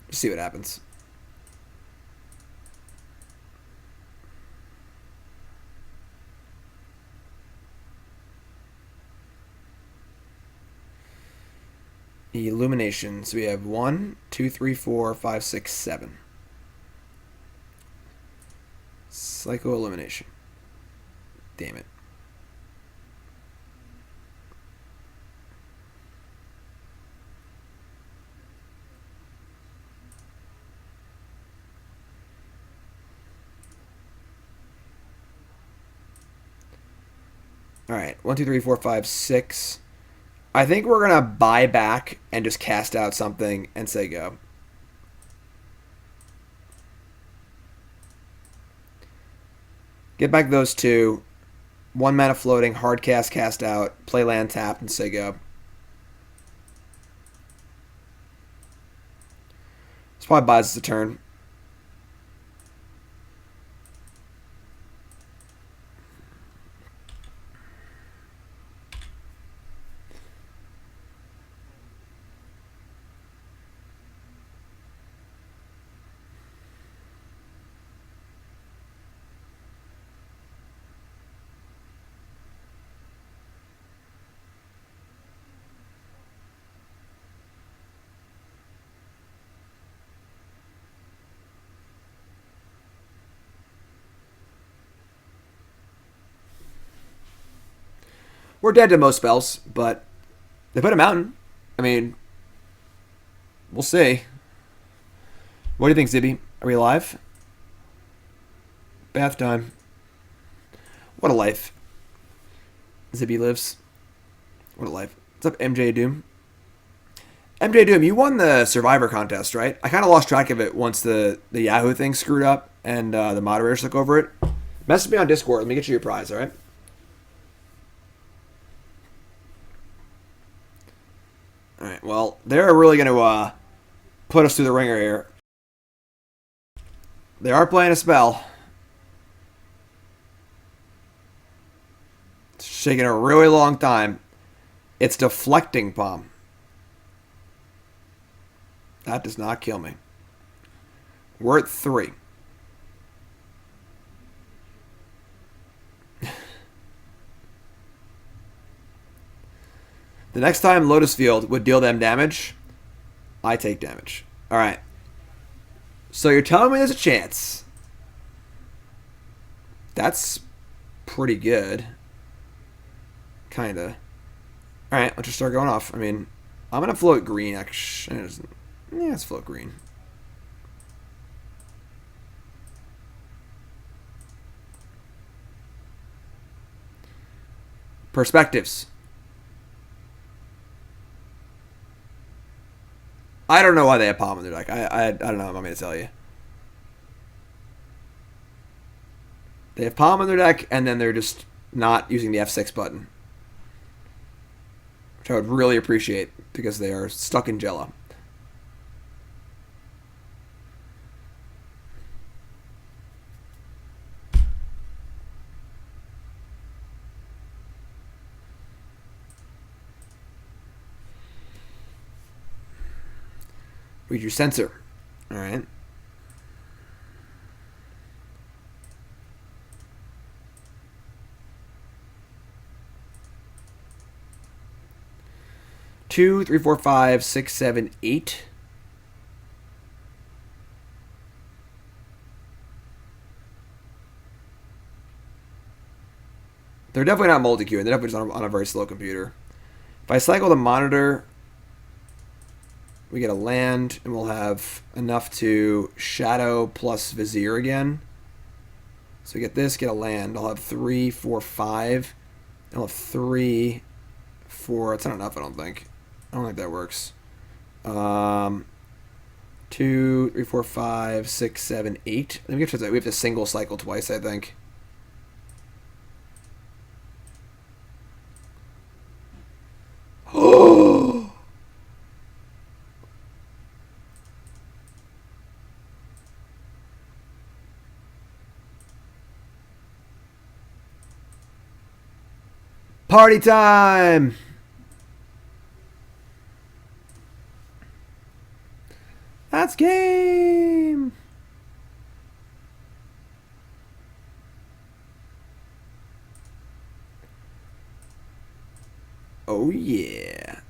Just see what happens. Illumination. So we have 1, 2, 3, 4, 5, 6, 7. Psycho Illumination. Damn it. Alright, 1, 2, 3, 4, 5, 6. I think we're going to buy back and just cast out something and say go. Get back those two. 1 mana floating, hard cast out, play land tapped, and say go. This probably buys us a turn. We're dead to most spells, but they put a mountain. I mean, we'll see. What do you think, Zibby? Are we alive? Bath time. What a life. Zibby lives. What a life. What's up, MJ Doom? MJ Doom, you won the Survivor contest, right? I kind of lost track of it once the Yahoo thing screwed up and the moderators took over it. Message me on Discord. Let me get you your prize, all right? Alright, well, they're really going to put us through the ringer here. They are playing a spell. It's taking a really long time. It's Deflecting Palm. That does not kill me. We're at 3. The next time Lotus Field would deal them damage, I take damage. Alright. So you're telling me there's a chance. That's pretty good. Kinda. Alright, let's just start going off. I mean, I'm gonna float green, actually. Yeah, let's float green. Perspectives. I don't know why they have Palm in their deck. I don't know. I'm not going to tell you. They have Palm in their deck, and then they're just not using the F6 button. Which I would really appreciate, because they are stuck in Jello. Read your Censor. Alright. Two, 3, 4, 5, 6, 7, 8. They're definitely not multi-queuing. They're definitely just on a very slow computer. If I cycle the monitor, we get a land, and we'll have enough to Shadow plus Vizier again. So we get this, get a land. I'll have 3, 4, 5. I'll have 3, 4. That's not enough, I don't think. I don't think that works. 2, 3, 4, 5, 6, 7, 8. Let me get to that. We have to single cycle twice, I think. Oh! Party time! That's game! Oh yeah.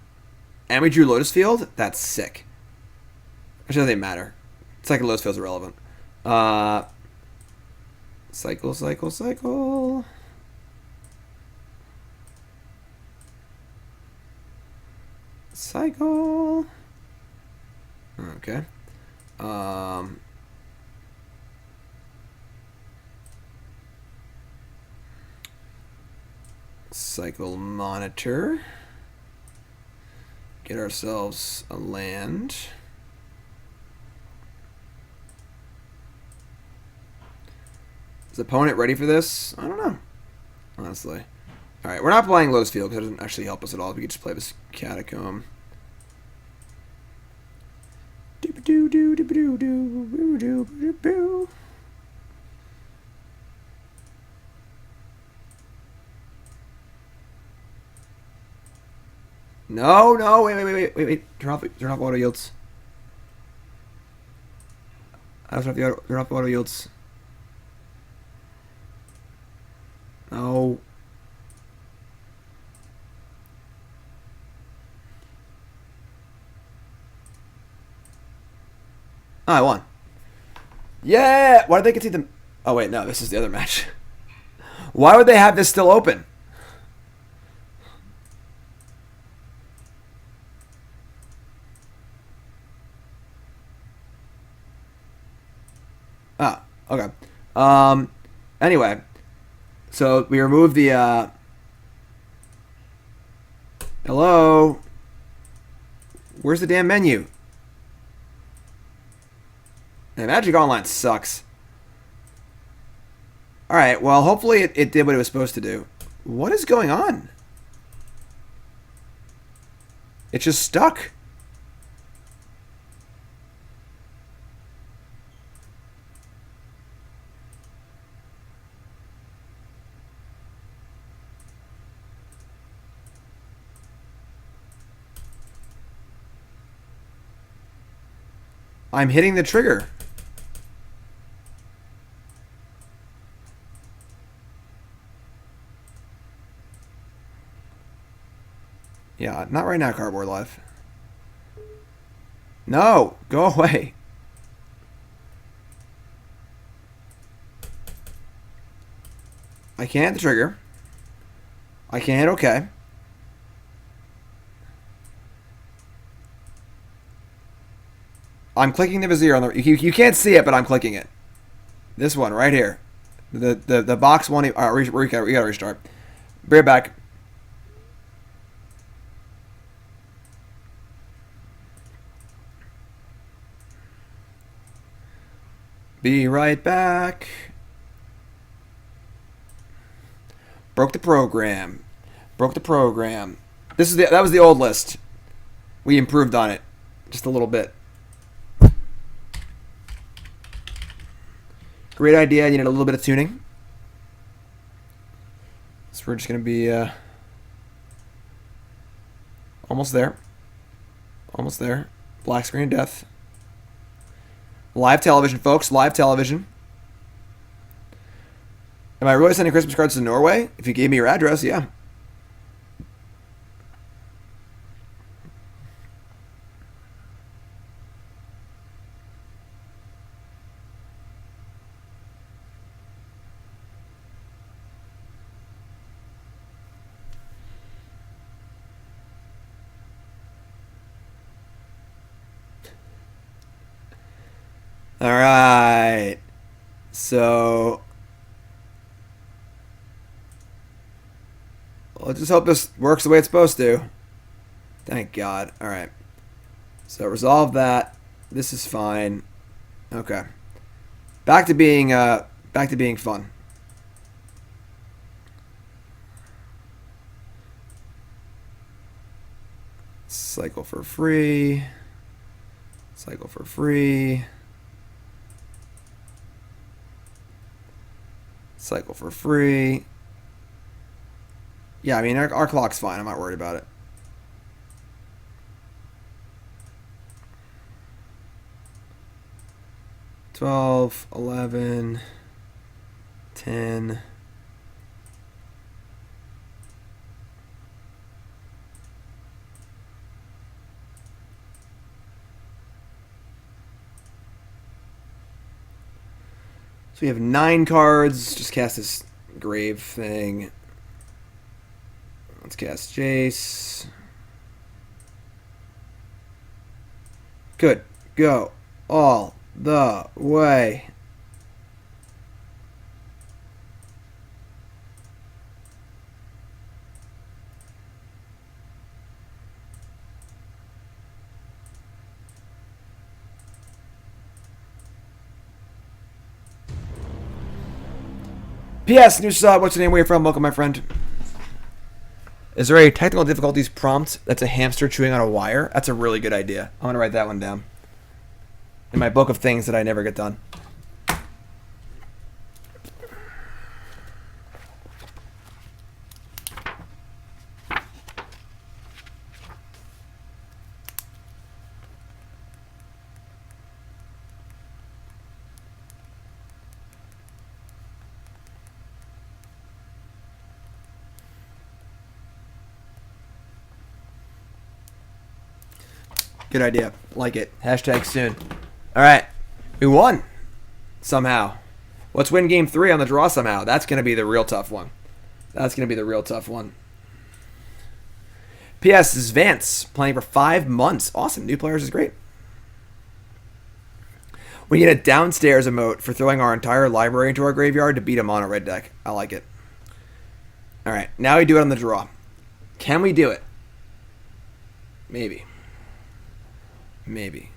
And we drew Lotus Field? That's sick. Actually, doesn't matter. Second Lotus Field's irrelevant. Cycle, cycle, cycle. Cycle. Okay. Cycle monitor. Get ourselves a land. Is the opponent ready for this? I don't know. Honestly. Alright, we're not playing Lotus Field because it doesn't actually help us at all. We could just play this Catacomb. No, no, wait. Turn off auto yields. I don't have to turn off auto yields. No. Oh, I won. Yeah! Why did they concede them? Oh, wait, no, this is the other match. Why would they have this still open? Ah, okay. Anyway. So, we removed the, Hello? Where's the damn menu? Man, Magic Online sucks. Alright, well, hopefully it did what it was supposed to do. What is going on? It's just stuck. I'm hitting the trigger. Yeah, not right now, Cardboard Life. No, go away. I can't hit the trigger. I can't hit OK. I'm clicking the Vizier on the... You can't see it, but I'm clicking it. This one right here. The box one... we gotta restart. Be right back. Be right back. Broke the program. Broke the program. That was the old list. We improved on it just a little bit. Great idea. You need a little bit of tuning. So we're just going to be almost there. Almost there. Black screen of death. Live television, folks. Live television. Am I really sending Christmas cards to Norway? If you gave me your address, yeah. All right. So let's just hope this works the way it's supposed to. Thank God. All right. So resolve that. This is fine. Okay. Back to being fun. Cycle for free. Cycle for free. Cycle for free. Yeah, I mean, our clock's fine. I'm not worried about it. $12, $11, $10. we have 9 cards. Just cast this grave thing. Let's cast Jace. Good. Go all the way. P.S. New sub. What's your name? Where you from? Welcome, my friend. Is there a technical difficulties prompt that's a hamster chewing on a wire? That's a really good idea. I'm going to write that one down in my book of things that I never get done. Good idea. Like it. Hashtag soon. All right. We won. Somehow. Let's win game 3 on the draw somehow. That's going to be the real tough one. That's going to be the real tough one. P.S. This is Vance. Playing for 5 months. Awesome. New players is great. We need a downstairs emote for throwing our entire library into our graveyard to beat a mono red deck. I like it. All right. Now we do it on the draw. Can we do it? Maybe. Maybe.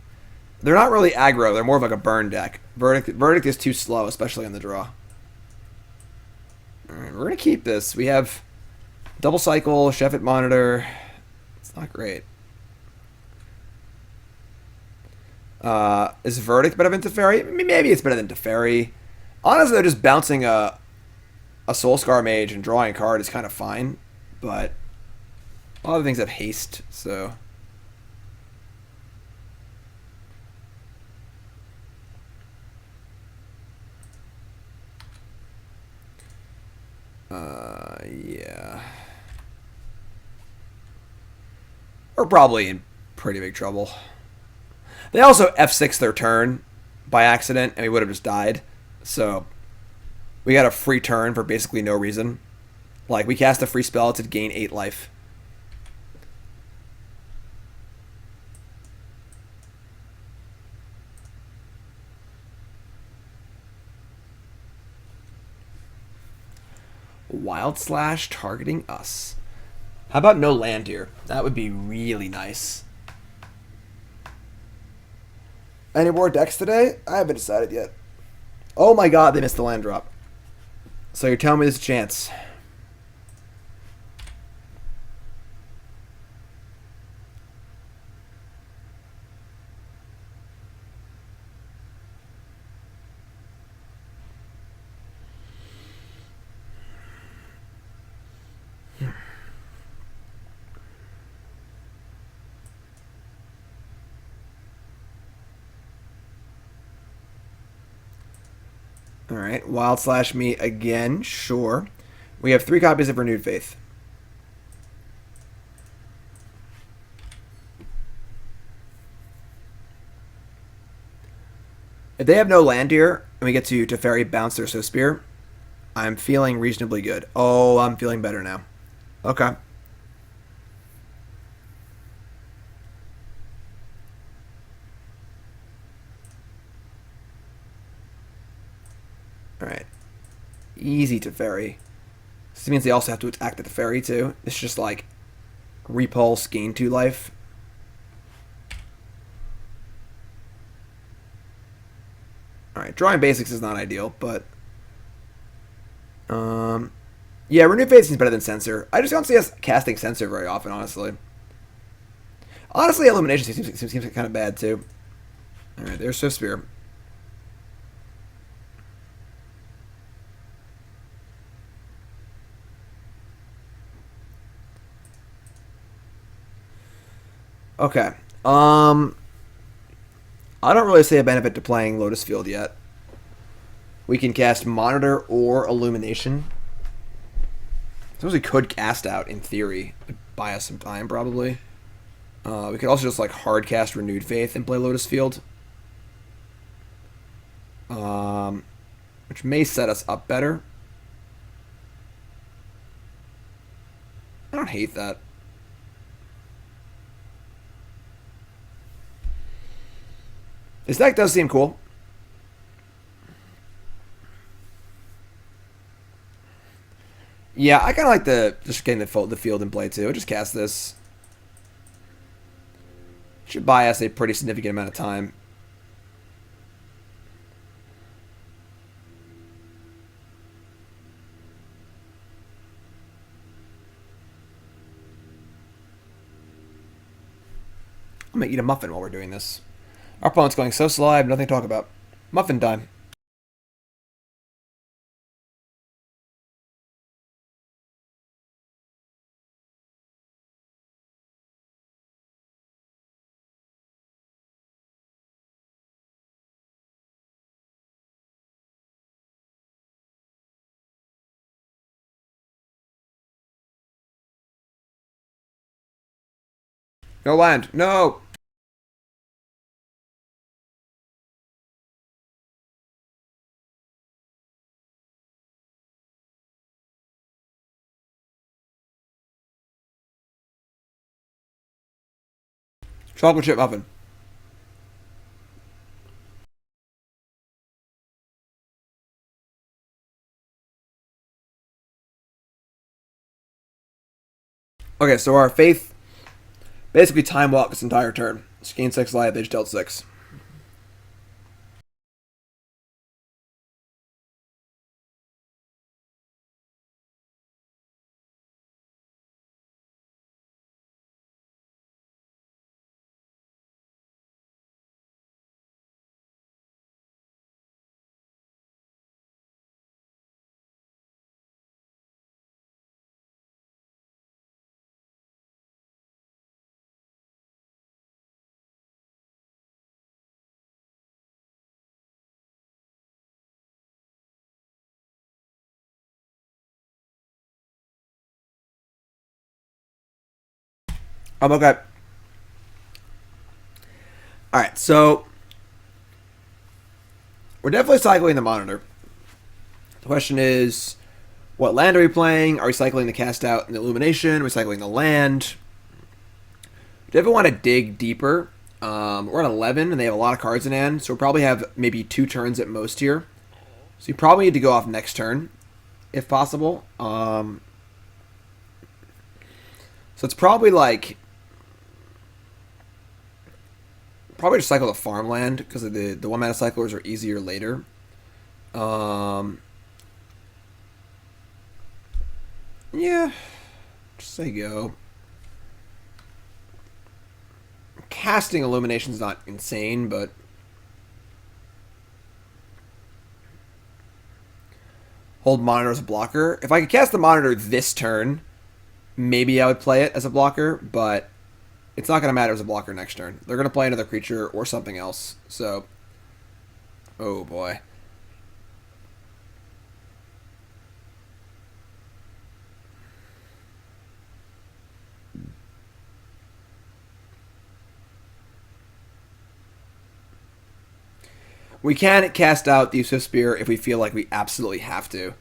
They're not really aggro. They're more of like a burn deck. Verdict is too slow, especially on the draw. Alright, we're going to keep this. We have Double Cycle, Chef at Monitor. It's not great. Is Verdict better than Teferi? Maybe it's better than Teferi. Honestly, though, just bouncing a Soulscar Mage and drawing a card is kind of fine. But a lot of things have haste, so... yeah. We're probably in pretty big trouble. They also F6 their turn by accident, and we would have just died. So, we got a free turn for basically no reason. Like, we cast a free spell to gain 8 life. Wild Slash targeting us. How about no land here? That would be really nice. Any more decks today? I haven't decided yet. Oh my god, they missed the land drop. So you're telling me there's a chance. Alright, Wild Slash me again, sure. We have 3 copies of Renewed Faith. If they have no land here, and we get to Teferi bounce their Spear, I'm feeling reasonably good. Oh, I'm feeling better now. Okay. Alright. Easy Teferi. This means they also have to attack the Teferi too. It's just like repulse, gain 2 life. Alright, drawing basics is not ideal, but yeah, Renewed Faith seems better than Censor. I just don't see us casting Censor very often, honestly. Honestly, Illumination seems kind of bad too. Alright, there's Swift Spear. Okay. I don't really see a benefit to playing Lotus Field yet. We can cast Monitor or Illumination. I suppose we could cast out, in theory. It'd buy us some time, probably. We could also just, like, hard cast Renewed Faith and play Lotus Field. Which which may set us up better. I don't hate that. This deck does seem cool. Yeah, I kind of like the just getting the field in play too. Just cast this. Should buy us a pretty significant amount of time. I'm gonna eat a muffin while we're doing this. Our opponent's going so slow, I have nothing to talk about. Muffin time. No land. No! Chocolate chip muffin. Okay, so our faith basically time walk this entire turn. Just gain 6 life, they just dealt 6. I'm okay. Alright, so we're definitely cycling the monitor. The question is, what land are we playing? Are we cycling the cast out and the illumination? Are we cycling the land? Do you ever want to dig deeper? We're at 11 and they have a lot of cards in hand, so we'll probably have maybe 2 turns at most here. So you probably need to go off next turn, if possible. So it's probably like... Probably just cycle the farmland, because the 1 mana cyclers are easier later. Yeah, just say go. Casting Illumination's not insane, but hold Monitor as a blocker. If I could cast the Monitor this turn, maybe I would play it as a blocker, but it's not going to matter as a blocker next turn. They're going to play another creature or something else, so... Oh, boy. We can cast out the Swift Spear if we feel like we absolutely have to.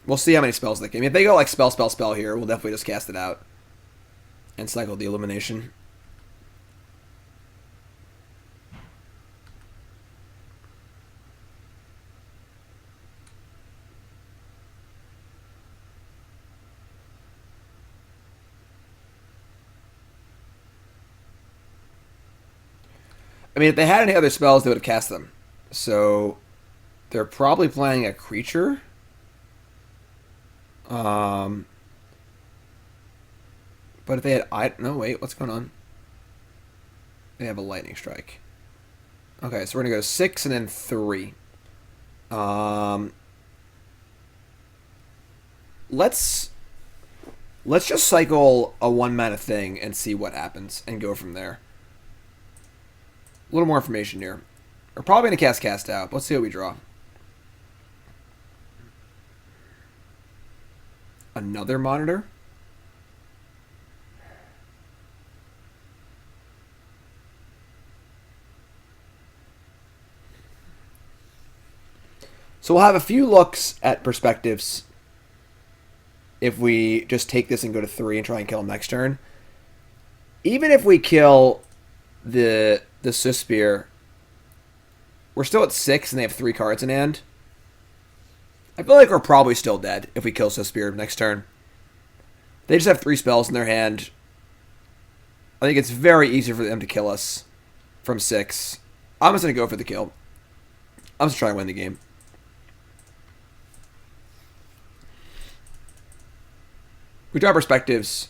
We'll see how many spells they can. If they go like spell here, we'll definitely just cast it out. And cycle the Illumination. I mean, if they had any other spells, they would have cast them. So, they're probably playing a creature. But if they had... No, wait, what's going on? They have a Lightning Strike. Okay, so we're going to go 6 and then 3. Let's just cycle a 1 mana thing and see what happens and go from there. A little more information here. We're probably going to cast out. Let's see what we draw. Another Monitor? So we'll have a few looks at perspectives if we just take this and go to 3 and try and kill him next turn. Even if we kill the Suspir, we're still at 6 and they have 3 cards in hand. I feel like we're probably still dead if we kill Suspir next turn. They just have 3 spells in their hand. I think it's very easy for them to kill us from 6. I'm just going to go for the kill. I'm just trying to win the game. We draw perspectives,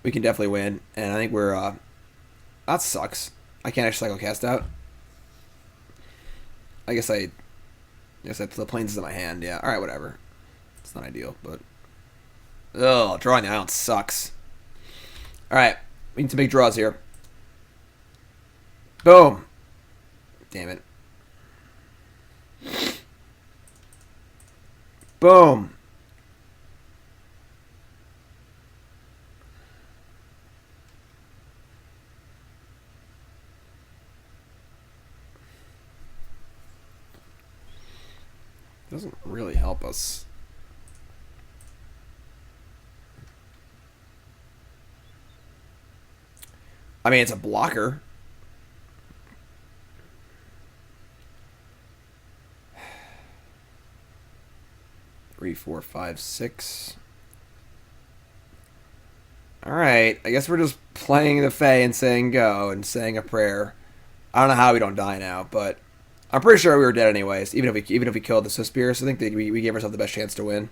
we can definitely win, and I think we're, that sucks. I can't actually cycle cast out. I guess the planes is in my hand, yeah. Alright, whatever. It's not ideal, but... Ugh, drawing the island sucks. Alright, we need some big draws here. Boom! Damn it. Boom! Doesn't really help us. I mean, it's a blocker. Three, 4, 5, 6. Alright, I guess we're just playing the Fae and saying go and saying a prayer. I don't know how we don't die now, but I'm pretty sure we were dead anyways, even if we killed the Suspirus. I think that we gave ourselves the best chance to win.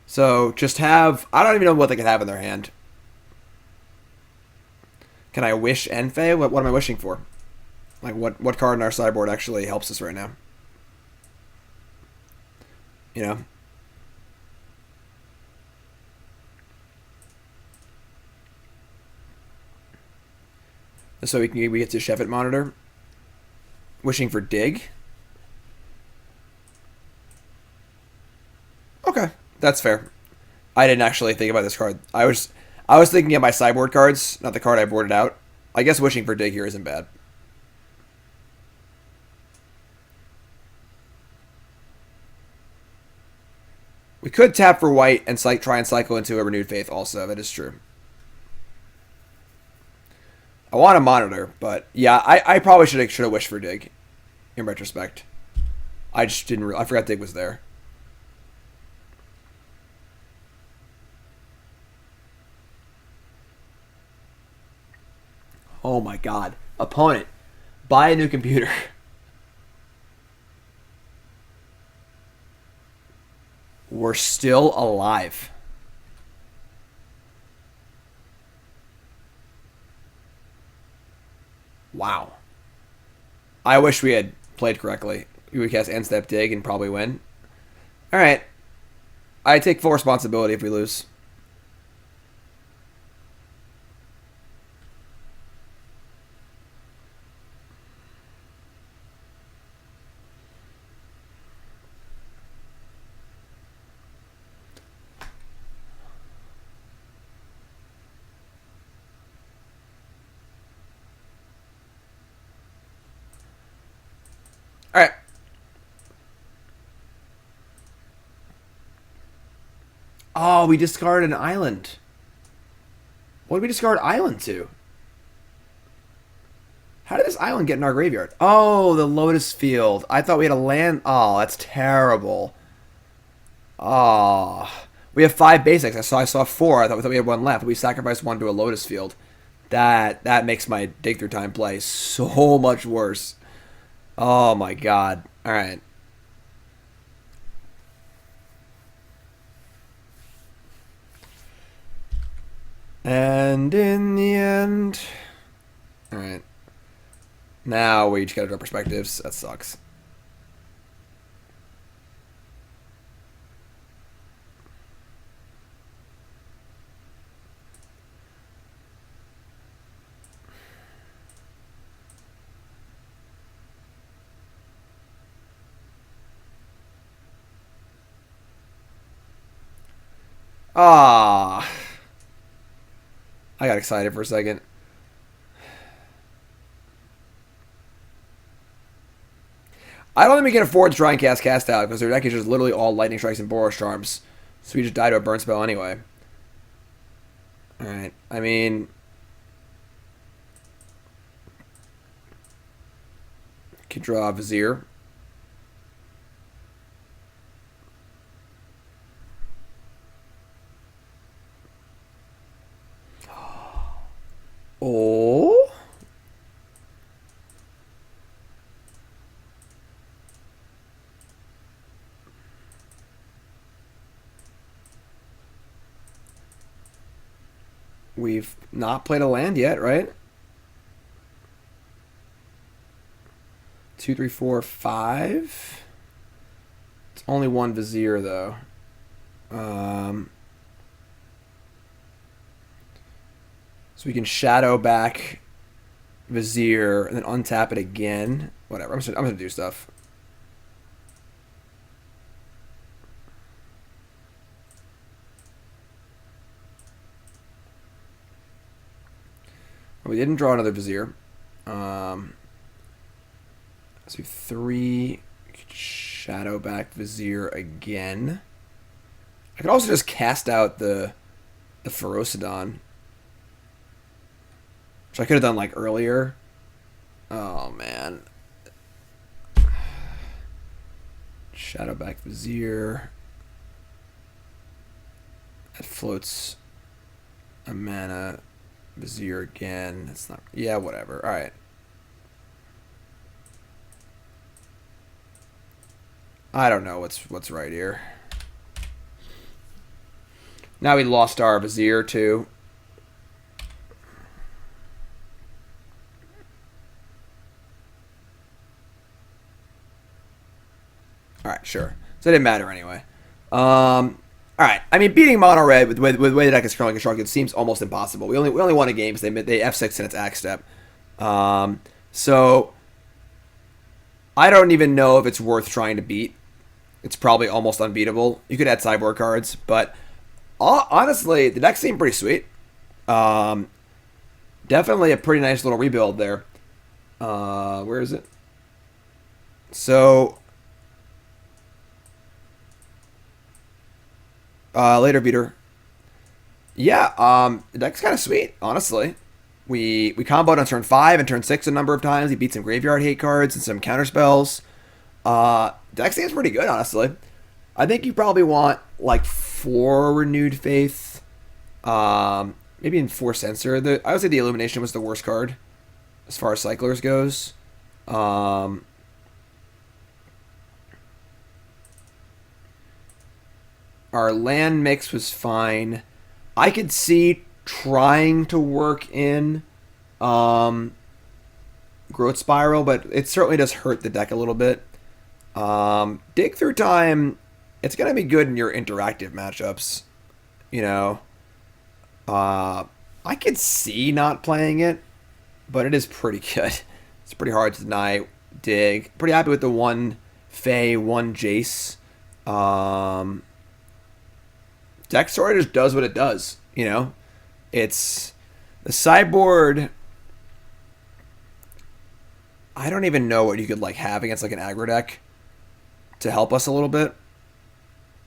So just have, I don't even know what they could have in their hand. Can I wish and Fae? What am I wishing for? Like what card in our sideboard actually helps us right now? You know? So we get to Sheffet Monitor. Wishing for Dig. Okay, that's fair. I didn't actually think about this card. I was thinking of my sideboard cards, not the card I boarded out. I guess wishing for Dig here isn't bad. We could tap for white and try and cycle into a Renewed Faith also. That is true. I want to monitor, but yeah, I probably should have wished for Dig. In retrospect, I just didn't. I forgot Dig was there. Oh my God, opponent, buy a new computer. We're still alive. Wow. I wish we had played correctly. We would cast End Step Dig and probably win. Alright. I take full responsibility if we lose. Alright. Oh, we discarded an island. What did we discard island to? How did this island get in our graveyard? Oh, the Lotus Field. I thought we had a land. Oh, that's terrible. Oh. We have 5 basics. I saw 4. I thought we had 1 left. We sacrificed 1 to a Lotus Field. That makes my dig through time play so much worse. Oh my God. Alright. And in the end... Alright. Now we each gotta draw perspectives. That sucks. Ah. I got excited for a second. I don't think we can afford to try and cast out because their deck is just literally all Lightning Strikes and Boros Charms. So we just die to a burn spell anyway. Alright, I mean... Could draw a Vizier. Oh... We've not played a land yet, right? 2, 3, 4, 5. It's only one Vizier, though. So we can shadow back Vizier and then untap it again. Whatever. I'm just gonna do stuff. We didn't draw another Vizier. So 3, shadow back Vizier again. I could also just cast out the Ferocidon, which I could have done like earlier. Oh man. Shadow back Vizier. That floats a mana. Vizier again. It's not. Yeah, whatever. All right. I don't know what's right here. Now we lost our Vizier too. All right, sure. So it didn't matter anyway. All right. I mean, beating mono red with the way the deck is currently constructed seems almost impossible. We only won a game because they F6 in its axe step. So I don't even know if it's worth trying to beat. It's probably almost unbeatable. You could add sideboard cards, but honestly, the deck seemed pretty sweet. Definitely a pretty nice little rebuild there. Where is it? So later beater. Yeah, the deck's kind of sweet, honestly. We comboed on turn 5 and turn 6 a number of times. He beat some graveyard hate cards and some counter spells. Deck seems pretty good, honestly. I think you probably want like 4 Renewed Faith. Maybe in 4 Censor. I would say the Illumination was the worst card as far as cyclers goes. Our land mix was fine. I could see trying to work in Growth Spiral, but it certainly does hurt the deck a little bit. Dig Through Time, it's going to be good in your interactive matchups. You know, I could see not playing it, but it is pretty good. It's pretty hard to deny Dig. Pretty happy with the 1 Fae, 1 Jace. Deck sort of just does what it does, you know? It's the sideboard. I don't even know what you could like have against like an aggro deck to help us a little bit.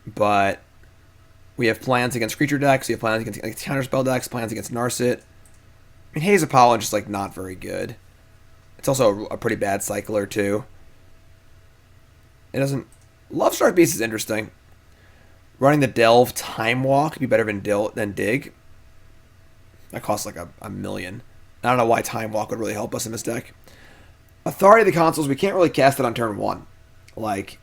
But we have plans against creature decks, we have plans against like, counterspell decks, plans against Narset. I mean, Haze of Pollen just like not very good. It's also a pretty bad cycler too. It doesn't. Love Struck Beast is interesting. Running the Delve Time Walk would be better than Dig. That costs like a million. I don't know why Time Walk would really help us in this deck. Authority of the Consuls, we can't really cast it on turn 1. Like,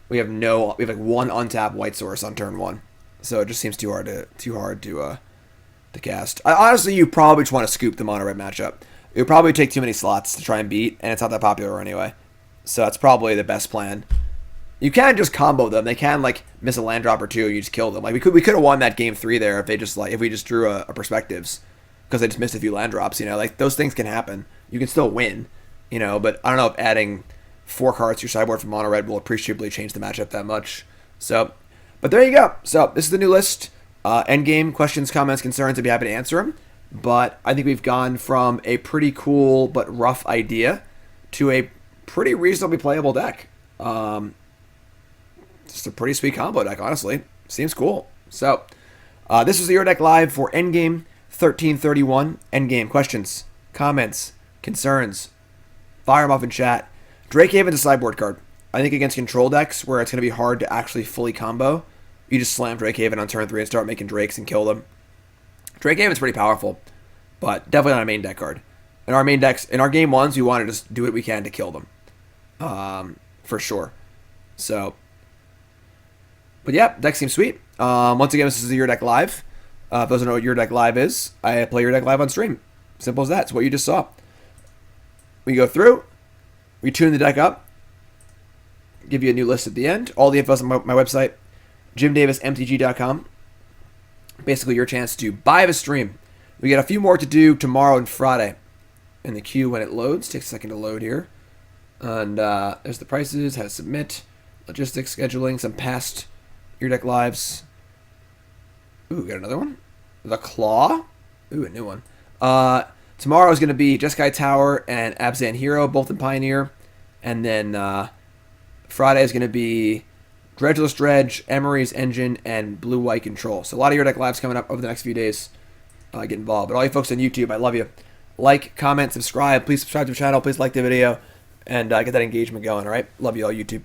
we have like 1 untapped white source on turn 1. So it just seems too hard to cast. Honestly, you probably just want to scoop the mono red matchup. It would probably take too many slots to try and beat, and it's not that popular anyway. So that's probably the best plan. You can just combo them. They can like miss a land drop or 2. You just kill them. Like we could have won that game 3 there if we just drew a perspectives because they just missed a few land drops. You know, like those things can happen. You can still win. You know, but I don't know if adding 4 cards to your sideboard from mono red will appreciably change the matchup that much. So, but there you go. So this is the new list. Endgame questions, comments, concerns, I'd be happy to answer them. But I think we've gone from a pretty cool but rough idea to a pretty reasonably playable deck. Just a pretty sweet combo deck, honestly. Seems cool. So, this was the Your Deck Live for Endgame 1331. Endgame questions, comments, concerns. Fire them off in chat. Drakehaven's a sideboard card. I think against control decks where it's going to be hard to actually fully combo, you just slam Drakehaven on turn 3 and start making Drakes and kill them. Drakehaven's pretty powerful, but definitely not a main deck card. In our main decks, in our game ones, we want to just do what we can to kill them. For sure. So, but yeah, deck seems sweet. Once again, this is the Your Deck Live. If those don't know what Your Deck Live is, I play Your Deck Live on stream. Simple as that. It's what you just saw. We go through, we tune the deck up, give you a new list at the end. All the info is on my website, jimdavismtg.com. Basically, your chance to buy the stream. We got a few more to do tomorrow and Friday. In the queue when it loads. Takes a second to load here. And there's the prices, how to submit, logistics, scheduling, some past Your Deck Lives. Ooh, got another one. The Claw. Ooh, a new one. Tomorrow is going to be Jeskai Tower and Abzan Hero, both in Pioneer. And then Friday is going to be Dredgeless Dredge, Emery's Engine, and Blue-White Control. So a lot of Your Deck Lives coming up over the next few days. Get involved. But all you folks on YouTube, I love you. Like, comment, subscribe. Please subscribe to the channel. Please like the video. And get that engagement going, all right? Love you all, YouTube.